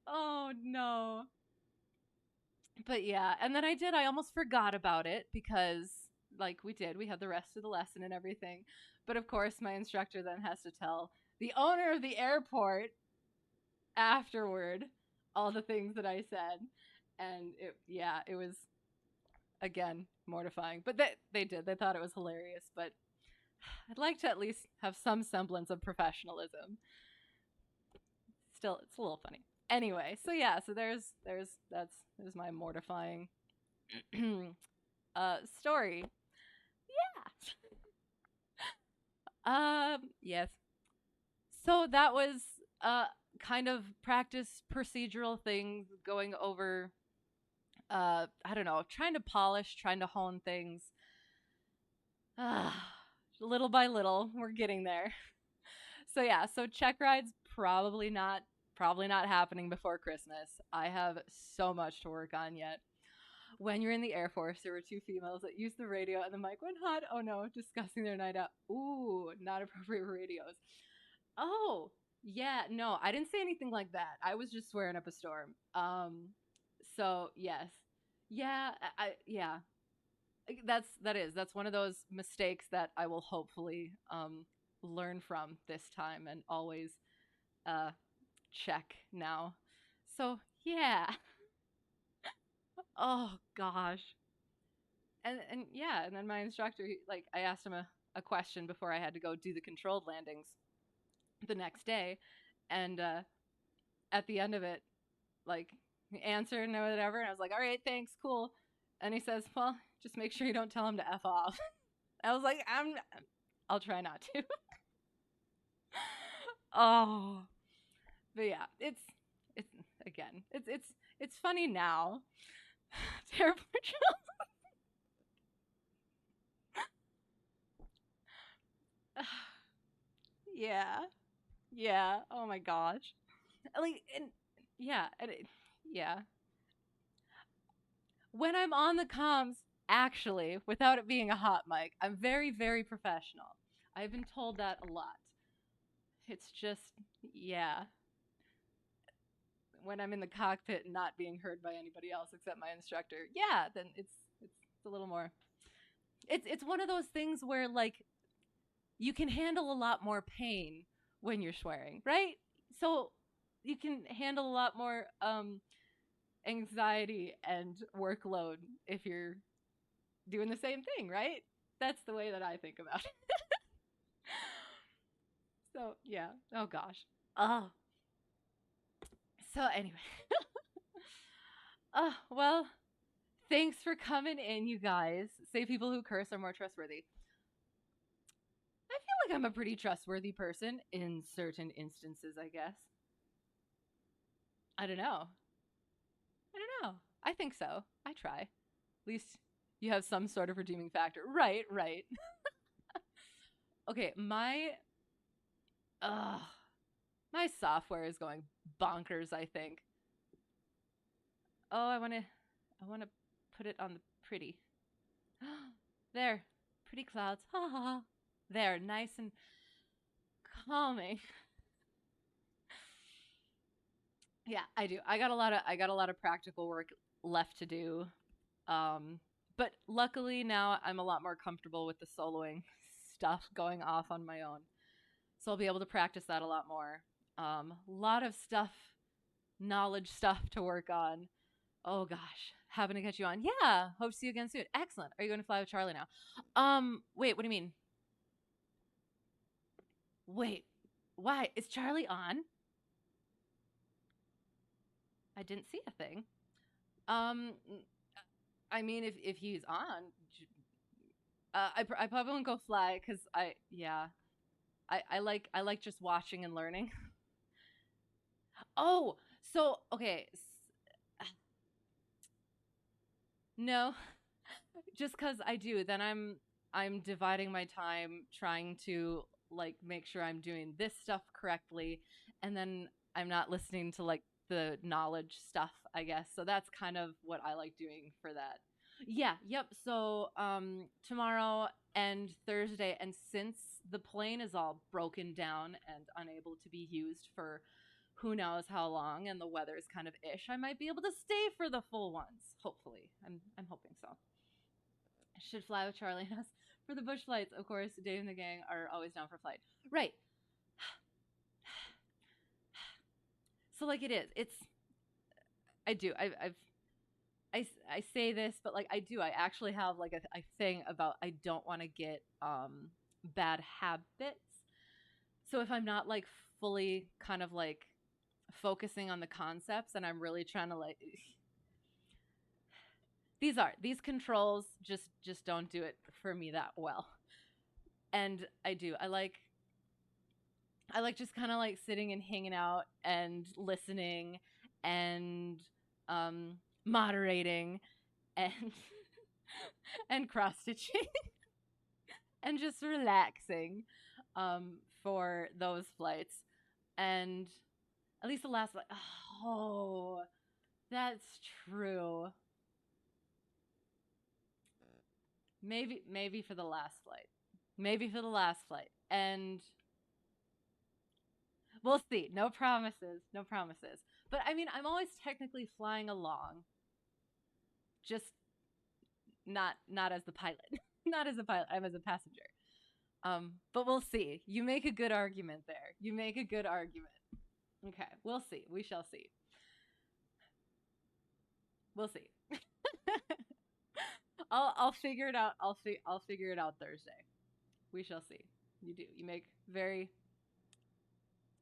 Oh no. But yeah, and then I almost forgot about it because like we had the rest of the lesson and everything. But of course, my instructor then has to tell the owner of the airport afterward all the things that I said. And it was again mortifying. But they did. They thought it was hilarious, but I'd like to at least have some semblance of professionalism. Still, it's a little funny. Anyway, so yeah, so there's my mortifying story. Yes. So that was kind of practice procedural things going over I don't know, trying to polish, trying to hone things. Little by little, we're getting there. So yeah, so Checkride's probably not happening before Christmas. I have so much to work on yet. When you're in the Air Force, there were two females that used the radio and the mic went hot. Oh no, discussing their night out. Ooh, not appropriate radios. Oh, yeah, no, I didn't say anything like that. I was just swearing up a storm. So yes. Yeah, yeah. That's one of those mistakes that I will hopefully learn from this time and always uh check now. So yeah. Oh gosh. And yeah, and then my instructor like I asked him a question before I had to go do the controlled landings the next day, and at the end of it, like he answered and whatever, and I was like, all right, thanks, cool. And he says, well, just make sure you don't tell him to F off. I was like, I'll try not to. Oh, but yeah, it's again, it's funny now. Terrible. Yeah, yeah. Oh my gosh. Like, and yeah, yeah. When I'm on the comms, actually, without it being a hot mic, I'm very, very professional. I've been told that a lot. It's just, yeah. When I'm in the cockpit and not being heard by anybody else except my instructor, yeah, then it's a little more. It's one of those things where like you can handle a lot more pain when you're swearing, right? So you can handle a lot more anxiety and workload if you're doing the same thing, right? That's the way that I think about it. So, yeah. Oh gosh. Oh. So anyway. Well, thanks for coming in, you guys. Say people who curse are more trustworthy. I feel like I'm a pretty trustworthy person in certain instances, I guess. I don't know. I don't know. I think so. I try. At least you have some sort of redeeming factor. Right, right. Okay, uh my software is going bonkers, I think. Oh, I want to put it on the pretty. There. Pretty clouds. Ha ha ha. There, nice and calming. Yeah, I do. I got a lot of practical work left to do. Um, but luckily now I'm a lot more comfortable with the soloing stuff going off on my own. So I'll be able to practice that a lot more. A lot of stuff, knowledge stuff to work on. Oh gosh, having to catch you on. Yeah, hope to see you again soon. Excellent. Are you going to fly with Charlie now? Wait, what do you mean? Wait, why is Charlie on? I didn't see a thing. Um, I mean, if he's on, I probably won't go fly because I like just watching and learning. Oh, so okay, no, just because I do, then I'm dividing my time trying to like make sure I'm doing this stuff correctly, and then I'm not listening to like the knowledge stuff, I guess. So that's kind of what I like doing for that. Yeah, yep. So tomorrow and Thursday, and since the plane is all broken down and unable to be used for who knows how long, and the weather is kind of ish, I might be able to stay for the full ones. Hopefully, I'm hoping so. Should fly with Charlie and us for the bush flights. Of course, Dave and the gang are always down for flight. Right. So like it is. It's I do. I say this, but like I do. I actually have like a thing about I don't want to get bad habits. So if I'm not like fully kind of like focusing on the concepts and I'm really trying to like these controls just don't do it for me that well. And I do. I like just kind of like sitting and hanging out and listening and um moderating and and cross stitching and just relaxing for those flights. And at least the last like oh, that's true. Maybe for the last flight. Maybe for the last flight. And we'll see. No promises. No promises. But I mean, I'm always technically flying along, just not as the pilot. Not as a pilot. I'm as a passenger. But we'll see. You make a good argument there. You make a good argument. Okay, we'll see. We shall see. We'll see. I'll figure it out. I'll figure it out Thursday. We shall see. You do. You make very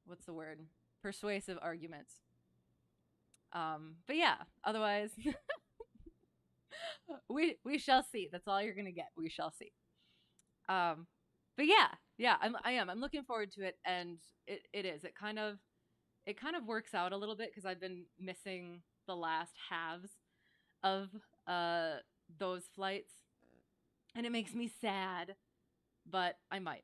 what's the word? Persuasive arguments. But yeah, otherwise we shall see. That's all you're gonna get. We shall see. Um, but yeah, I am. I'm looking forward to it, and it is. It kind of works out a little bit because I've been missing the last halves of uh those flights, and it makes me sad. But I might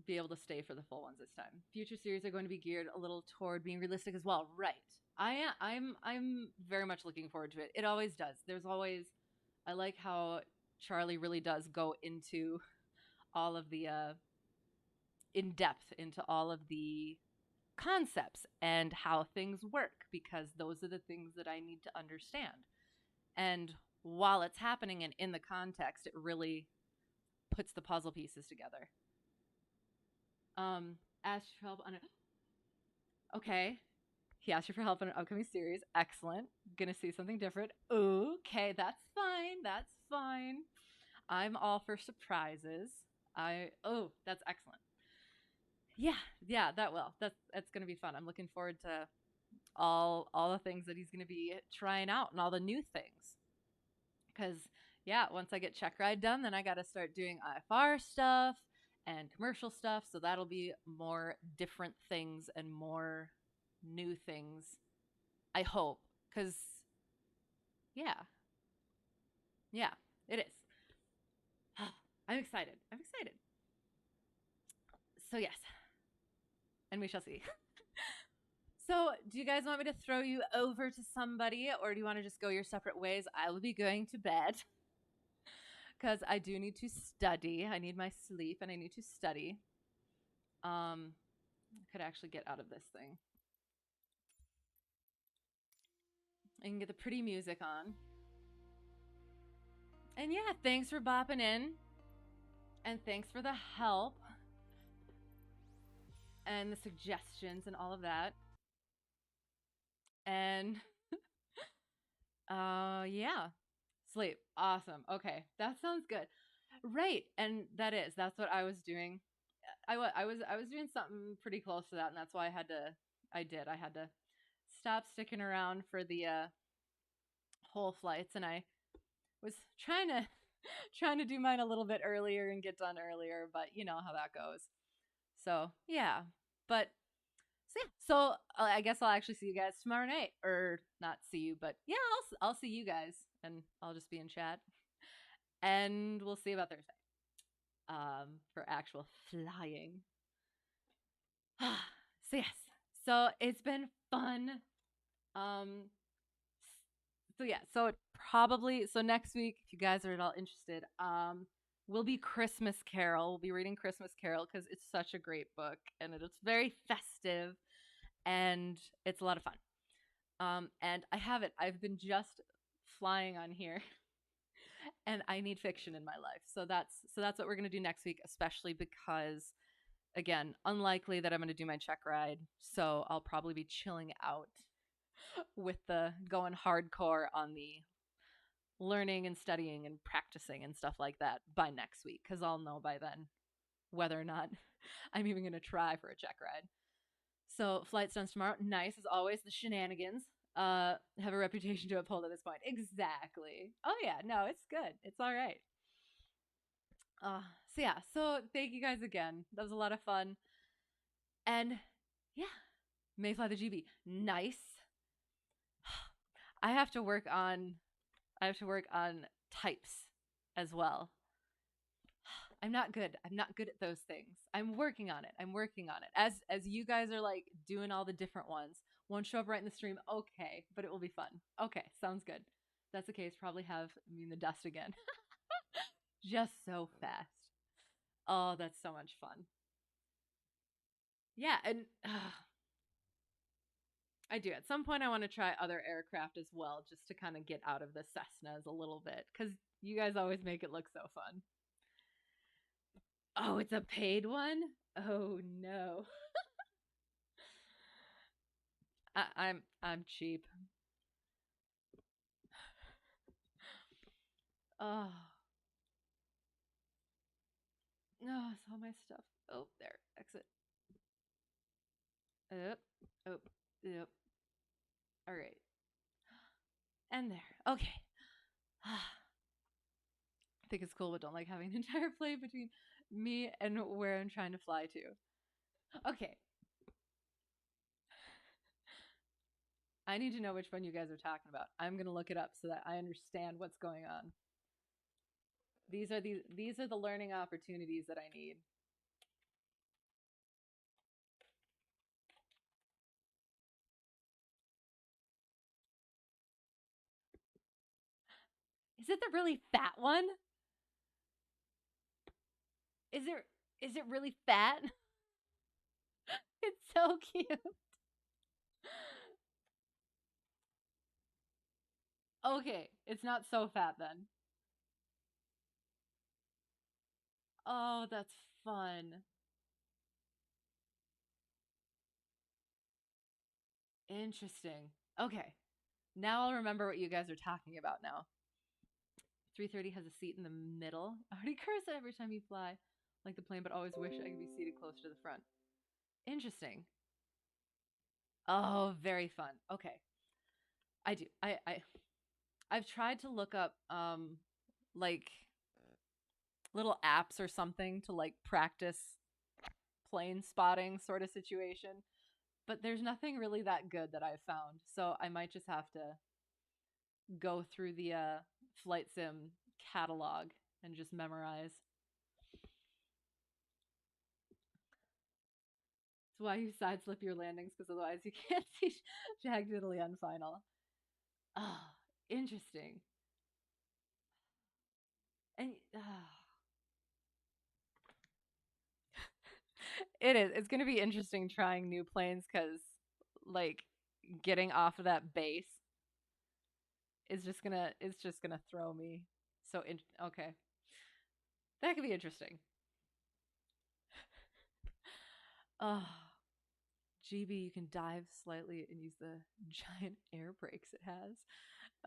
be able to stay for the full ones this time. Future series are going to be geared a little toward being realistic as well. Right. I'm very much looking forward to it. It always does. There's always I like how Charlie really does go into all of the in depth into all of the concepts and how things work because those are the things that I need to understand. And while it's happening and in the context, it really puts the puzzle pieces together. Asked for help on it. Okay. He asked you for help on an upcoming series. Excellent. Gonna see something different. Okay, that's fine. That's fine. I'm all for surprises. That's excellent. Yeah, yeah, that will. That's gonna be fun. I'm looking forward to all the things that he's gonna be trying out and all the new things. Because yeah, once I get Checkride done, then I got to start doing IFR stuff and commercial stuff. So that'll be more different things and more new things. I hope. Because yeah, yeah, it is. I'm excited. I'm excited. So yes, and we shall see. So, do you guys want me to throw you over to somebody, or do you want to just go your separate ways? I will be going to bed because I do need to study. I need my sleep, and I need to study. I could actually get out of this thing. I can get the pretty music on. And yeah, thanks for bopping in. And thanks for the help and the suggestions and all of that. And yeah. Sleep. Awesome. Okay. That sounds good. Right. And that's what I was doing. I was doing something pretty close to that, and that's why I had to stop sticking around for the whole flights, and I was trying to do mine a little bit earlier and get done earlier, but you know how that goes. So yeah, but so yeah, so I guess I'll actually see you guys tomorrow night, or not see you, but yeah, I'll see you guys, and I'll just be in chat, and we'll see about Thursday, for actual flying. So yes, so it's been fun. Um, so yeah, so it probably so next week, if you guys are at all interested, will be Christmas Carol. We'll be reading Christmas Carol because it's such a great book and it's very festive and it's a lot of fun. And I have it. I've been just flying on here, and I need fiction in my life. So that's what we're gonna do next week, especially because again, unlikely that I'm gonna do my check ride. So I'll probably be chilling out with the going hardcore on the learning and studying and practicing and stuff like that by next week because I'll know by then whether or not I'm even going to try for a check ride. So flight stunts tomorrow. Nice as always. The shenanigans have a reputation to uphold at this point. Exactly. Oh yeah, no, it's good. It's all right. So yeah, so thank you guys again. That was a lot of fun. And yeah, Mayfly the GB. Nice. I have to work on I have to work on types as well. I'm not good. I'm not good at those things. I'm working on it. I'm working on it. As you guys are like doing all the different ones, won't show up right in the stream. Okay, but it will be fun. Okay, sounds good. If that's the case. Probably have the dust again. Just so fast. Oh, that's so much fun. Yeah, and I do. At some point, I want to try other aircraft as well, just to kind of get out of the Cessnas a little bit, because you guys always make it look so fun. Oh, it's a paid one? Oh no. I'm cheap. Oh no, it's all my stuff. Oh, there. Exit. Up. Oh. Yep. All right. And there. Okay. I think it's cool, but don't like having an entire plane between me and where I'm trying to fly to. Okay. I need to know which one you guys are talking about. I'm gonna look it up so that I understand what's going on. These are the learning opportunities that I need. Is it the really fat one? Is it really fat? It's so cute. Okay, it's not so fat then. Oh, that's fun. Interesting. Okay. Now I'll remember what you guys are talking about now. 330 has a seat in the middle. I already curse it every time you fly like the plane, but always wish I could be seated closer to the front. Interesting. Oh, very fun. Okay. I do. I've tried to look up like little apps or something to like practice plane spotting sort of situation, but there's nothing really that good that I've found. So I might just have to go through the flight sim catalog and just memorize. It's why you side slip your landings, because otherwise you can't see Jagged Italy on final. Oh, interesting. And it is. It's going to be interesting trying new planes because, like, getting off of that base it's just gonna throw me. Okay, that could be interesting. Oh, GB, you can dive slightly and use the giant air brakes it has.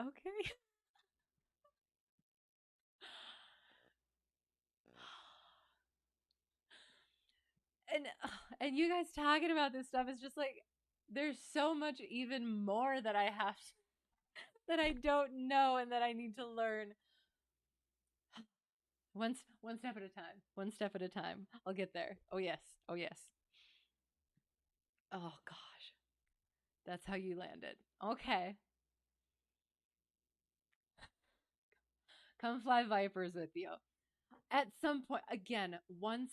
Okay. and and you guys talking about this stuff is just like there's so much even more that I have that I don't know and that I need to learn. One step at a time. One step at a time. I'll get there. Oh yes. Oh yes. Oh gosh. That's how you landed. Okay. Come fly vipers with you. At some point again, once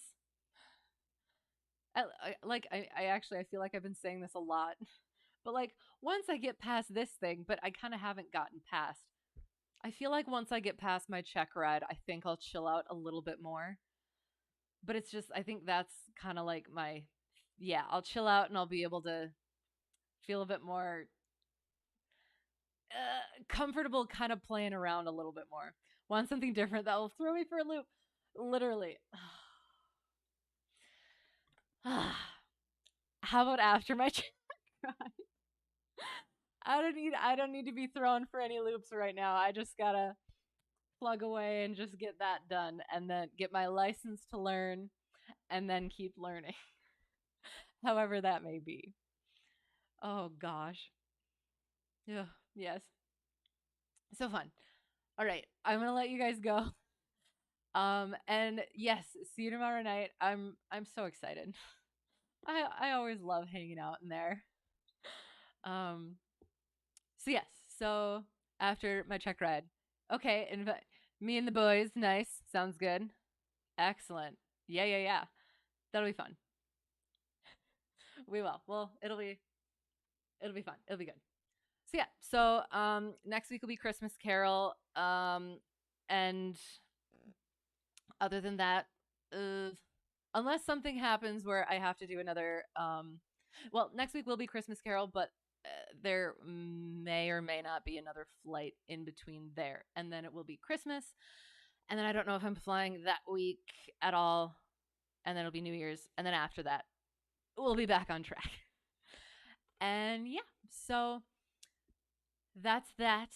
I actually I feel like I've been saying this a lot. But like once I get past this thing, but I kind of haven't gotten past. I feel like once I get past my check ride, I think I'll chill out a little bit more. But it's just I think that's kind of like my yeah, I'll chill out and I'll be able to feel a bit more comfortable kind of playing around a little bit more. Want something different that will throw me for a loop. Literally. How about after my check ride? I don't need to be thrown for any loops right now. I just gotta plug away and just get that done and then get my license to learn and then keep learning. However that may be. Oh gosh. Yeah. Yes. So fun. All right. I'm gonna let you guys go. And yes, see you tomorrow night. I'm so excited. I always love hanging out in there. Um so yes, so after my check ride. Okay, me and the boys, nice. Sounds good. Excellent. Yeah, yeah, yeah. That'll be fun. We will. Well, it'll be fun. It'll be good. So yeah, so next week will be Christmas Carol. And other than that, uh, unless something happens where I have to do another well, next week will be Christmas Carol, but there may or may not be another flight in between there. And then it will be Christmas. And then I don't know if I'm flying that week at all. And then it'll be New Year's. And then after that, we'll be back on track. And yeah, so that's that.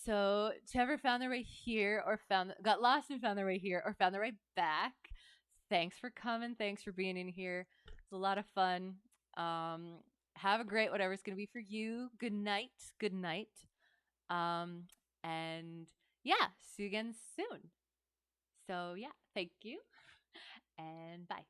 So to ever found their way here or got lost and found their way here or found their way back, thanks for coming. Thanks for being in here. It's a lot of fun. Um, have a great whatever's gonna be for you. Good night. Good night. Um, and yeah, see you again soon. So yeah, thank you and bye.